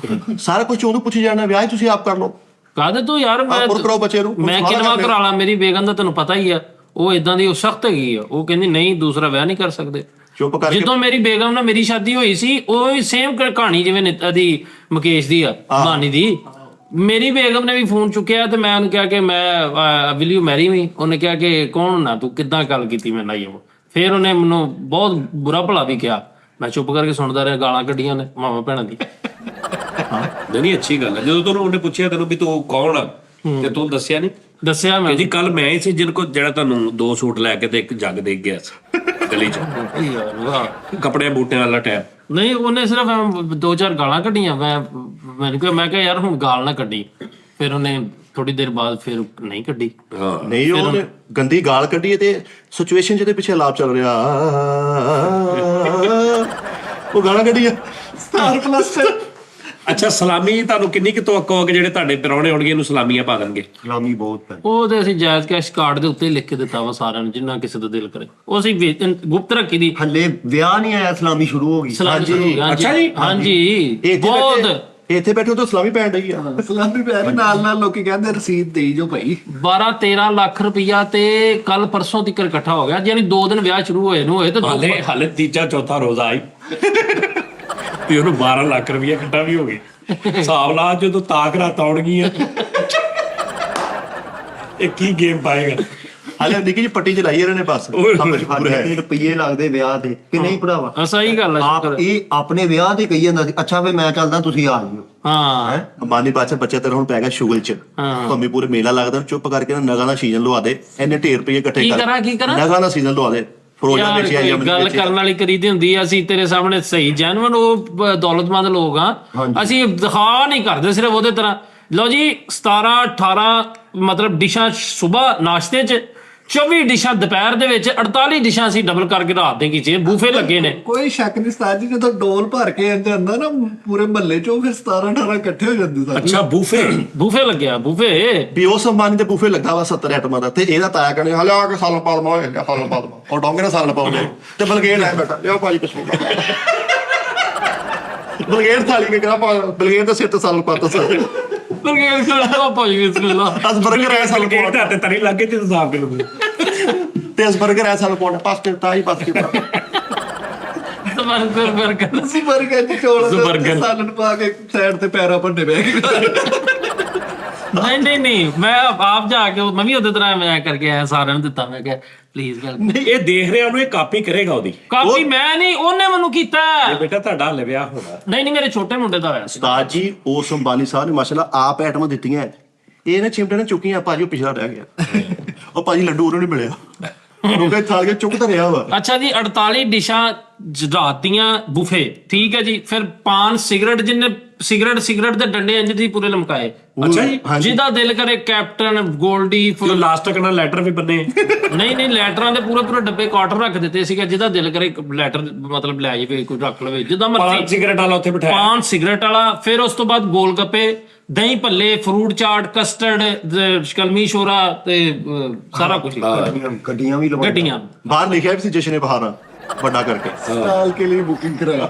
ਸਾਰਾ ਕੁਝ ਉਹਨੂੰ ਪੁੱਛੀ ਜਾਣਾ, ਵਿਆਹ ਹੀ ਤੁਸੀਂ ਆਪ ਕਰ ਲਓ। ਕਾਹਦੇ ਤੂੰ ਯਾਰ? ਆਪ ਕਰਾਓ ਬੱਚੇ ਨੂੰ। ਮੈਂ ਕਿੰਨਾ ਕਰਾ ਲਾਂ? ਮੇਰੀ ਬੇਗਮ ਦਾ ਤੈਨੂੰ ਪਤਾ ਹੀ ਆ, ਉਹ ਇਦਾਂ ਦੀ, ਉਹ ਸਖਤ ਹੈਗੀ ਆ। ਉਹ ਕਹਿੰਦੀ ਨਹੀਂ, ਦੂਸਰਾ ਵਿਆਹ ਨਹੀਂ ਕਰ ਸਕਦੇ। ਚੁੱਪ ਕਰਕੇ। ਜਦੋਂ ਮੇਰੀ ਬੇਗਮ ਨਾਲ ਮੇਰੀ ਸ਼ਾਦੀ ਹੋਈ ਸੀ, ਉਹ ਸੇਮ ਕਹਾਣੀ ਜਿਵੇਂ ਨਿੱਤਾ ਦੀ, ਮੁਕੇਸ਼ ਦੀ ਆ, ਬਾਨੀ ਦੀ। ਮੇਰੀ ਬੇਗਮ ਨੇ ਵੀ ਫੋਨ ਚੁੱਕਿਆ ਤੇ ਮੈਂ ਉਹਨੂੰ ਕਿਹਾ ਕਿ ਮੈਂ ਵਿਲ ਯੂ ਮੈਰੀ ਮੀ? ਉਹਨੇ ਕਿਹਾ ਕਿ ਕੌਣ ਨਾ ਤੂੰ, ਕਿੱਦਾਂ ਗੱਲ ਕੀਤੀ ਮੇਰੇ ਨਾਲ? ਫਿਰ ਉਹਨੇ ਮੈਨੂੰ ਬਹੁਤ ਬੁਰਾ ਭਲਾ ਵੀ ਕਿਹਾ। ਮੈਂ ਚੁੱਪ ਕਰਕੇ ਸੁਣਦਾ ਰਿਹਾ, ਗਾਲਾਂ ਕੱਢੀਆਂ ਨੇ ਮਾਵਾਂ ਭੈਣਾਂ ਦੀ। ਨਹੀਂ ਅੱਛੀ ਗੱਲ ਹੈ। ਜਦੋਂ ਤੁਹਾਨੂੰ ਉਹਨੇ ਪੁੱਛਿਆ ਤੈਨੂੰ ਵੀ ਤੂੰ ਕੌਣ ਆ ਤੇ ਤੂੰ ਦੱਸਿਆ ਨਹੀਂ ਦੱਸਿਆ ਮੈਂ ਜੀ ਕੱਲ ਮੈਂ ਹੀ ਸੀ ਜਿਹਨ ਕੋ ਜਿਹੜਾ ਤੁਹਾਨੂੰ 2 ਸੂਟ ਲੈ ਕੇ ਤੇ ਇੱਕ ਜੱਗ ਦੇ ਗਿਆ ਸੀ ਗਲੀ 'ਚ ਯਾਰ ਵਾਹ। ਕੱਪੜੇ ਬੂਟਿਆਂ ਵਾਲਾ ਟਾਈਮ। ਨਹੀਂ ਉਹਨੇ ਸਿਰਫ 2-4 ਗਾਲਾਂ ਕੱਢੀਆਂ। ਮੈਂ ਕਿਹਾ ਯਾਰ ਹੁਣ ਗਾਲ ਨਾ ਕੱਢੀ। ਫਿਰ ਉਹਨੇ ਥੋੜੀ ਦੇਰ ਬਾਅਦ ਫਿਰ ਨਹੀਂ ਕੱਢੀ। ਹਾਂ ਨਹੀਂ ਉਹਨੇ ਗੰਦੀ ਗਾਲ ਕੱਢੀ ਤੇ ਸਿਚੁਏਸ਼ਨ ਜਿਹਦੇ ਪਿੱਛੇ ਲਾਭ ਚੱਲ ਰਿਹਾ ਉਹ ਗਾਲਾਂ ਕੱਢੀ ਆ ਸਟਾਰ ਪਲੱਸ ਅੱਛਾ ਸਲਾਮੀ ਤੁਹਾਨੂੰ ਕਿੰਨੀ ਕਿ ਤੋਕੋ ਕਿ ਜਿਹੜੇ ਤੁਹਾਡੇ ਪਰੌਣੇ ਹੋਣਗੇ ਇਹਨੂੰ ਸਲਾਮੀਆਂ ਪਾ ਦੇਣਗੇ? ਸਲਾਮੀ ਬਹੁਤ ਹੈ। ਉਹ ਤੇ ਅਸੀਂ ਜਾਇਜ਼ ਕੈਸ਼ ਕਾਰਡ ਦੇ ਉੱਤੇ ਲਿਖ ਕੇ ਦਿੱਤਾ ਵਾ ਸਾਰਿਆਂ ਨੂੰ ਜਿੰਨਾ ਕਿਸੇ ਦਾ ਦਿਲ ਕਰੇ। ਉਹ ਅਸੀਂ ਗੁਪਤ ਰੱਖੀ ਦੀ। ਹੱਲੇ ਵਿਆਹ ਨਹੀਂ ਆਇਆ ਸਲਾਮੀ ਸ਼ੁਰੂ ਹੋ ਗਈ। ਅੱਛਾ ਜੀ। ਹਾਂਜੀ ਬਹੁਤ। ਇੱਥੇ ਬੈਠੇ ਤਾਂ ਸਲਾਮੀ ਪੈਣ ਰਹੀ ਆ। ਸਲਾਮੀ ਪੈ ਨਾਲ ਲੋਕੀ ਕਹਿੰਦੇ ਰਸੀਦ ਦੇਈ ਜੋ ਭਾਈ। 12-13 ਲੱਖ ਰੁਪਈਆ ਤੇ ਕੱਲ ਪਰਸੋਂ ਤੱਕ ਇਕੱਠਾ ਹੋ ਗਿਆ। ਯਾਨੀ 2 ਦਿਨ ਵਿਆਹ ਸ਼ੁਰੂ ਹੋਏ ਨੂੰ ਹੋਏ ਤੇ ਹਾਲੇ ਤੀਜਾ ਚੌਥਾ ਰੋਜ਼ਾ ਆਈ ਤੇ ਉਹਨੂੰ 12 ਲੱਖ ਰੁਪਏ ਇਕੱਠਾ ਵੀ ਹੋ ਗਏ। ਹਿਸਾਬ ਲਾ ਜਦੋਂ ਤਾਕ ਰਾਤ ਆਉਣਗੀਆਂ ਇਹ ਕੀ ਗੇਮ ਪਾਏਗਾ। ਹਾਲੇ ਨਿੱਕੀ ਜਿਹੀ ਪੱਟੀ ਚਲਾਈ ਇਹਨਾਂ ਨੇ ਬਸ। ਹਾਲੇ ਰੁਪਈਏ ਲੱਗਦੇ ਵਿਆਹ ਤੇ ਕਿ ਨਹੀਂ ਭਰਾਵਾ? ਸਹੀ ਗੱਲ ਹੈ। ਇਹ ਆਪਣੇ ਵਿਆਹ ਤੇ ਕਹੀ ਜਾਂਦਾ ਸੀ ਅੱਛਾ ਫੇ ਮੈਂ ਚੱਲਦਾ ਤੁਸੀਂ ਆ ਜਿਓ। ਹਾਂ ਮਾਨੀ ਬਾਦਸ਼ਾਹ ਬੱਚਾ ਤੇਰਾ ਹੁਣ ਪੈ ਗਿਆ ਸ਼ੁਗਲ ਚ ਭਾਵੇਂ ਪੂਰੇ ਮੇਲਾ ਲੱਗਦਾ ਚੁੱਪ ਕਰਕੇ ਨਾ ਨਗਾਂ ਦਾ ਸੀਜ਼ਨ ਲਵਾ ਦੇ। ਇੰਨੇ ਢੇਰ ਰੁਪਏ ਇਕੱਠੇ ਕੀ ਕਰਾਂ ਨਗਾਂ ਦਾ ਸੀਜ਼ਨ ਲਵਾ ਦੇ। ਫਰੋਜ਼ਾ ਵੇਚਿਆ ਜਾਂ ਗੱਲ ਕਰਨ ਵਾਲੀ ਕਰੀਦੀ ਹੁੰਦੀ ਆ। ਅਸੀਂ ਤੇਰੇ ਸਾਹਮਣੇ ਸਹੀ ਜੈਨੂਨ ਉਹ ਦੌਲਤਮੰਦ ਲੋਕ ਆ। ਅਸੀਂ ਦਿਖਾ ਨਹੀਂ ਕਰਦੇ ਸਿਰਫ ਉਹਦੇ ਤਰ੍ਹਾਂ। ਲਓ ਜੀ 17-18 ਮਤਲਬ ਡਿਸ਼ਾਂ ਸਵੇਰ ਨਾਸ਼ਤੇ 'ਚ, 24 ਡਿਸ਼ਾਂ ਦੁਪਹਿਰ ਦੇ ਵਿੱਚ, 48 ਡਿਸ਼ਾਂ ਅਸੀਂ ਡਬਲ ਕਰਕੇ ਰਾਤ ਦੇ ਕੀਤੇ। ਬੂਫੇ ਲੱਗੇ ਨੇ। ਕੋਈ ਸ਼ੱਕ ਨਹੀਂ ਸਤਾਜ ਜੀ ਜਦੋਂ ਡੋਲ ਭਰ ਕੇ ਆਂਦੇ ਹੁੰਦਾ ਨਾ ਪੂਰੇ ਮਹੱਲੇ ਚੋਂ ਫਿਰ 17-18 ਇਕੱਠੇ ਹੋ ਜਾਂਦੇ ਸਾਰੇ। ਅੱਛਾ ਬੂਫੇ ਲੱਗਿਆ ਬੂਫੇ ਵੀ ਉਹ ਸੰਮਾਨੀ ਦੇ ਬੂਫੇ ਲੱਗਾ ਵਾ 70 ਆਈਟਮਾਂ ਦਾ ਤੇ ਇਹਦਾ ਤਾਇਆ ਕਹਿੰਦੇ ਹਲੇ ਆ ਕੇ ਸਾਲਨ ਪਾ ਦਮਾ ਹੋਇਆ ਸਾਲਨ ਪਾ ਦਮਾ ਉਹ ਡੋਂਗੇ ਨਾਲ ਸਾਲਨ ਪਾਉਂਦੇ ਤੇ ਬਲਗੇਰ ਲੈ ਬੇਟਾ ਲਿਓ ਭਾਜੀ ਕੁਛ ਬਲਗੇਰ ਥਾਲੀ ਕੇ ਕਰਾ ਬਲਗੇਰ ਦੇ ਸਿਰ ਤੇ ਸਾਲਨ ਪਾਤਾ ਸਰ ਬਲਗੇਰ ਖੜਾ ਭਾਈ ਬਿਸਮਿਲ੍ਲਾ। ਅਸ 버ਗਰ ਐ ਸਾਲਨ ਕੇ ਪਾਉਂਦਾ ਤੇ ਤਰੀ ਲੱਗੇ ਤੇ ਹਿਸਾਬ ਕਿਲੋ ਤੇ ਅਸ 버ਗਰ ਐ ਸਾਲਨ ਪਾਉਂਦਾ ਪਾਸਤੇ ਤਾਈ ਪਾਸਤੇ ਬਰਗਰ ਅਸੀਂ ਬਰਗਰ ਚ ਚੋਲ ਬਰਗਰ। ਸਾਲਨ ਪਾ ਕੇ ਸਾਈਡ ਤੇ ਪੈਰਾਂ ਭੰਡੇ ਬਹਿ ਕੇ ਨਹੀਂ ਮੈਂ ਆਪ ਜਾ ਕੇ ਮੈਂ ਵੀ ਉਹਦੇ ਤਰ੍ਹਾਂ ਮੈਂ ਕਰਕੇ ਆਇਆ ਸਾਰਿਆਂ ਨੂੰ ਦਿੱਤਾ। ਮੈਂ ਕਿਹਾ ਪਲੀਜ਼ ਗੱਲ ਨਹੀਂ ਇਹ ਦੇਖ ਰਿਹਾ ਉਹਨੂੰ ਇਹ ਕਾਪੀ ਕਰੇਗਾ ਉਹਦੀ। ਕਾਪੀ ਮੈਂ ਨਹੀਂ ਉਹਨੇ ਮੈਨੂੰ ਕੀਤਾ। ਬੇਟਾ ਤੁਹਾਡਾ ਹਲੇ ਵਿਆਹ ਹੋਣਾ। ਨਹੀਂ ਮੇਰੇ ਛੋਟੇ ਮੁੰਡੇ ਦਾ ਹੋਇਆ ਸੀ। ਉਸਤਾਦ ਜੀ ਉਸ ਅੰਬਾਨੀ ਸਾਹਿਬ ਨੇ ਮਾਸ਼ਾਅੱਲਾ ਆਪ ਆਈਟਮਾਂ ਦਿੱਤੀਆਂ। ਇਹ ਨਾ ਚਿਮਟੇ ਨੇ ਚੁੱਕੀਆਂ ਭਾਜੀ ਉਹ ਪਿਛਲਾ ਰਹਿ ਗਿਆ। ਉਹ ਭਾਜੀ ਲੱਡੂ ਉਹਨੂੰ ਨਹੀਂ ਮਿਲਿਆ ਲੋਕਾਂ ਥਾਲ ਕੇ ਚੁੱਕਦਾ ਰਿਹਾ ਵਾ। ਅੱਛਾ ਜੀ 48 ਡਿਸ਼ਾਂ ਰਾਤ ਦੀਆਂ ਬੁਫੇ ਠੀਕ ਹੈ ਜੀ। ਫਿਰ ਪਾਨ ਸਿਗਰਟ ਜਿੰਨੇ ਸਿਗਰਟ ਦੇ ਡੰਡੇ ਇੰਜ ਦੀ ਪੂਰੇ ਲਮਕਾਏ। ਅੱਛਾ ਜੀ। ਜਿਹਦਾ ਦਿਲ ਕਰੇ ਕੈਪਟਨ ਗੋਲਡੀ ਲਾਸਟ ਤੱਕ ਨਾਲ ਲੈਟਰ ਵੀ ਬੰਨੇ। ਨਹੀਂ ਲੈਟਰਾਂ ਦੇ ਪੂਰੇ ਡੱਬੇ ਕਾਟਰ ਰੱਖ ਦਿੱਤੇ ਸੀਗੇ। ਜਿਹਦਾ ਦਿਲ ਕਰੇ ਲੈਟਰ ਮਤਲਬ ਲੈ ਜਾਵੇ ਕੋਈ ਰੱਖ ਲਵੇ ਜਿੱਦਾਂ ਪਾਨ ਮਰਜ਼ੀ। ਸਿਗਰਟ ਵਾਲਾ ਉੱਥੇ ਬਿਠਾਇਆ। ਪਾਨ ਸਿਗਰਟ ਵਾਲਾ। ਫਿਰ ਉਸ ਤੋਂ ਬਾਅਦ ਗੋਲ ਗੱਪੇ, ਦਹੀਂ ਭੱਲੇ, ਫਰੂਟ ਚਾਟ, ਕਸਟਰਡ, ਸ਼ਕਲਮੀ ਸ਼ੋਰਾ ਤੇ ਸਾਰਾ ਕੁਝ। ਗੱਡੀਆਂ ਵੀ ਲਵਾਈਆਂ। ਗੱਡੀਆਂ ਬਾਹਰ ਲਿਖਿਆ ਵੀ ਸੀ ਜਸ਼ਨ ਬਹਾਰਾ ਵੱਡਾ ਕਰਕੇ ਸਾਲ ਕੇ ਲਈ ਬੁਕਿੰਗ ਕਰਾਇਆ।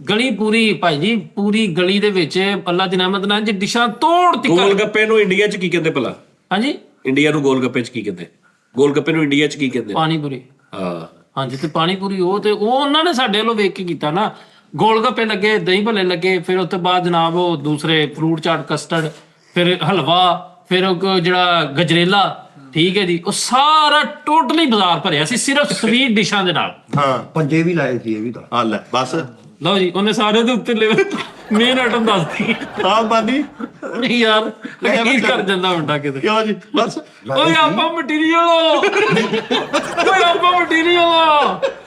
ਗਲੀ ਪੂਰੀ ਭਾਈ ਜੀ ਪੂਰੀ ਗਲੀ ਦੇ ਵਿੱਚ ਅੱਲਾ ਦੀ ਰਹਿਮਤ ਨਾਲ ਜੀ ਡਿਸ਼ਾਂ ਤੋੜ ਤਿੱਕਾ। ਗੋਲ ਗੱਪੇ ਨੂੰ ਇੰਡੀਆ 'ਚ ਕੀ ਕਹਿੰਦੇ ਭਲਾ? ਹਾਂਜੀ ਇੰਡੀਆ ਨੂੰ ਗੋਲ ਗੱਪੇ 'ਚ ਕੀ ਕਹਿੰਦੇ? ਗੋਲ ਗੱਪੇ ਨੂੰ ਇੰਡੀਆ 'ਚ ਕੀ ਕਹਿੰਦੇ? ਪਾਣੀ ਪੂਰੀ। ਹਾਂ ਹਾਂਜੀ ਤੇ ਪਾਣੀ ਪੂਰੀ ਉਹ ਤੇ ਉਹ ਉਹਨਾਂ ਨੇ ਸਾਡੇ ਵੱਲੋਂ ਵੇਖ ਕੇ ਕੀਤਾ ਨਾ। ਗੋਲ ਗੱਪੇ ਲੱਗੇ, ਦਹੀਂ ਭੱਲੇ ਲੱਗੇ, ਫਿਰ ਉਸ ਤੋਂ ਬਾਅਦ ਜਨਾਬ ਉਹ ਦੂਸਰੇ ਫਰੂਟ ਚਾਟ, ਕਸਟਰਡ, ਫਿਰ ਹਲਵਾ, ਫਿਰ ਉਹ ਜਿਹੜਾ ਗਜਰੇਲਾ ਠੀਕ ਹੈ ਜੀ। ਉਹ ਸਾਰਾ ਟੋਟਲੀ ਬਾਜ਼ਾਰ ਭਰਿਆ ਸੀ ਸਿਰਫ ਸਵੀਟ ਡਿਸ਼ਾਂ ਦੇ ਨਾਲ। ਹਾਂ ਪੰਜੇ ਵੀ ਲਾਏ ਸੀ ਇਹ ਵੀ ਤਾਂ। ਆ ਲੈ ਬਸ ਲਓ ਜੀ ਉਹਨੇ ਸਾਰੇ ਦੇ ਉੱਤੇ ਮੇਨ ਆਈਟਮ ਦੱਸਦੀ। ਹਾਂ ਬਾਨੀ ਨਹੀਂ ਯਾਰ ਕੀ ਕਰ ਜਾਂਦਾ ਮੁੰਡਾ ਕਿਤੇ। ਕਿਉਂ ਜੀ ਬਸ ਓਏ ਆਪਾਂ ਮਟੀਰੀਅਲ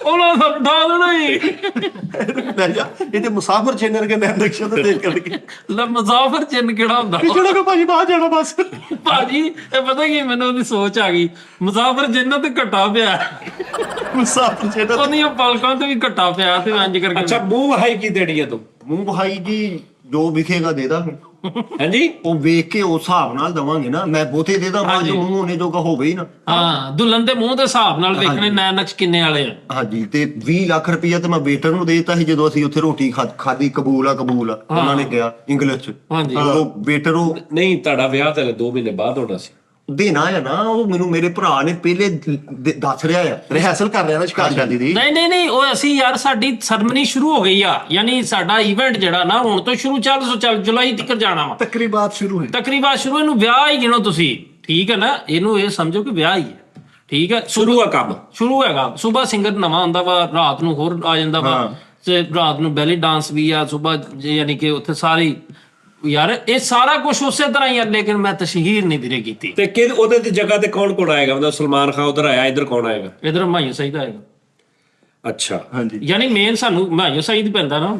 ਉਹਨਾਂ ਸਭ ਉਠਾ ਦੇਣਾ ਹੀ। ਇਹ ਤੇ ਮੁਸਾਫਰ ਚੈਨਲ ਕੇ ਨਾਮ ਨਕਸ਼ਾ ਤੇ ਦੇਖ ਕਰਕੇ ਲੈ ਮੁਸਾਫਰ ਚਿੰਨ ਕਿਹੜਾ ਹੁੰਦਾ ਜਿਹੜਾ ਕੋ ਭਾਜੀ ਬਾਹਰ ਜਾਣਾ ਬਸ। ਭਾਜੀ ਇਹ ਪਤਾ ਕੀ ਮੈਨੂੰ ਉਹਦੀ ਸੋਚ ਆ ਗਈ। ਮੁਸਾਫਰ ਜਿੰਨਾਂ ਤੇ ਘਟਾ ਪਿਆ ਮੁਸਾਫਰ ਚੈਨਲ ਉਹਦੀਆਂ ਪਲਕਾਂ ਤੇ ਵੀ ਘਟਾ ਪਿਆ ਤੇ ਇੰਜ ਕਰਕੇ। ਅੱਛਾ ਮੂੰਹ ਵਹਾਈ ਕੀ ਦੇਣੀ ਹੈ ਤੂੰ? ਮੂੰਹ ਬਹਾਈ ਜੀ ਜੋ ਵਿਖੇਗਾ ਦੇ ਦਾਂਗੇ। ਹਾਂਜੀ ਉਹ ਵੇਖ ਕੇ ਉਸ ਹਿਸਾਬ ਨਾਲ ਦਵਾਂਗੇ ਨਾ। ਮੈਂ ਬਹੁਤੇ ਦੇ ਦਾਂ ਬਾਅਦ ਮੂੰਹ ਹੋਣੇ ਜੋਗਾ ਹੋਵੇ ਹੀ ਨਾ। ਹਾਂ ਦੁਲਹਨ ਦੇ ਮੂੰਹ ਦੇ ਹਿਸਾਬ ਨਾਲ ਵੇਖਣੇ ਨਕਸ਼ ਕਿੰਨੇ ਵਾਲੇ ਆ। ਹਾਂਜੀ ਤੇ 20 ਲੱਖ ਰੁਪਈਆ ਤੇ ਮੈਂ ਵੇਟਰ ਨੂੰ ਦੇ ਦਿੱਤਾ ਸੀ ਜਦੋਂ ਅਸੀਂ ਉੱਥੇ ਰੋਟੀ ਖਾਦੀ। ਕਬੂਲ ਆ ਉਹਨਾਂ ਨੇ ਕਿਹਾ ਇੰਗਲਿਸ਼ ਚ। ਹਾਂਜੀ ਉਹ ਵੇਟਰ ਉਹ ਨਹੀਂ ਤੁਹਾਡਾ ਵਿਆਹ ਤਾਂ 2 ਮਹੀਨੇ ਬਾਅਦ ਹੋਣਾ ਸੀ। ਦੇਣਾ ਆ ਨਾ। ਉਹ ਮੈਨੂੰ ਮੇਰੇ ਭਰਾ ਨੇ ਪਹਿਲੇ ਦੱਸ ਰਿਹਾ ਆ। ਰਿਹਰਸਲ ਕਰ ਰਿਹਾ ਨਾ ਸ਼ਿਕਾਰ ਸ਼ਾਦੀ ਦੀ। ਨਹੀਂ ਉਹ ਅਸੀਂ ਯਾਰ ਸਾਡੀ ਸਰਮਨੀ ਸ਼ੁਰੂ ਹੋ ਗਈ ਆ। ਯਾਨੀ ਸਾਡਾ ਇਵੈਂਟ ਜਿਹੜਾ ਨਾ ਹੁਣ ਤੋਂ ਸ਼ੁਰੂ ਚੱਲ ਜੁਲਾਈ ਤੱਕ ਜਾਣਾ ਵਾ। ਤਕਰੀਬਾਤ ਸ਼ੁਰੂ ਹੈ। ਤਕਰੀਬਨ ਸ਼ੁਰੂ ਇਹਨੂੰ ਵਿਆਹ ਹੀ ਗਿਣੋ ਤੁਸੀਂ ਠੀਕ ਹੈ ਨਾ। ਇਹਨੂੰ ਇਹ ਸਮਝੋ ਕਿ ਵਿਆਹ ਹੀ ਹੈ ਠੀਕ ਹੈ। ਸ਼ੁਰੂ ਆ ਕੰਮ ਸ਼ੁਰੂ ਹੈਗਾ। ਸਵੇਰ ਸਿੰਗਰ ਨਵਾਂ ਆਉਂਦਾ ਵਾ, ਰਾਤ ਨੂੰ ਹੋਰ ਆ ਜਾਂਦਾ ਵਾ ਤੇ ਰਾਤ ਨੂੰ ਬੈਲੀ ਡਾਂਸ ਵੀ ਆ। ਸਵੇਰ ਯਾਨੀ ਕਿ ਉੱਥੇ ਸਾਰੀ ਯਾਰ ਇਹ ਸਾਰਾ ਕੁਝ ਉਸੇ ਤਰ੍ਹਾਂ ਹੀ ਆ, ਲੇਕਿਨ ਮੈਂ ਤਸ਼ਹੀਰ ਨਹੀਂ ਵੀਰੇ ਕੀਤੀ। ਤੇ ਕਿ ਉਹਦੇ ਤੇ ਜਗ੍ਹਾ ਤੇ ਕੌਣ ਕੌਣ ਆਏਗਾ? ਮਤਲਬ ਸਲਮਾਨ ਖਾਨ ਉਧਰ ਆਇਆ, ਇੱਧਰ ਕੌਣ ਆਏਗਾ? ਇਧਰ ਹਮਾਯੂੰ ਸਈਦ ਆਏਗਾ। ਅੱਛਾ, ਹਾਂਜੀ। ਯਾਨੀ ਮੇਨ ਸਾਨੂੰ ਹਮਾਯੂੰ ਸਈਦ ਪੈਂਦਾ ਨਾ।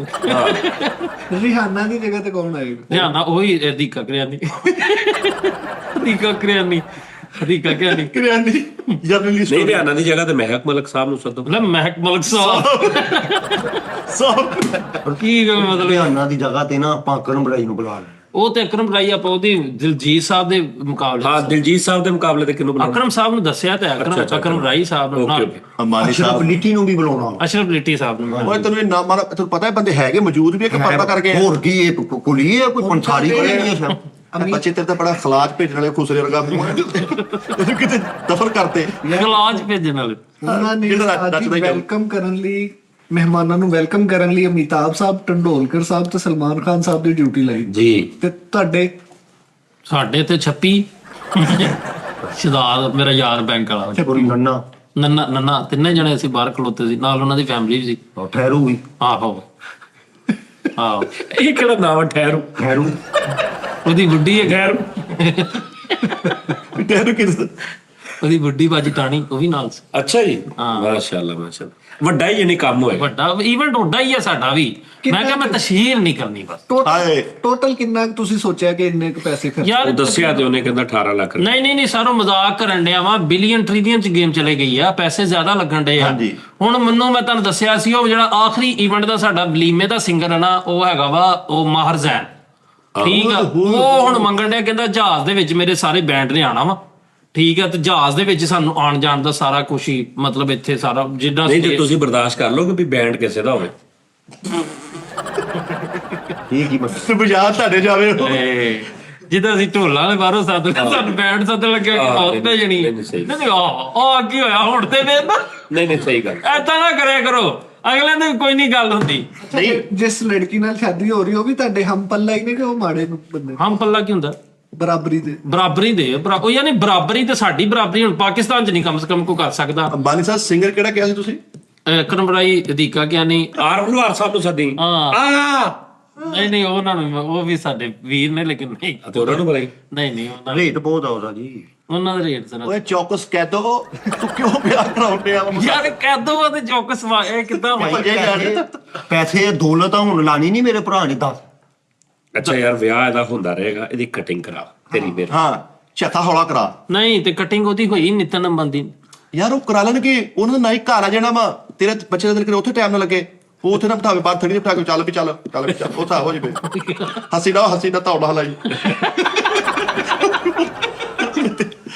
ਰਿਹਾਨਾ ਦੀ ਜਗ੍ਹਾ ਤੇ ਕੌਣ ਆਏਗਾ? ਧਿਆਨ ਨਾਲ ਉਹੀ ਦੀਕਾ ਕਰਿਆਨੀ। ਦੀਕਾ ਕਰਿਆਨੀ। ਦੀਕਾ ਕਰਿਆਨੀ। ਕਰਿਆਨੀ ਜਰਨਲਿਸਟ ਨਹੀਂ, ਰਿਆਨਾ ਦੀ ਜਗ੍ਹਾ ਤੇ ਮਹਿਕ ਮਲਕ ਸਾਹਿਬ ਨੂੰ ਸੱਦੋ। ਮਤਲਬ ਮਹਿਕ ਮਲਕ ਸਾਹਿਬ ਕੀ ਮਤਲਬ? ਲੁਧਿਆਣਾ ਦੀ ਜਗ੍ਹਾ ਤੇ ਨਾ ਆਪਾਂ ਅਕਰਮ ਬਰਾਈ ਨੂੰ ਬੁਲਾ ਲਿਆ। ਉਹ ਤੇ ਅਕਰਮ ਰਾਈ ਆਪਾਂ ਉਹਦੀ ਦਿਲਜੀਤ ਸਾਹਿਬ ਦੇ ਮੁਕਾਬਲੇ ਹਾਂ, ਦਿਲਜੀਤ ਸਾਹਿਬ ਦੇ ਮੁਕਾਬਲੇ ਤੇ ਕਿਹਨੂੰ ਬੁਲਾਉਣਾ? ਅਕਰਮ ਸਾਹਿਬ ਨੂੰ ਦੱਸਿਆ ਤੇ ਅਕਰਮ ਰਾਈ ਸਾਹਿਬ ਨੂੰ ਨਾਲ ਅੰਬਾਨੀ ਅਸ਼ਰਫ ਸਾਹਿਬ। ਲਿੱਟੀ ਨੂੰ ਵੀ ਬੁਲਾਉਣਾ। ਅਸ਼ਰਫ ਲਿੱਟੀ ਸਾਹਿਬ ਨੂੰ। ਓਏ ਤੈਨੂੰ ਇਹ ਨਾਮ ਮਾਰਾ ਤੈਨੂੰ ਪਤਾ ਹੈ ਬੰਦੇ ਹੈਗੇ ਮੌਜੂਦ ਵੀ ਹੈ ਕਿ ਪਰਦਾ ਕਰਕੇ ਹੋਰ ਕੀ ਇਹ ਕੁਲੀ ਹੈ, ਕੋਈ ਪੰਸਾਰੀ ਕੋਲੇ ਨਹੀਂ ਹੈ। ਬੱਚੇ ਤੇਰੇ ਤਾਂ ਬੜਾ ਖਲਾਜ ਭੇਜਣ ਵਾਲੇ ਖੁਸਰੇ ਵਰਗਾ ਮੂੰਹ ਹੈ। ਤੈਨੂੰ ਕਿਤੇ ਦਫਰ ਕਰਤੇ ਗਲਾਜ ਭੇਜਣ ਵਾਲੇ। ਉਹਨਾਂ ਨੇ ਜਿਹੜਾ ਅੱਜ ਨੱਚਦਾ ਹੀ ਵੈਲਕਮ ਕਰਨ ਲਈ, ਮਹਿਮਾਨਾਂ ਨੂੰ ਵੈਲਕਮ ਕਰਨ ਲਈ ਅਮਿਤਾਭ ਸਾਹਿਬ, ਟੰਡੋਲਕਰ ਸਾਹਿਬ ਤੇ ਸਲਮਾਨ ਖਾਨ ਸਾਹਿਬ ਦੀ ਡਿਊਟੀ ਲਾਈ ਜੀ। ਤੇ ਤੁਹਾਡੇ ਸਾਡੇ ਤੇ ਛੱਪੀ ਸ਼ਦਾਦ ਮੇਰਾ ਯਾਰ ਬੈਂਕ ਵਾਲਾ ਕੋਈ ਨੰਨਾ ਨੰਨਾ ਨੰਨਾ ਤਿੰਨੇ ਜਣੇ ਅਸੀਂ ਬਾਹਰ ਖਲੋਤੇ ਸੀ, ਨਾਲ ਉਹਨਾਂ ਦੀ ਫੈਮਿਲੀ ਵੀ ਸੀ। ਠਹਿਰੂ ਵੀ ਆਹੋ ਆਹੋ। ਇਹ ਕਿਹੜਾ ਨਾਮ ਹੈ? ਠਹਿਰੂ। ਠਹਿਰੂ ਉਹਦੀ ਬੁੱਢੀ ਹੈ ਠਹਿਰੂ। ਤੈਨੂੰ ਕਿਤੇ ਉਹਦੀ ਬੁੱਢੀ ਬਾਜੀ ਟਾਣੀ ਉਹ ਵੀ ਨਾਲ ਸੀ। ਅੱਛਾ ਜੀ, ਹਾਂ। ਮਾਸ਼ਾਅੱਲਾ ਮਾਸ਼ਾਅੱਲਾ, ਵੱਡਾ ਹੀ ਯਾਨੀ ਕੰਮ ਹੋਇਆ। ਵੱਡਾ ਇਵੈਂਟ ਵੱਡਾ ਹੀ ਆ ਸਾਡਾ ਵੀ। ਮੈਂ ਕਿਹਾ ਮੈਂ ਤਸ਼ਹੀਰ ਨਹੀਂ ਕਰਨੀ ਬਸ। ਹਾਏ ਟੋਟਲ ਕਿੰਨਾ ਕੁ ਤੁਸੀਂ ਸੋਚਿਆ ਕਿ ਇੰਨੇ ਕੁ ਪੈਸੇ ਖਰਚ? ਯਾਰ ਉਹ ਦੱਸਿਆ ਤੇ ਉਹਨੇ ਕਹਿੰਦਾ 18 ਲੱਖ ਰੁਪਏ। ਨਹੀਂ ਸਾਰੋ ਮਜ਼ਾਕ ਕਰਨ ਡਿਆ ਵਾ। ਬਿਲੀਅਨ ਟ੍ਰਿਲੀਅਨ ਚ ਗੇਮ ਚਲੇ ਗਈ ਆ, ਪੈਸੇ ਜ਼ਿਆਦਾ ਲੱਗਣ ਡੇ ਆ। ਹਾਂਜੀ। ਹੁਣ ਮੈਨੂੰ ਮੈਂ ਤੁਹਾਨੂੰ ਦੱਸਿਆ ਸੀ ਉਹ ਜਿਹੜਾ ਆਖਰੀ ਇਵੈਂਟ ਦਾ ਸਾਡਾ ਵਲੀਮੇ ਦਾ ਸਿੰਗਰ ਹੈ ਨਾ, ਉਹ ਹੈਗਾ ਵਾ ਉਹ ਮਾਹਰ ਜ਼ੈਨ। ਠੀਕ ਆ, ਉਹ ਹੁਣ ਮੰਗਣ ਡਿਆ, ਕਹਿੰਦਾ ਜਹਾਜ਼ ਦੇ ਵਿੱਚ ਮੇਰੇ ਸਾਰੇ ਬੈਂਡ ਨੇ ਆਣਾ ਵਾ। ਠੀਕ ਆ, ਤੇ ਜਹਾਜ਼ ਦੇ ਵਿੱਚ ਸਾਨੂੰ ਆਣ ਜਾਣ ਦਾ ਸਾਰਾ ਕੁਛ ਹੀ ਮਤਲਬ ਇੱਥੇ ਸਾਰਾ ਜਿੱਦਾਂ ਨਹੀਂ ਤੇ ਤੁਸੀਂ ਬਰਦਾਸ਼ਤ ਕਰ ਲਓਗੇ ਵੀ ਬੈਂਡ ਕਿਸੇ ਦਾ ਹੋਵੇ। ਇਹ ਕੀ ਮਤਲਬ? ਤੇ ਬਾਜ਼ਾਰ ਤੁਹਾਡੇ ਜਾਵੇ ਜਿੱਦਾਂ ਅਸੀਂ ਢੋਲਾਂ ਵਾਲੇ ਬਾਹਰੋਂ ਸੱਦ ਲਿਆ, ਸਾਨੂੰ ਬੈਂਡ ਸੱਦਣ ਲੱਗੇ ਬਹੁਤ ਭੇਜਣੀ। ਨਹੀਂ ਆ ਕੀ ਹੋਇਆ ਹੁਣ ਤੇ ਵੇਖ ਨਾ। ਨਹੀਂ ਸਹੀ ਗੱਲ। ਐਦਾਂ ਨਾ ਕਰਿਆ ਕਰੋ, ਅਗਲੇ ਦਿਨ ਕੋਈ ਨਹੀਂ ਗੱਲ ਹੁੰਦੀ। ਨਹੀਂ ਜਿਸ ਲੜਕੀ ਨਾਲ ਸ਼ਾਦੀ ਹੋ ਰਹੀ ਉਹ ਵੀ ਤੁਹਾਡੇ ਹਮ ਪੱਲਾ ਹੀ ਨੇ ਕਿ ਉਹ ਮਾੜੇ ਬੰਦੇ? ਹਮ ਪੱਲਾ ਕੀ ਹੁੰਦਾ? ਬਰਾਬਰੀ ਦੇ। ਬਰਾਬਰੀ ਦੇ ਉਹ ਯਾਨੀ ਬਰਾਬਰੀ ਤੇ ਸਾਡੀ ਬਰਾਬਰੀ ਹੁਣ ਪਾਕਿਸਤਾਨ ਚ ਨਹੀਂ ਕਮ ਸੇ ਕਮ ਕੋ ਕਰ ਸਕਦਾ। ਅੰਬਾਨੀ ਸਾਹਿਬ ਸਿੰਗਰ ਕਿਹੜਾ ਕਿਹਾ ਸੀ ਤੁਸੀਂ? ਕਰਮਰਾਈ ਅਧਿਕਾ ਕਿਆ ਨਹੀਂ ਆਰ ਬਲਵਾਰ ਸਾਹਿਬ ਨੂੰ ਸੱਦੀ। ਨਹੀਂ ਉਹਨਾਂ ਨੂੰ ਉਹ ਵੀ ਸਾਡੇ ਵੀਰ ਨੇ, ਲੇਕਿਨ ਨਹੀਂ ਤੇ ਉਹਨਾਂ ਨੂੰ ਬੁਲਾਈ। ਨਹੀਂ ਉਹਨਾਂ ਰੇਟ ਬਹੁਤ ਆਉਂਦਾ ਜੀ। ਉਹਨਾਂ ਦਾ ਰੇਟ ਜ਼ਰਾ ਓਏ ਚੌਕਸ ਕਹਿ ਦੋ ਤੂੰ ਕਿਉਂ ਪਿਆਰ ਕਰਾਉਂਦੇ ਆ? ਯਾਰ ਕਹਿ ਦੋ ਤੇ ਚੌਕਸ ਇਹ ਕਿੱਦਾਂ ਹੋਇਆ? ਭੱਜੇ ਜਾਣੇ। ਪੈਸੇ ਦੌਲਤ ਹੁਣ ਲਾਣੀ ਨਹੀਂ ਮੇਰੇ ਭਰਾ ਨੇ ਦੱਸ। ਅੱਛਾ ਯਾਰ, ਵਿਆਹ ਇਹਦਾ ਹੁੰਦਾ ਰਹੇਗਾ, ਇਹਦੀ ਕਟਿੰਗ ਕਰਾ ਤੇਰੀ ਮੇਰੀ। ਹਾਂ ਛੱਥਾ ਹੌਲਾ ਕਰਾ। ਨਹੀਂ ਤੇ ਕਟਿੰਗ ਉਹਦੀ ਹੋਈ ਨਿਤਨ ਬੰਦੀ। ਯਾਰ ਉਹ ਕਰਾ ਲੈਣਗੇ, ਉਹਨਾਂ ਦਾ ਨਾ ਹੀ ਘਰ ਆ ਜਾਣਾ ਵਾ। ਤੇਰੇ ਬੱਚੇ ਦਾ ਦਿਲ ਕਰੇ ਉੱਥੇ ਟਾਈਮ ਨਾ ਲੱਗੇ, ਉਹ ਉੱਥੇ ਨਾ ਬਿਠਾਵੇ ਬਾਹਰ ਥੜੀ ਬਿਠਾ ਕੇ ਚੱਲ ਵੀ ਚੱਲ ਉੱਥੇ ਹੋ ਜਾਵੇ। ਹੱਸੀ ਨਾ ਧੌਲਾ ਹਲਾਈ।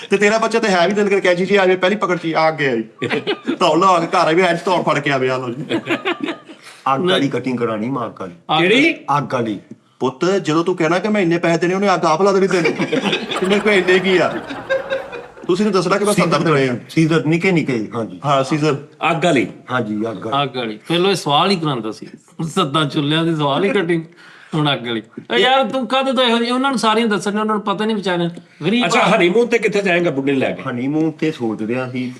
ਤੇ ਤੇਰਾ ਬੱਚਾ ਤੇ ਹੈ ਵੀ ਦਿਲ ਕਰ ਕਹਿ ਜੀ ਆ ਜਾਵੇ, ਪਹਿਲੀ ਪਕੜ ਚ ਆ ਗਿਆ ਜੀ ਧੌਲਾ ਆ ਕੇ ਘਰ ਆ ਵੀ ਐਂ ਧੌੜ ਫੜ ਕੇ ਆਵੇ। ਆ ਲੋ ਜੀ ਅੱਗ ਵਾਲੀ ਕਟਿੰਗ ਕਰਾਣੀ ਮਾਰ ਕਾਲੀ। ਕਿਹੜੀ? ਅੱਗ ਵਾਲੀ। ਪੁੱਤ ਜਦੋਂ ਤੂੰ ਕਹਿਣਾ ਕਿ ਮੈਂ ਇੰਨੇ ਪੈਸੇ ਦੇਣੇ, ਉਹਨੇ ਅੱਗ ਆਪ ਲਾ ਦੇਣੀ ਤੈਨੂੰ। ਕਿੰਨੇ ਕੋਈ ਇੰਨੇ ਕੀ ਆ? ਤੁਸੀਂ ਨੇ ਦੱਸਣਾ ਕਿ ਮੈਂ 70 ਦੇਣੇ ਆ। ਸੀਜ਼ਰ ਨਿੱਕੇ ਹਾਂਜੀ। ਹਾਂ ਸੀਜ਼ਰ ਅੱਗ ਵਾਲੀ। ਹਾਂਜੀ ਅੱਗ ਵਾਲੀ। ਅੱਗ ਵਾਲੀ ਪਹਿਲਾਂ ਇਹ ਸਵਾਲ ਹੀ ਕਰਾਂਦਾ ਸੀ, ਸੱਦਾਂ ਚੁੱਲਿਆਂ ਦੀ ਸਵਾਲ ਹੀ ਕਟਿੰਗ। ਹੁਣ ਅੱਗ ਵਾਲੀ ਯਾਰ ਤੂੰ ਕਦ ਤੋਂ ਇਹੋ ਜਿਹੀ ਉਹਨਾਂ ਨੂੰ ਸਾਰੀਆਂ ਦੱਸਣੀਆਂ, ਉਹਨਾਂ ਨੂੰ ਪਤਾ ਨਹੀਂ ਵਿਚਾਰਿਆਂ ਗਰੀਬ। ਅੱਛਾ, ਹਨੀਮੂਨ ਤੇ ਕਿੱਥੇ ਜਾਏਗਾ ਬੁੱਢੇ ਨੂੰ ਲੈ ਕੇ? ਹਨੀਮੂਨ ਤੇ ਸੋਚ ਰਿਹਾ ਸੀ।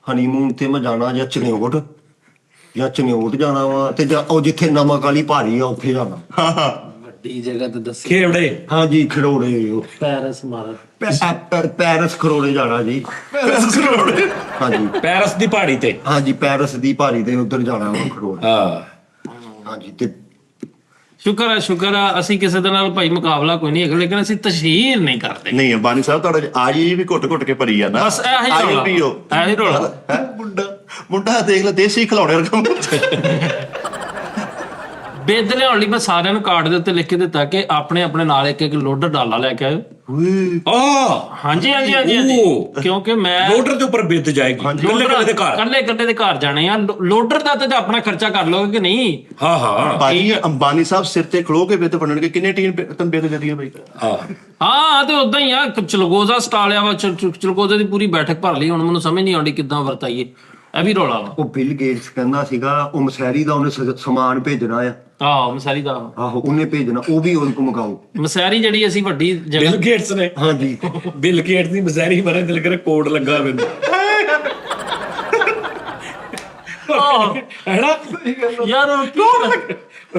ਹਨੀਮੂਨ ਤੇ ਮੈਂ ਜਾਣਾ ਜਾਂ ਚਨਿਓਟ ਜਾਣਾ ਵਾ, ਤੇ ਜਾਂ ਉਹ ਜਿੱਥੇ ਨਮਕ ਵਾਲੀ ਭਾਰੀ ਆ ਉੱਥੇ ਜਾਣਾ। ਵੱਡੀ ਜਗ੍ਹਾ ਤੇ ਦੱਸੀ ਖੇਵੜੇ। ਹਾਂਜੀ ਖਰੋੜੇ। ਪੈਰਸ ਮਾਰ ਪੈਰਿਸ ਖਰੋੜੇ ਜਾਣਾ ਜੀ। ਹਾਂਜੀ ਪੈਰਸ ਦੀ ਪਹਾੜੀ ਤੇ। ਹਾਂਜੀ ਪੈਰਿਸ ਦੀ ਭਾਰੀ ਤੇ ਉੱਧਰ ਜਾਣਾ ਵਾ ਖਰੋੜੇ। ਹਾਂ ਹਾਂਜੀ ਤੇ ਸ਼ੁਕਰ ਆ ਅਸੀਂ ਕਿਸੇ ਦੇ ਨਾਲ ਭਾਈ ਮੁਕਾਬਲਾ ਕੋਈ ਨਹੀਂ ਹੈਗਾ, ਲੇਕਿਨ ਅਸੀਂ ਤਸ਼ਹੀਰ ਨਹੀਂ ਕਰਦੇ। ਨਹੀਂ ਅੰਬਾਨੀ ਸਾਹਿਬ ਤੁਹਾਡਾ ਆਈ ਵੀ ਘੁੱਟ ਕੇ ਭਰੀ ਜਾਂਦਾ। ਬਸ ਇਹੀ ਰੌਲਾ। ਇਹੀ ਰੌਲਾ। ਮੁੰਡਾ ਦੇਖ ਲੈ ਦੇਸੀ ਖਿਲਾਉਣੇ ਵਰਗਾ। ਬੇਦ ਲਿਆਉਣ ਲਈ ਮੈਂ ਸਾਰਿਆਂ ਨੂੰ ਕਾਰਡ ਦੇ ਉੱਤੇ ਲਿਖ ਕੇ ਦਿੱਤਾ ਕਿ ਆਪਣੇ ਨਾਲ ਇੱਕ ਲੋਡਰ ਡਾਲਾ ਲੈ ਕੇ ਆਇਓ। ਹਾਂਜੀ ਕਿਉਂਕਿ ਮੈਂ ਲੋਡਰ ਦੇ ਉੱਪਰ ਬਿੱਦ ਜਾਏਗੀ। ਕੱਲੇ ਦੇ ਘਰ ਜਾਣੇ ਆ। ਲੋਡਰ ਦਾ ਤੇ ਆਪਣਾ ਖਰਚਾ ਕਰ ਲਓਗੇ ਕਿ ਨਹੀਂ? ਹਾਂ ਭਾਈ ਅੰਬਾਨੀ ਸਾਹਿਬ ਸਿਰ ਤੇ ਖਲੋ ਕੇ ਬਿੱਦ ਬਣਨਗੇ। ਕਿੰਨੇ ਟੀਮ ਤਨ ਬਿੱਦ ਦਿੰਦੀ ਹੈ ਭਾਈ? ਹਾਂ ਤੇ ਉਦਾਂ ਹੀ ਆ। ਚਲਗੋਜ਼ਾ ਸਟਾਲਿਆ ਵਾ, ਚਲਗੋਜ਼ੇ ਦੀ ਪੂਰੀ ਬੈਠਕ ਭਰ ਲਈ। ਹੁਣ ਮੈਨੂੰ ਸਮਝ ਨਹੀਂ ਆਉਂਦੀ ਕਿੱਦਾਂ ਵਰਤਾਈਏ। ਇਹ ਵੀ ਰੌਲਾ ਵਾ। ਉਹ ਬਿਲ ਗੇਟਸ ਕਹਿੰਦਾ ਸੀਗਾ ਉਹ ਮਸੈਰੀ ਦਾ ਉਹਨੇ ਸਮਾਨ ਭੇਜਣਾ ਆ। ਆਹੋ ਮਸੈਰੀ ਦਾ। ਆਹੋ ਉਹਨੇ ਭੇਜਣਾ, ਉਹ ਵੀ ਉਹਨੂੰ ਮੰਗਾਓ। ਮਸੈਰੀ ਜਿਹੜੀ ਅਸੀਂ ਵੱਡੀ ਬਿਲ ਗੇਟਸ ਨੇ। ਹਾਂਜੀ ਬਿਲ ਗੇਟਸ ਦੀ ਮਜ਼ੈਰੀ ਮਰੇ ਦਿਲ ਕਰੇ ਕੋਡ ਲੱਗਾ ਮੈਨੂੰ। ਹੈਨਾ ਯਾਰ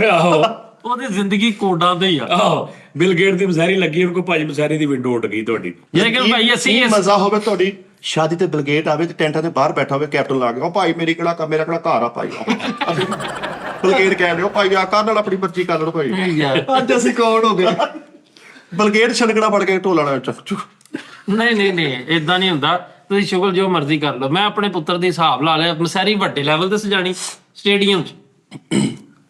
ਆਹੋ, ਉਹਦੀ ਜ਼ਿੰਦਗੀ ਕੋਡਾਂ ਦੇ ਹੀ ਆ। ਆਹੋ ਬਿਲ ਗੇਟ ਦੀ ਮਸਾਰੀ ਲੱਗੀ ਉਹਨੂੰ ਕੋ ਭਾਜੀ ਮਸਾਰੀ ਦੀ ਵਿੰਡੋ ਉੱਡ ਗਈ ਤੁਹਾਡੀ। ਲੇਕਿਨ ਭਾਈ ਅਸੀਂ ਮਜ਼ਾ ਹੋਵੇ ਤੁਹਾਡੀ ਸ਼ਾਦੀ ਤੇ ਬਲਗੇਟ ਆਵੇ ਤੇ ਟੈਂਟਾਂ ਦੇ ਬਾਹਰ ਬੈਠਾ ਹੋਵੇ ਕੈਪਟਨ ਲਾ ਕੇ, ਉਹ ਭਾਈ ਮੇਰਾ ਕਿਹੜਾ ਘਰ ਆ ਭਾਈ। ਬਲਗੇਟ ਕਹਿ ਦਿਓ ਭਾਈ ਆ ਕਰ ਨਾਲ ਆਪਣੀ ਮਰਜ਼ੀ ਕਰ ਲਓ ਭਾਈ। ਅੱਜ ਅਸੀਂ ਕੌਣ ਹੋ ਗਏ? ਬਲਗੇਟ ਛਣਕਣਾ ਫੜ ਕੇ ਢੋਲਣਾ ਚੱਕ। ਨਹੀਂ ਇਦਾਂ ਨਹੀਂ ਹੁੰਦਾ। ਤੁਸੀਂ ਸ਼ੁਗਲ ਜੋ ਮਰਜ਼ੀ ਕਰ ਲਓ। ਮੈਂ ਆਪਣੇ ਪੁੱਤਰ ਦੇ ਹਿਸਾਬ ਲਾ ਲਿਆ। ਮਸਾਰੀ ਵੱਡੇ ਲੈਵਲ ਤੇ ਸਜਾਣੀ ਸਟੇਡੀਅਮ 'ਚ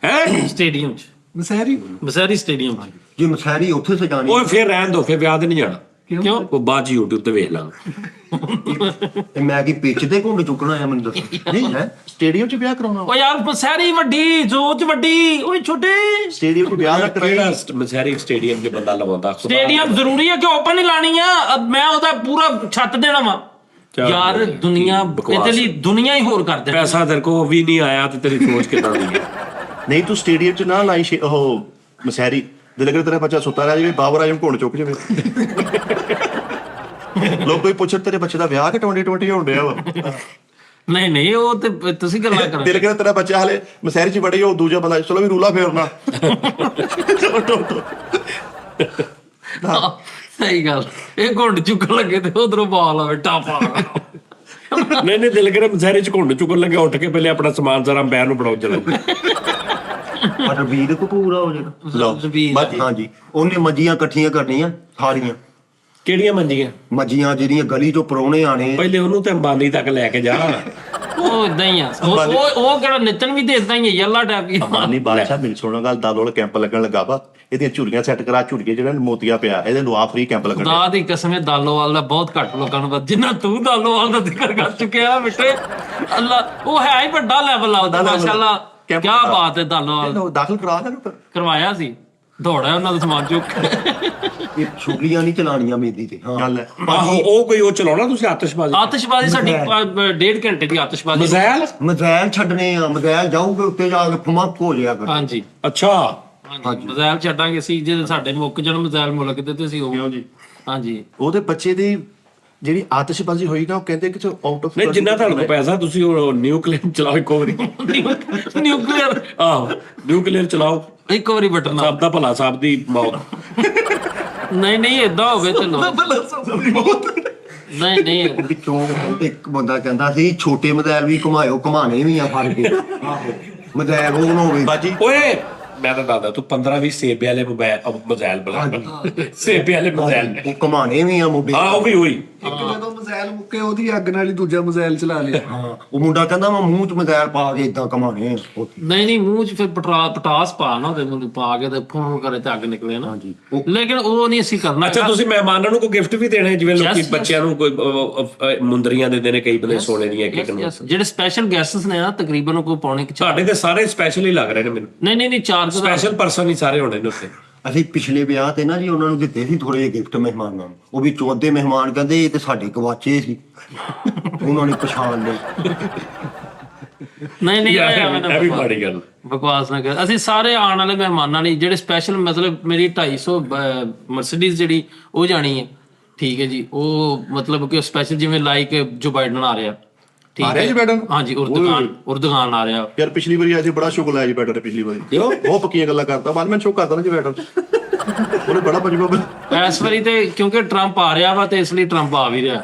ਹੈ ਸਟੇਡੀਅਮ 'ਚ ਮਸਾਰੀ ਸਟੇਡੀਅਮ 'ਚ। ਜੇ ਮਸਾਰੀ ਉੱਥੇ ਸਜਾਣੀ ਓਏ ਫੇਰ ਰਹਿਣ ਦੋ, ਫੇਰ ਵਿਆਹ ਤੇ ਨਹੀਂ ਜਾਣਾ। ਕਿਉਂ? ਉਹ ਬਾਅਦ 'ਚ YouTube ਤੇ ਵੇਖ ਲਾਂਗੇ। ਤੇ ਮੈਂ ਕੀ ਪਿੱਛ ਤੇ ਘੁੰਡ ਚੁੱਕਣਾ ਆ ਮੈਨੂੰ ਦੱਸੋ। ਨਹੀਂ ਹੈ ਸਟੇਡੀਅਮ 'ਚ ਵਿਆਹ ਕਰਾਉਣਾ। ਓ ਯਾਰ ਮਸਾਰੀ ਵੱਡੀ ਜੋਤ ਵੱਡੀ ਓਏ ਛੋਟੇ ਸਟੇਡੀਅਮ 'ਚ ਵਿਆਹ ਨਾ ਕਰਾਈ। ਕਿਹੜਾ ਮਸਾਰੀ ਸਟੇਡੀਅਮ 'ਚ ਬੰਦਾ ਲਵਾਉਂਦਾ? ਸਟੇਡੀਅਮ ਜ਼ਰੂਰੀ ਹੈ ਕਿ ਓਪਨ ਹੀ ਲਾਣੀ ਆ? ਮੈਂ ਉਹਦਾ ਪੂਰਾ ਛੱਤ ਦੇਣਾ ਵਾ ਯਾਰ। ਦੁਨੀਆ ਇਹਦੇ ਲਈ ਦੁਨੀਆ ਹੀ ਹੋਰ ਕਰ ਦੇ। ਪੈਸਾ ਤੇਰੇ ਕੋ ਵੀ ਨਹੀਂ ਆਇਆ ਤੇ ਤੇਰੀ ਸੋਚ ਕਿਦਾਂ ਦੀ ਹੈ? ਨਹੀਂ ਤੂੰ ਸਟੇਡੀਅਮ 'ਚ ਨਾ ਲਾਈ ਉਹ ਮਸਾਰੀ। ਦਿਲ ਕਰੇ ਤੇਰਾ ਬੱਚਾ ਸੁੱਤਾ ਰਹਿ ਜਾਵੇ, ਬਾਬਰ ਆਜਮ ਘੋੜ ਚੁੱਕ ਜਾਵੇ। ਲੋਕ ਕੋਈ ਪੁੱਛਣ ਤੇਰੇ ਬੱਚੇ ਦਾ ਵਿਆਹ ਕਿ 2020 ਹੋਣ ਡਿਆ ਵਾ। ਨਹੀਂ ਉਹ ਤੇ ਤੁਸੀਂ ਗੱਲਾਂ ਕਰ। ਦਿਲ ਕਰੇ ਤੇਰਾ ਬੱਚਾ ਹਲੇ ਮਸਾਰੀ 'ਚ ਵੜੇ, ਉਹ ਦੂਜਾ ਬੰਦਾ ਚਲੋ ਵੀ ਰੂਲਾ ਫੇਰਨਾ। ਸਹੀ ਗੱਲ। ਇਹ ਘੁੰਡ ਚੁੱਕਣ ਲੱਗੇ ਤੇ ਉਧਰੋਂ ਬਾਲ ਆਵੇ ਟਾਪਾ। ਨਹੀਂ ਦਿਲ ਕਰੇ ਮਸਾਰੀ 'ਚ ਘੁੰਡ ਚੁੱਕਣ ਲੱਗੇ, ਉੱਠ ਕੇ ਪਹਿਲੇ ਆਪਣਾ ਸਮਾਨ ਸਾਰਾ ਅੰਬੈਰ ਨੂੰ ਬਣਾਉ ਚਲੇ। ਪਰ ਰਵੀਰ ਕੋ ਪੂਰਾ ਹੋ ਜਾਏਗਾ। ਲਓ ਹਾਂਜੀ ਉਹਨੇ ਮੱਝੀਆਂ ਇਕੱਠੀਆਂ ਕਰਨੀਆਂ ਸਾਰੀਆਂ। ਕਿਹੜੀਆਂ ਮੰਜੀਆਂ? ਮੱਝੀਆਂ ਜਿਹੜੀਆਂ ਗਲੀ ਚੋਂ ਪਰੌਣੇ ਆਣੇ। ਪਹਿਲੇ ਉਹਨੂੰ ਤੇ ਅੰਬਾਨੀ ਤੱਕ ਲੈ ਕੇ ਜਾ। ਉਹ ਇਦਾਂ ਹੀ ਆ। ਉਹ ਕਿਹੜਾ ਨਿਤਨ ਵੀ ਤੇ ਇਦਾਂ ਹੀ ਆ, ਯੱਲਾ ਟੈਪ ਹੀ। ਮਾਨੀ ਬਾਦਸ਼ਾਹ ਮਿਲ ਸੁਣੋ ਗੱਲ, ਦਾਲੋਲ ਕੈਂਪ ਲੱਗਣ ਲੱਗਾ ਵਾ। ਇਹਦੀਆਂ ਝੁਰੀਆਂ ਸੈੱਟ ਕਰਾ, ਝੁਰੀਏ ਜਿਹੜਾ ਮੋਤੀਆ ਪਿਆ ਇਹਦੇ ਨੂੰ ਆ ਫ੍ਰੀ ਕੈਂਪ ਲੱਗਣ। ਖੁਦਾ ਦੀ ਕਸਮ ਹੈ ਦਾਲੋਵਾਲ ਦਾ ਬਹੁਤ ਘੱਟ ਲੋਕਾਂ ਨੂੰ ਪਤਾ ਜਿੰਨਾ ਤੂੰ ਦਾਲੋਵਾਲ ਦਾ ਜ਼ਿਕਰ ਕਰ ਚੁੱਕਿਆ ਬੇਟੇ। ਅੱਲਾ ਉਹ ਹੈ ਹੀ ਵੱਡਾ ਲੈਵਲ ਆ ਉਹਦਾ। ਮਾਸ਼ਾਅੱਲਾ ਕੀ ਬਾਤ ਹੈ। ਦਾਲੋਵਾਲ ਦਾਖਲ ਕਰਾ ਦੇਣਾ ਕਰਵਾਇਆ ਸੀ, ਦੌੜਾ ਉਹਨਾਂ ਦਾ ਸਮਾਨ ਚੁੱਕ। ਇਹ ਛੁਗਲੀਆਂ ਨਹੀਂ ਚਲਾਣੀਆਂ ਮੇਦੀ ਤੇ। ਹਾਂ ਗੱਲ ਹੈ। ਆਹੋ ਉਹ ਕੋਈ ਉਹ ਚਲਾਉਣਾ ਤੁਸੀਂ ਆਤਿਸ਼ਬਾਜ਼ੀ? ਆਤਿਸ਼ਬਾਜ਼ੀ ਸਾਡੀ 1.5 ਘੰਟੇ ਦੀ ਆਤਿਸ਼ਬਾਜ਼ੀ। ਮਜ਼ਾਇਲ? ਮਜ਼ਾਇਲ ਛੱਡਣੇ ਆ। ਮਜ਼ਾਇਲ ਜਾਊਗੇ ਉੱਤੇ ਜਾ ਕੇ ਫਮਕ ਹੋ ਜਾਇਆ ਕਰ। ਹਾਂਜੀ ਅੱਛਾ ਹਾਂਜੀ ਮਜ਼ਾਇਲ ਛੱਡਾਂਗੇ ਅਸੀਂ। ਜੇ ਸਾਡੇ ਮੁੱਕ ਜਾਣ ਮਜ਼ਾਇਲ ਮੁਲਕ ਦੇ ਤੇ ਅਸੀਂ ਉਹ। ਜੀ ਹਾਂਜੀ ਉਹਦੇ ਬੱਚੇ ਦੀ ਜਿਹੜੀ ਆਤਿਸ਼ਬਾਜ਼ੀ ਹੋਈ ਨਾ, ਉਹ ਕਹਿੰਦੇ ਕਿ ਆਊਟ ਆਫ ਨਹੀਂ ਜਿੰਨਾ ਤੁਹਾਡੇ ਕੋਲ ਪੈਸਾ ਤੁਸੀਂ ਉਹ ਨਿਊਕਲੀਅਰ ਚਲਾਓ ਇੱਕ ਵਾਰੀ। ਨਿਊਕਲੀਅਰ ਆਹੋ ਨਿਊਕਲੀਅਰ ਚਲਾਓ, ਇੱਕ ਵਾਰੀ ਬਟਨ। ਸਭ ਦਾ ਭਲਾ ਸਭ ਦੀ ਮੌਤ। ਨਹੀਂ ਏਦਾਂ ਹੋਵੇ ਤੇ ਨਹੀਂ ਵਿੱਚੋਂ ਇੱਕ ਬੰਦਾ ਕਹਿੰਦਾ ਸੀ ਛੋਟੇ ਮਜ਼ਾਇਲ ਵੀ ਘੁਮਾਇਓ, ਘੁਮਾਣੇ ਵੀ ਆ ਫੜ ਕੇ। ਮਜ਼ਾਇਲ ਉਹ ਨਾ ਹੋਵੇ ਬਾਜੀ। ਓਏ ਮੈਂ ਤਾਂ ਦੱਸਦਾ ਤੂੰ 15-20 ਸੇਬੇ ਵਾਲੇ ਮਜ਼ਾਇਲ ਬਣਾ। ਸੇਬੇ ਵਾਲੇ ਮਜ਼ਾਇਲ ਉਹ ਘੁਮਾਣੇ ਵੀ ਆ ਮੁੰਡੇ। ਹਾਂ ਉਹ ਵੀ ਹੋਈ। ਇੱਕ ਜਦੋਂ ਮਜ਼ਾਇਲ ਮੁੱਕੇ ਉਹਦੀ ਅੱਗ ਨਾਲ ਹੀ ਦੂਜਾ ਮਜ਼ਾਇਲ ਚਲਾ ਲਿਆ। ਹਾਂ ਉਹ ਮੁੰਡਾ ਕਹਿੰਦਾ ਮੈਂ ਮੂੰਹ ਚ ਮਜ਼ਾਇਲ ਪਾ ਕੇ ਇਦਾਂ ਘੁਮਾਣੇ ਆ। ਨਹੀਂ ਮੂੰਹ 'ਚ ਫਿਰ ਪਟਾਸ ਪਾ ਨਾ ਤੇ ਮੈਨੂੰ ਪਾ ਕੇ ਤੇ ਫੋਨ ਕਰੇ ਤੇ ਅੱਗ ਨਿਕਲੇ ਨਾ। ਹਾਂਜੀ ਲੇਕਿਨ ਉਹ ਨਹੀਂ ਅਸੀਂ ਕਰਨਾ। ਅੱਛਾ ਤੁਸੀਂ ਮਹਿਮਾਨਾਂ ਨੂੰ ਕੋਈ ਗਿਫਟ ਵੀ ਦੇਣੇ? ਜਿਵੇਂ ਲੋਕੀ ਬੱਚਿਆਂ ਨੂੰ ਕੋਈ ਮੁੰਦਰੀਆਂ ਦਿੰਦੇ ਨੇ, ਕਈ ਬੰਦੇ ਸੋਨੇ ਦੀਆਂ ਇੱਕ ਇੱਕ ਨੂੰ। ਜਿਹੜੇ ਸਪੈਸ਼ਲ ਗੈਸਟਸ ਨੇ ਨਾ ਤਕਰੀਬਨ ਉਹ ਕੋਈ ਪੌਣੇ ਕਿ ਤੁਹਾਡੇ ਤੇ ਸਾਰੇ ਸਪੈਸ਼ਲ ਹੀ ਲੱਗ ਰਹੇ ਨੇ ਮੈਨੂੰ। ਨਹੀਂ 4 ਸਪੈਸ਼ਲ ਪਰਸਨ ਹੀ ਸਾਰੇ ਹੋਣੇ ਨੇ ਉੱਥੇ। ਅਸੀਂ ਪਿਛਲੇ ਵਿਆਹ ਤੇ ਨਾ ਜੀ ਉਹਨਾਂ ਨੂੰ ਦਿੱਤੇ ਸੀ ਥੋੜੇ ਜਿਹੇ ਗਿਫਟ ਮਹਿਮਾਨਾਂ ਨੂੰ। ਉਹ ਵੀ ਚੌਦੇ ਮਹਿਮਾਨ ਕਹਿੰਦੇ ਇਹ ਤੇ ਸਾਡੇ ਗਵਾਚੇ ਸੀ। ਉਹਨਾਂ ਨੇ ਪਛਾਣ ਲਏ। ਨਹੀਂ ਇਹ ਵੀ ਮਾੜੀ ਗੱਲ। ਬਕਵਾਸ ਨਾ ਕਰ। ਅਸੀਂ ਸਾਰੇ ਆਉਣ ਵਾਲੇ ਮਹਿਮਾਨਾਂ ਲਈ ਜਿਹੜੇ ਸਪੈਸ਼ਲ ਮਤਲਬ ਮੇਰੀ 250 ਮਰਸੀਡੀਜ਼ ਜਿਹੜੀ ਉਹ ਜਾਣੀ ਹੈ। ਠੀਕ ਹੈ ਜੀ। ਉਹ ਮਤਲਬ ਕਿ ਸਪੈਸ਼ਲ ਜਿਵੇਂ ਲਾਈਕ ਜੋ ਬਾਈਡਨ ਆ ਰਿਹਾ। ਠੀਕ ਆ ਰਿਹਾ ਜੀ ਬਾਈਡਨ? ਹਾਂਜੀ ਉਰਦੁਗਾਨ ਆ ਰਿਹਾ। ਯਾਰ ਪਿਛਲੀ ਵਾਰੀ ਅੱਜ ਬੜਾ ਸ਼ੁਕਰ ਲਾਇਆ ਜੀ ਬੈਟਰ ਨੇ। ਪਿਛਲੀ ਵਾਰੀ ਬਹੁਤ ਪੱਕੀਆਂ ਗੱਲਾਂ ਕਰਦਾ, ਬਾਅਦ ਮੈਂ ਸ਼ੁਕ ਕਰਦਾ ਨਾ ਜੀ ਬੈਟਰ। ਉਹਨੇ ਬੜਾ ਮਜਬੂਰ। ਇਸ ਵਾਰੀ ਤੇ ਕਿਉਂਕਿ ਟਰੰਪ ਆ ਰਿਹਾ ਵਾ ਤੇ ਇਸ ਲਈ ਟਰੰਪ ਆ ਵੀ ਰਿਹਾ।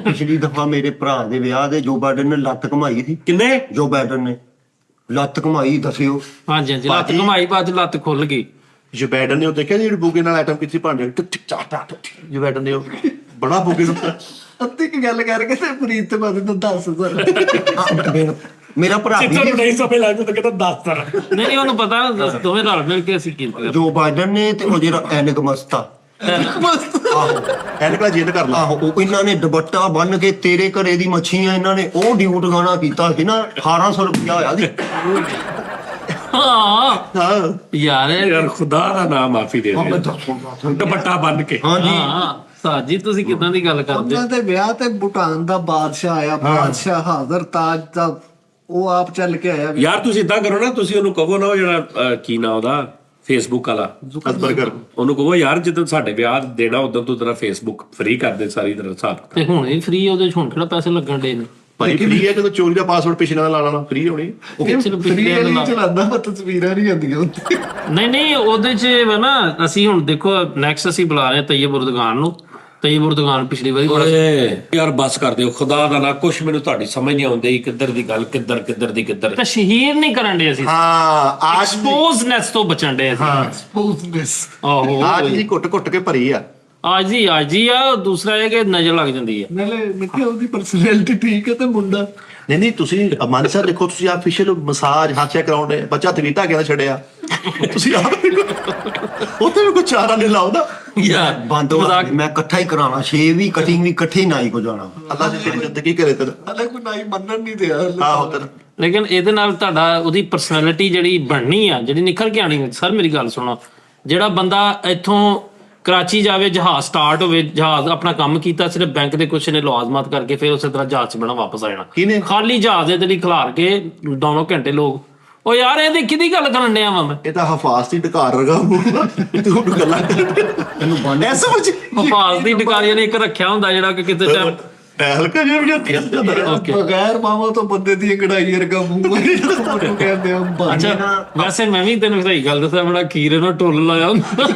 ਪਿਛਲੀ ਦਫਾ ਮੇਰੇ ਭਰਾ ਦੇ ਵਿਆਹ ਦੇ ਜੋ ਬਾਈਡਨ ਨੇ ਲੱਤ ਘੁਮਾਈ ਸੀ। ਕਿੰਨੇ? ਜੋ ਬਾਈਡਨ ਨੇ ਲੱਤ ਘੁਮਾਈ ਦੱਸਿਓ। ਹਾਂਜੀ ਲੱਤ ਘੁਮਾਈ ਬਾਅਦ ਲੱਤ ਖੁੱਲ ਗਈ। ਜੋ ਬਾਈਡਨ ਨੇ ਉਹ ਦੇਖਿਆ ਜਿਹੜੀ ਬੂਗੇ ਨਾਲ ਆਈਟਮ ਕੀਤੀ ਭਾਂਡੇ ਜੋ ਬਾਈਡਨ ਨੇ ਉਹ ਬੜਾ ਬੂਗੇ ਨੂੰ ਅੱਧੀ ਕੀ ਗੱਲ ਕਰਕੇ ਤੇ ਪ੍ਰੀਤ ਤੇ ਬਾਅਦ ਨੂੰ ਦੱਸ ਸਰ। ਮੇਰਾ ਭਰਾ ਤੁਹਾਨੂੰ ਨਹੀਂ ਸਮਝ ਲੱਗਦਾ ਤਾਂ ਕਹਿੰਦਾ 10 ਤਰ੍ਹਾਂ। ਨਹੀਂ ਉਹਨੂੰ ਪਤਾ ਦੋਵੇਂ ਰਲ ਮਿਲ ਕੇ ਅਸੀਂ ਕੀਤਾ। ਜੋ ਬਾਈਡਨ ਨੇ ਤੇ ਉਹ ਜਿਹੜਾ ਐਨਕ ਮਸਤਾ ਆਹੋ ਐਨਕਲਾ ਜਿੱਦ ਕਰ ਲਾ। ਆਹੋ ਉਹ ਇਹਨਾਂ ਨੇ ਦੁਪੱਟਾ ਬੰਨ ਕੇ ਤੇਰੇ ਘਰੇ ਦੀ ਮੱਛੀਆਂ ਇਹਨਾਂ ਨੇ ਉਹ ਡਿਊਟ ਗਾਣਾ ਕੀਤਾ ਸੀ ਨਾ। 1800 ਰੁਪਇਆ ਹੋਇਆ ਸੀ। ਹਾਂ ਯਾਰ ਖੁਦਾ ਦਾ ਨਾਮ ਮਾਫੀ ਦੇ ਦੇ। ਦੁਪੱਟਾ ਬੰਨ ਕੇ। ਹਾਂਜੀ ਸਾਜੀ ਤੁਸੀਂ ਕਿਦਾਂ ਦੀ ਗੱਲ ਕਰਦੇ? ਉਹਨਾਂ ਦੇ ਵਿਆਹ ਤੇ ਭੂਟਾਨ ਦਾ ਬਾਦਸ਼ਾਹ ਆਇਆ। ਬਾਦਸ਼ਾਹ ਹਾਜ਼ਰ ਤਾਜ ਦਾ ਉਹ ਆਪ ਚੱਲ ਕੇ ਆਇਆ। ਯਾਰ ਤੁਸੀਂ ਇਦਾਂ ਕਰੋ ਨਾ, ਤੁਸੀਂ ਉਹਨੂੰ ਕਹੋ ਨਾ, ਉਹ ਜਿਹੜਾ ਕੀ ਨਾਂ ਉਹਦਾ ਫੇਸਬੁੱਕ ਵਾਲਾ ਬਰਗਰ, ਉਹਨੂੰ ਕਹੋ ਯਾਰ ਜਦੋਂ ਸਾਡੇ ਵਿਆਹ ਦੇਣਾ ਉਦੋਂ ਤੋਂ ਤੇਰਾ ਫੇਸਬੁੱਕ ਫ੍ਰੀ ਕਰ ਦੇ ਸਾਰੀ ਤਰ੍ਹਾਂ ਹਿਸਾਬ। ਤੇ ਹੁਣ ਹੀ ਫ੍ਰੀ ਉਹਦੇ ਚ ਹੁਣ ਕਿਹੜਾ ਪੈਸੇ ਲੱਗਣ ਦੇ ਨੇ? ਭਾਈ ਫ੍ਰੀ ਹੈ, ਜਦੋਂ ਚੋਰੀ ਦਾ ਪਾਸਵਰਡ ਪਿਛਲੇ ਨਾਲ ਲਾਣਾ ਫ੍ਰੀ ਹੋਣੀ। ਨਹੀਂ ਚਲਾਉਂਦਾ, ਪਰ ਤਸਵੀਰਾਂ ਨਹੀਂ ਆਉਂਦੀਆਂ ਉੱਤੇ। ਨਹੀਂ ਉਹਦੇ 'ਚ ਵਾ ਨਾ, ਅਸੀਂ ਹੁਣ ਦੇਖੋ ਨੈਕਸਟ ਅਸੀਂ ਬੁਲਾ ਰਹੇ ਤੈਯਬ ਉਰਦਗਾਨ ਨੂੰ। ਤੈਯਬ ਉਰਦਗਾਨ ਪਿਛਲੀ ਵਾਰੀ ਓਏ ਯਾਰ ਬਸ ਕਰ ਦਿਓ, ਖੁਦਾ ਦਾ ਨਾ ਕੁਛ ਮੈਨੂੰ ਤੁਹਾਡੀ ਸਮਝ ਨਹੀਂ ਆਉਂਦੀ, ਕਿੱਧਰ ਦੀ ਗੱਲ ਕਿੱਧਰ ਦੀ ਕਿੱਧਰ। ਤਸ਼ਹੀਰ ਨਹੀਂ ਕਰਨ ਦੇ ਅਸੀਂ, ਹਾਂ ਐਕਸਪੋਜ਼ਨੈਸ ਤੋਂ ਬਚਣ ਦੇ ਅਸੀਂ। ਸਪੋਜ਼ਨੈਸ ਆਹੋ ਆਜ ਜੀ ਘੁੱਟ ਕੇ ਭਰੀ ਆ। ਅੱਜ ਹੀ ਆ। ਦੂਸਰਾ ਇਹ ਕਿ ਨਜ਼ਰ ਲੱਗ ਜਾਂਦੀ ਹੈ। ਨਾਲੇ ਮਿੱਠੇ ਉਹਦੀ ਪਰਸਨੈਲਿਟੀ ਠੀਕ ਹੈ ਤੇ ਮੁੰਡਾ ਨਹੀਂ ਤੁਸੀਂ ਮਾਨ ਸਾਹਿਬ ਦੇਖੋ, ਤੁਸੀਂ ਆਰਟੀਫੀਸ਼ੀਅਲ ਮਸਾਜ ਹਾਸਿਆ ਕਰਾਉਂਦੇ, ਬੱਚਾ ਤਵੀਤਾ ਕਿਹਦਾ ਛੱਡਿਆ ਤੁਸੀਂ ਆਪ ਉੱਥੇ ਵੀ ਕੋਈ ਚਾਰਾ ਨਹੀਂ ਲਾਉਂਦਾ ਯਾਰ ਬੰਦ ਮੈਂ ਇਕੱਠਾ ਹੀ ਕਰਾਉਣਾ, ਸ਼ੇਵ ਵੀ ਕਟਿੰਗ ਵੀ ਇਕੱਠੇ ਹੀ ਨਾ ਹੀ ਕੋ ਜਾਣਾ। ਅੱਲਾ ਜੀ ਤੇਰੀ ਜ਼ਿੰਦਗੀ ਕਰੇ ਤੇਰਾ। ਹਲੇ ਕੋਈ ਨਾਈ ਮੰਨਣ ਨਹੀਂ ਦਿਆ। ਆਹੋ ਤੇਰਾ ਲੇਕਿਨ ਇਹਦੇ ਨਾਲ ਤੁਹਾਡਾ ਉਹਦੀ ਪਰਸਨੈਲਿਟੀ ਜਿਹੜੀ ਬਣਨੀ ਆ, ਜਿਹੜੀ ਨਿਖਰ ਕੇ ਆਣੀ। ਸਰ ਮੇਰੀ ਗੱਲ ਸੁਣੋ, ਜਿਹੜਾ ਬੰਦਾ ਇੱਥੋਂ ਕਰਾਚੀ ਜਾਵੇ, ਜਹਾਜ਼ ਸਟਾਰਟ ਹੋਵੇ, ਜਹਾਜ਼ ਆਪਣਾ ਕੰਮ ਕੀਤਾ, ਸਿਰਫ ਬੈਂਕ ਦੇ ਕੁਛ ਨੇ ਲਵਾਜ਼ਮਾਤ ਕਰਕੇ ਫਿਰ ਉਸੇ ਤਰ੍ਹਾਂ ਜਹਾਜ਼ 'ਚ ਬਣਾ ਵਾਪਸ ਆ ਜਾਣਾ। ਖਾਲੀ ਜਹਾਜ਼ ਦੇ ਲਈ ਖਿਲਾਰ ਕੇ 2 ਘੰਟੇ ਲੋਕ। ਉਹ ਯਾਰ ਇਹਦੀ ਕਿਹਦੀ ਗੱਲ ਕਰਨ ਡਿਆ ਵਾਂ ਮੈਂ? ਇਹ ਤਾਂ ਹਫਾਜ਼ ਦੀ ਢਕਾਰ ਰਗਾ ਤੂੰ ਗੱਲਾਂ ਤੈਨੂੰ ਬੰਦ ਐ ਸਮਝ। ਹਫਾਜ਼ ਦੀ ਡਕਾਰੀਆਂ ਨੇ ਇੱਕ ਰੱਖਿਆ ਹੁੰਦਾ ਜਿਹੜਾ ਕਿ ਕਿਤੇ ਹਲਕਾ ਜਿਹਾ ਵੀ ਜਾਂਦਾ। ਬਗੈਰ ਮਾਮਾ ਤੋਂ ਬੰਦੇ ਦੀ ਕਢਾਈ ਵਰਗਾ ਮੂੰਹ ਉਹਨੂੰ ਕਹਿੰਦੇ ਆ ਬਾਣੀ। ਅੱਛਾ ਵੈਸੇ ਮੈਂ ਵੀ ਤੈਨੂੰ ਸਹੀ ਗੱਲ ਦੱਸਾਂ, ਬੜਾ ਖੀਰੇ ਨਾਲ ਢੋਲ ਲਾਇਆ ਹੁੰਦਾ।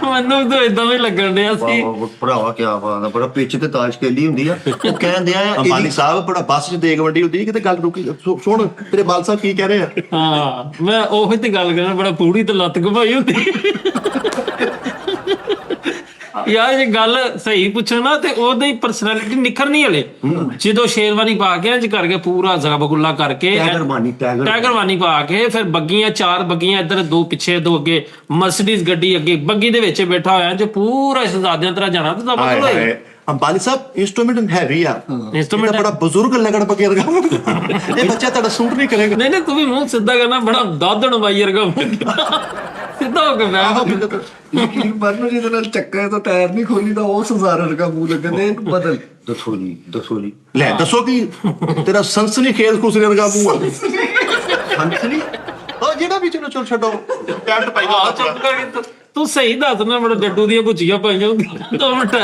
ਮੈਨੂੰ ਤਾਂ ਇਦਾਂ ਵੀ ਲੱਗਣ ਡਿਆ ਸੀ। ਭਰਾਵਾ ਕੀ ਬਾਤ ਆ, ਬੜਾ ਪਿੱਛ ਤੇ ਤਾਸ਼ਕੇਲੀ ਹੁੰਦੀ ਆ। ਉਹ ਕਹਿੰਦੇ ਆ ਅੰਬਾਨੀ ਸਾਹਿਬ ਬੜਾ ਬੱਸ 'ਚ ਦੇਗ ਵੰਡੀ ਹੁੰਦੀ, ਕਿਤੇ ਗੱਲ ਰੁਕੀ ਸੁਣ ਤੇਰੇ ਬਾਲ ਸਾਹਿਬ ਕੀ ਕਹਿ ਰਹੇ ਆ। ਹਾਂ ਮੈਂ ਉਹੀ ਤੇ ਗੱਲ ਕਰਨਾ, ਬੜਾ ਪੂੜੀ ਤੇ ਲੱਤ ਘੁਮਾਈ ਹੁੰਦੀ ਯਾਰ। ਜੇ ਗੱਲ ਸਹੀ ਪੁੱਛਣ ਨਾ ਤੇ ਉਹਦੀ ਪਰਸਨੈਲਿਟੀ ਨਿਖਰਨੀ ਹਲੇ। ਜਦੋਂ ਸ਼ੇਰਵਾਨੀ ਪਾ ਕੇ ਇੰਜ ਕਰਕੇ ਪੂਰਾ ਜ਼ਗਬਗੁੱਲਾ ਕਰਕੇ ਟੈਗਰਵਾਨੀ ਪਾ ਕੇ, ਫਿਰ ਬੱਗੀਆਂ 4 ਬੱਗੀਆਂ ਇੱਧਰ 2 ਪਿੱਛੇ 2 ਅੱਗੇ, ਮਰਸੀਡੀਜ਼ ਗੱਡੀ ਅੱਗੇ, ਬੱਗੀ ਦੇ ਵਿੱਚ ਬੈਠਾ ਹੋਇਆ ਜੋ ਪੂਰਾ ਸ਼ਹਿਜ਼ਾਦਿਆਂ ਤਰ੍ਹਾਂ ਜਾਣਾ ਤੇ ਜ਼ਬਰਦਸਤ ਹੋਏ। ਅੰਬਾਨੀ ਸਾਹਿਬ ਇੰਸਟਰੂਮੈਂਟ ਹੈਵੀ ਆ, ਇੰਸਟਰੂਮੈਂਟ ਬੜਾ ਬਜ਼ੁਰਗ ਲੱਗਣ ਪੱਕੇ ਵਰਗਾ। ਇਹ ਬੱਚਾ ਤੁਹਾਡਾ ਸੂਟ ਨਹੀਂ ਕਰੇਗਾ। ਨਹੀਂ ਤੂੰ ਵੀ ਮੂੰਹ ਸਿੱਧਾ ਕਰਨਾ, ਬੜਾ ਦਾਦਣ ਬਾਈ ਵਰਗਾ ਸਿੱਧਾ ਹੋ ਕੇ ਬੈਠ। ਯਕੀਨ ਮੰਨੋ ਜਿਹਦੇ ਨਾਲ ਚੱਕਾ ਤਾਂ ਟਾਇਰ ਨਹੀਂ ਖੋਲੀ ਤਾਂ ਉਹ ਸਜ਼ਾਰ ਵਰਗਾ ਮੂੰਹ ਲੱਗਦੇ ਬਦਲ। ਦੱਸੋ ਜੀ ਲੈ ਦੱਸੋ ਕੀ ਤੇਰਾ ਸੰਸਨੀ ਖੇਲ ਖੁਸਰੇ ਵਰਗਾ ਮੂੰਹ ਆ। ਸੰਸਨੀ ਉਹ ਜਿਹੜਾ ਵੀ ਚਲੋ ਛੱਡੋ ਪੈਂਟ ਪਾਈਗਾ। ਤੂੰ ਸਹੀ ਦੱਸ ਨਾ, ਬੜਾ ਡੱਡੂ ਦੀਆਂ ਭੁੱਜੀਆਂ ਪਾਈਆਂ ਹੁੰਦੀਆਂ 2 ਮਿੰਟ।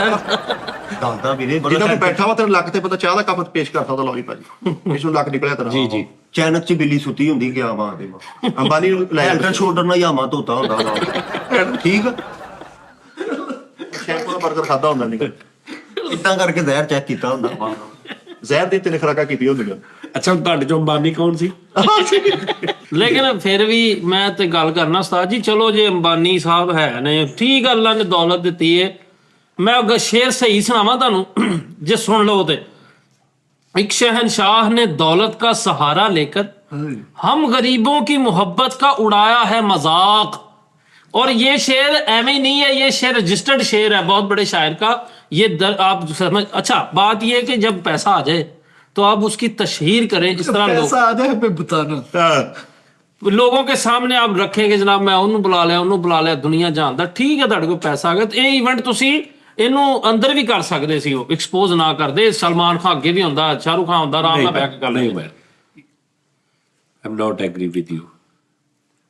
ਦਾਦਾ ਵੀਰੇ ਜਿਹਨਾਂ ਨੂੰ ਬੈਠਾ ਵਾ ਤੇਰੇ ਲੱਕ ਤੇ ਪਤਾ ਚਾਹ ਦਾ ਕੱਪ ਪੇਸ਼ ਕਰਦਾ ਉਹਦਾ ਲਓ ਭਾਜੀ, ਇਸ ਨੂੰ ਲੱਕ ਨਿਕਲਿਆ ਤੇਰਾ। ਜੀ ਚੈਨਕ 'ਚ ਬਿੱਲੀ ਸੁੱਤੀ ਹੁੰਦੀ ਕਿਆ ਬਾਤ ਹੈ। ਅੰਬਾਨੀ ਨੂੰ ਲੈ ਹੈਂਡ ਸ਼ੋਲਡਰ ਨਾਲ ਯਾਮਾ ਧੋਤਾ ਹੁੰਦਾ ਨਾਲ। ਠੀਕ ਆ, ਸ਼ੈਂਪੂ ਦਾ ਬਰਗਰ ਖਾਦਾ ਹੁੰਦਾ ਨਹੀਂ, ਇਦਾਂ ਕਰਕੇ ਜ਼ਹਿਰ ਚੈੱਕ ਕੀਤਾ ਹੁੰਦਾ। ਜ਼ਹਿਰ ਦੀ 3 ਖੁਰਾਕਾਂ ਕੀਤੀ ਹੁੰਦੀਆਂ। ਅੱਛਾ ਤੁਹਾਡੇ ਚੋਂ ਅੰਬਾਨੀ ਕੌਣ ਸੀ? ਲੇਕਿਨ ਫਿਰ ਵੀ ਮੈਂ ਤੇ ਗੱਲ ਕਰਨਾ ਉਸਤਾਦ ਜੀ, ਚਲੋ ਜੇ ਅੰਬਾਨੀ ਸਾਹਿਬ ਹੈ ਨੇ, ਠੀਕ ਆ, ਅੱਲਾ ਨੇ ਦੌਲਤ ਦਿੱਤੀ ਹੈ। ਮੈਂ ਸ਼ੇਰ ਸਹੀ ਸੁਣਾਵਾਂ ਤੁਹਾਨੂੰ, ਜੇ ਸੁਣ ਲਓ ਤੇ। एक शहनशाह ने दौलत का सहारा लेकर हम गरीबों की मोहब्बत का उड़ाया है मजाक। और ये शेर एम ही नहीं है, ये शेर रजिस्टर्ड शेर है बहुत बड़े शायर का। ये आप समझ। अच्छा बात ये है कि जब पैसा आ जाए तो आप उसकी तशहीर करें, इस तरह पैसा आ जाए हमें बताना, लोगों के सामने आप रखेंगे जनाब मैं उन्होंने बुला लिया दुनिया जानता। ठीक है तुहाडे कोल पैसा आ गया तो ये इवेंट तुसी ਇਹਨੂੰ ਅੰਦਰ ਵੀ ਕਰ ਸਕਦੇ ਸੀ, ਉਹ ਐਕਸਪੋਜ਼ ਨਾ ਕਰਦੇ। ਸਲਮਾਨ ਖਾਨ ਅੱਗੇ ਵੀ ਹੁੰਦਾ, ਸ਼ਾਹਰੁਖ ਖਾਨ ਹੁੰਦਾ, ਆਰਾਮ ਨਾਲ ਬੈਠ ਕੇ ਕਰ ਨਹੀਂ ਮੈਂ ਆਮ ਨਾਟ ਐਗਰੀ ਵਿਦ ਯੂ।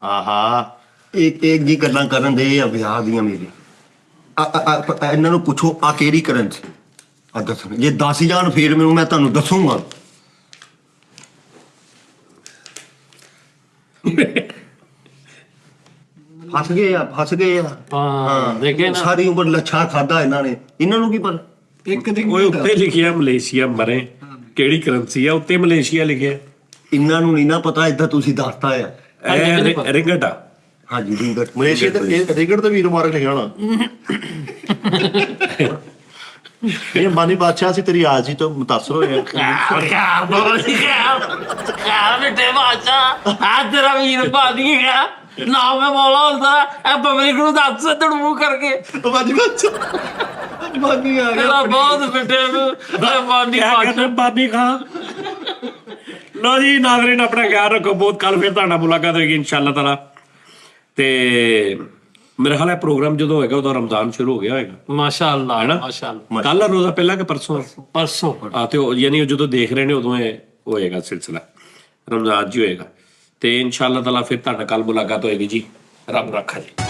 ਆਹਾ ਇੱਕ ਜੀ ਗੱਲਾਂ ਕਰਨ ਦੇ ਆ ਵਿਆਹ ਦੀਆਂ ਮੇਰੇ। ਇਹਨਾਂ ਨੂੰ ਪੁੱਛੋ ਆ ਕਿਹੜੀ ਕਰਨ ਸੀ ਆ ਦੱਸਣ। ਜੇ 10 ਜਾਣ ਫੇਰ ਮੈਨੂੰ ਮੈਂ ਤੁਹਾਨੂੰ ਦੱਸੂਗਾ। ਫਸ ਗਏ ਆ। ਹਾਂ ਦੇਖੇ ਨਾ, ਸਾਰੀ ਉਮਰ ਲੱਛਾ ਖਾਦਾ ਇਹਨਾਂ ਨੇ, ਇਹਨਾਂ ਨੂੰ ਕੀ ਪਤਾ। ਇੱਕ ਦਿਨ ਓਏ ਉੱਤੇ ਲਿਖਿਆ ਮਲੇਸ਼ੀਆ ਮਰੇ, ਕਿਹੜੀ ਕਰੰਸੀ ਆ ਉੱਤੇ ਮਲੇਸ਼ੀਆ ਲਿਖਿਆ। ਇਹਨਾਂ ਨੂੰ ਨਹੀਂ ਨਾ ਪਤਾ, ਏਦਾਂ ਤੁਸੀਂ ਦੱਸਤਾ ਆ। ਇਹ ਰਿੰਗਟਾ। ਹਾਂਜੀ ਰਿੰਗਟ ਮਲੇਸ਼ੀਆ ਤੇ ਰਿੰਗਟ ਤੇ ਵੀਰ ਮੁਬਾਰਕ ਲਿਖਿਆ ਹੋਣਾ। ਇਹ ਅੰਬਾਨੀ ਬਾਦਸ਼ਾਹ ਸੀ ਤੇਰੀ ਆਜੀ ਤੋਂ ਮੁਤਾਸਰ ਹੋਏ। ਬੇਟੇ ਬਾਦਸ਼ਾਹ ਆ ਤੇਰਾ ਵੀਰ ਬਾਦੀ ਹੈ ਨਾ, ਮੈਂ ਮੌਲਾ ਹੁੰਦਾ ਇਹ ਪਬਲਿਕ ਨੂੰ ਦੱਸ ਤੜਮੂ ਕਰਕੇ ਅੰਬਾਨੀ ਬਾਦਸ਼ਾਹ ਬਾਨੀ ਆ ਤੇਰਾ ਬਹੁਤ ਬੇਟੇ ਨੂੰ ਬਾਦੀ ਬਾਦਸ਼ਾਹ ਬਾਬੀ ਖਾਨ। ਲੋ ਜੀ ਨਾਜ਼ਰੀਨ ਆਪਣਾ ਖਿਆਲ ਰੱਖੋ, ਬਹੁਤ ਕੱਲ ਫਿਰ ਤੁਹਾਡਾ ਮੁਲਾਕਾਤ ਹੋਏਗੀ ਇਨਸ਼ਾਅੱਲਾ ਤਾਲਾ। ਤੇ ਮੇਰੇ ਖਿਆਲ ਹੈ ਪ੍ਰੋਗਰਾਮ ਜਦੋਂ ਹੋਏਗਾ ਉਦੋਂ ਰਮਜ਼ਾਨ ਸ਼ੁਰੂ ਹੋ ਗਿਆ ਹੋਏਗਾ। ਮਾਸ਼ਾਅੱਲਾ ਹੈਨਾ, ਮਾਸ਼ਾਅੱਲਾ। ਕੱਲ ਰੋਜ਼ਾ ਪਹਿਲਾਂ ਕਿ ਪਰਸੋਂ? ਪਰਸੋਂ। ਤੇ ਯਾਨੀ ਜਦੋਂ ਦੇਖ ਰਹੇ ਨੇ ਉਦੋਂ ਇਹ ਹੋਏਗਾ ਸਿਲਸਿਲਾ, ਰਮਜ਼ਾਨ ਜੀ ਹੋਏਗਾ। ਤੇ ਇਨਸ਼ਾਅੱਲਾ ਤਾਲਾ ਫਿਰ ਤੁਹਾਡਾ ਕੱਲ ਮੁਲਾਕਾਤ ਹੋਏਗੀ ਜੀ। ਰੱਬ ਰੱਖਾ ਜੀ।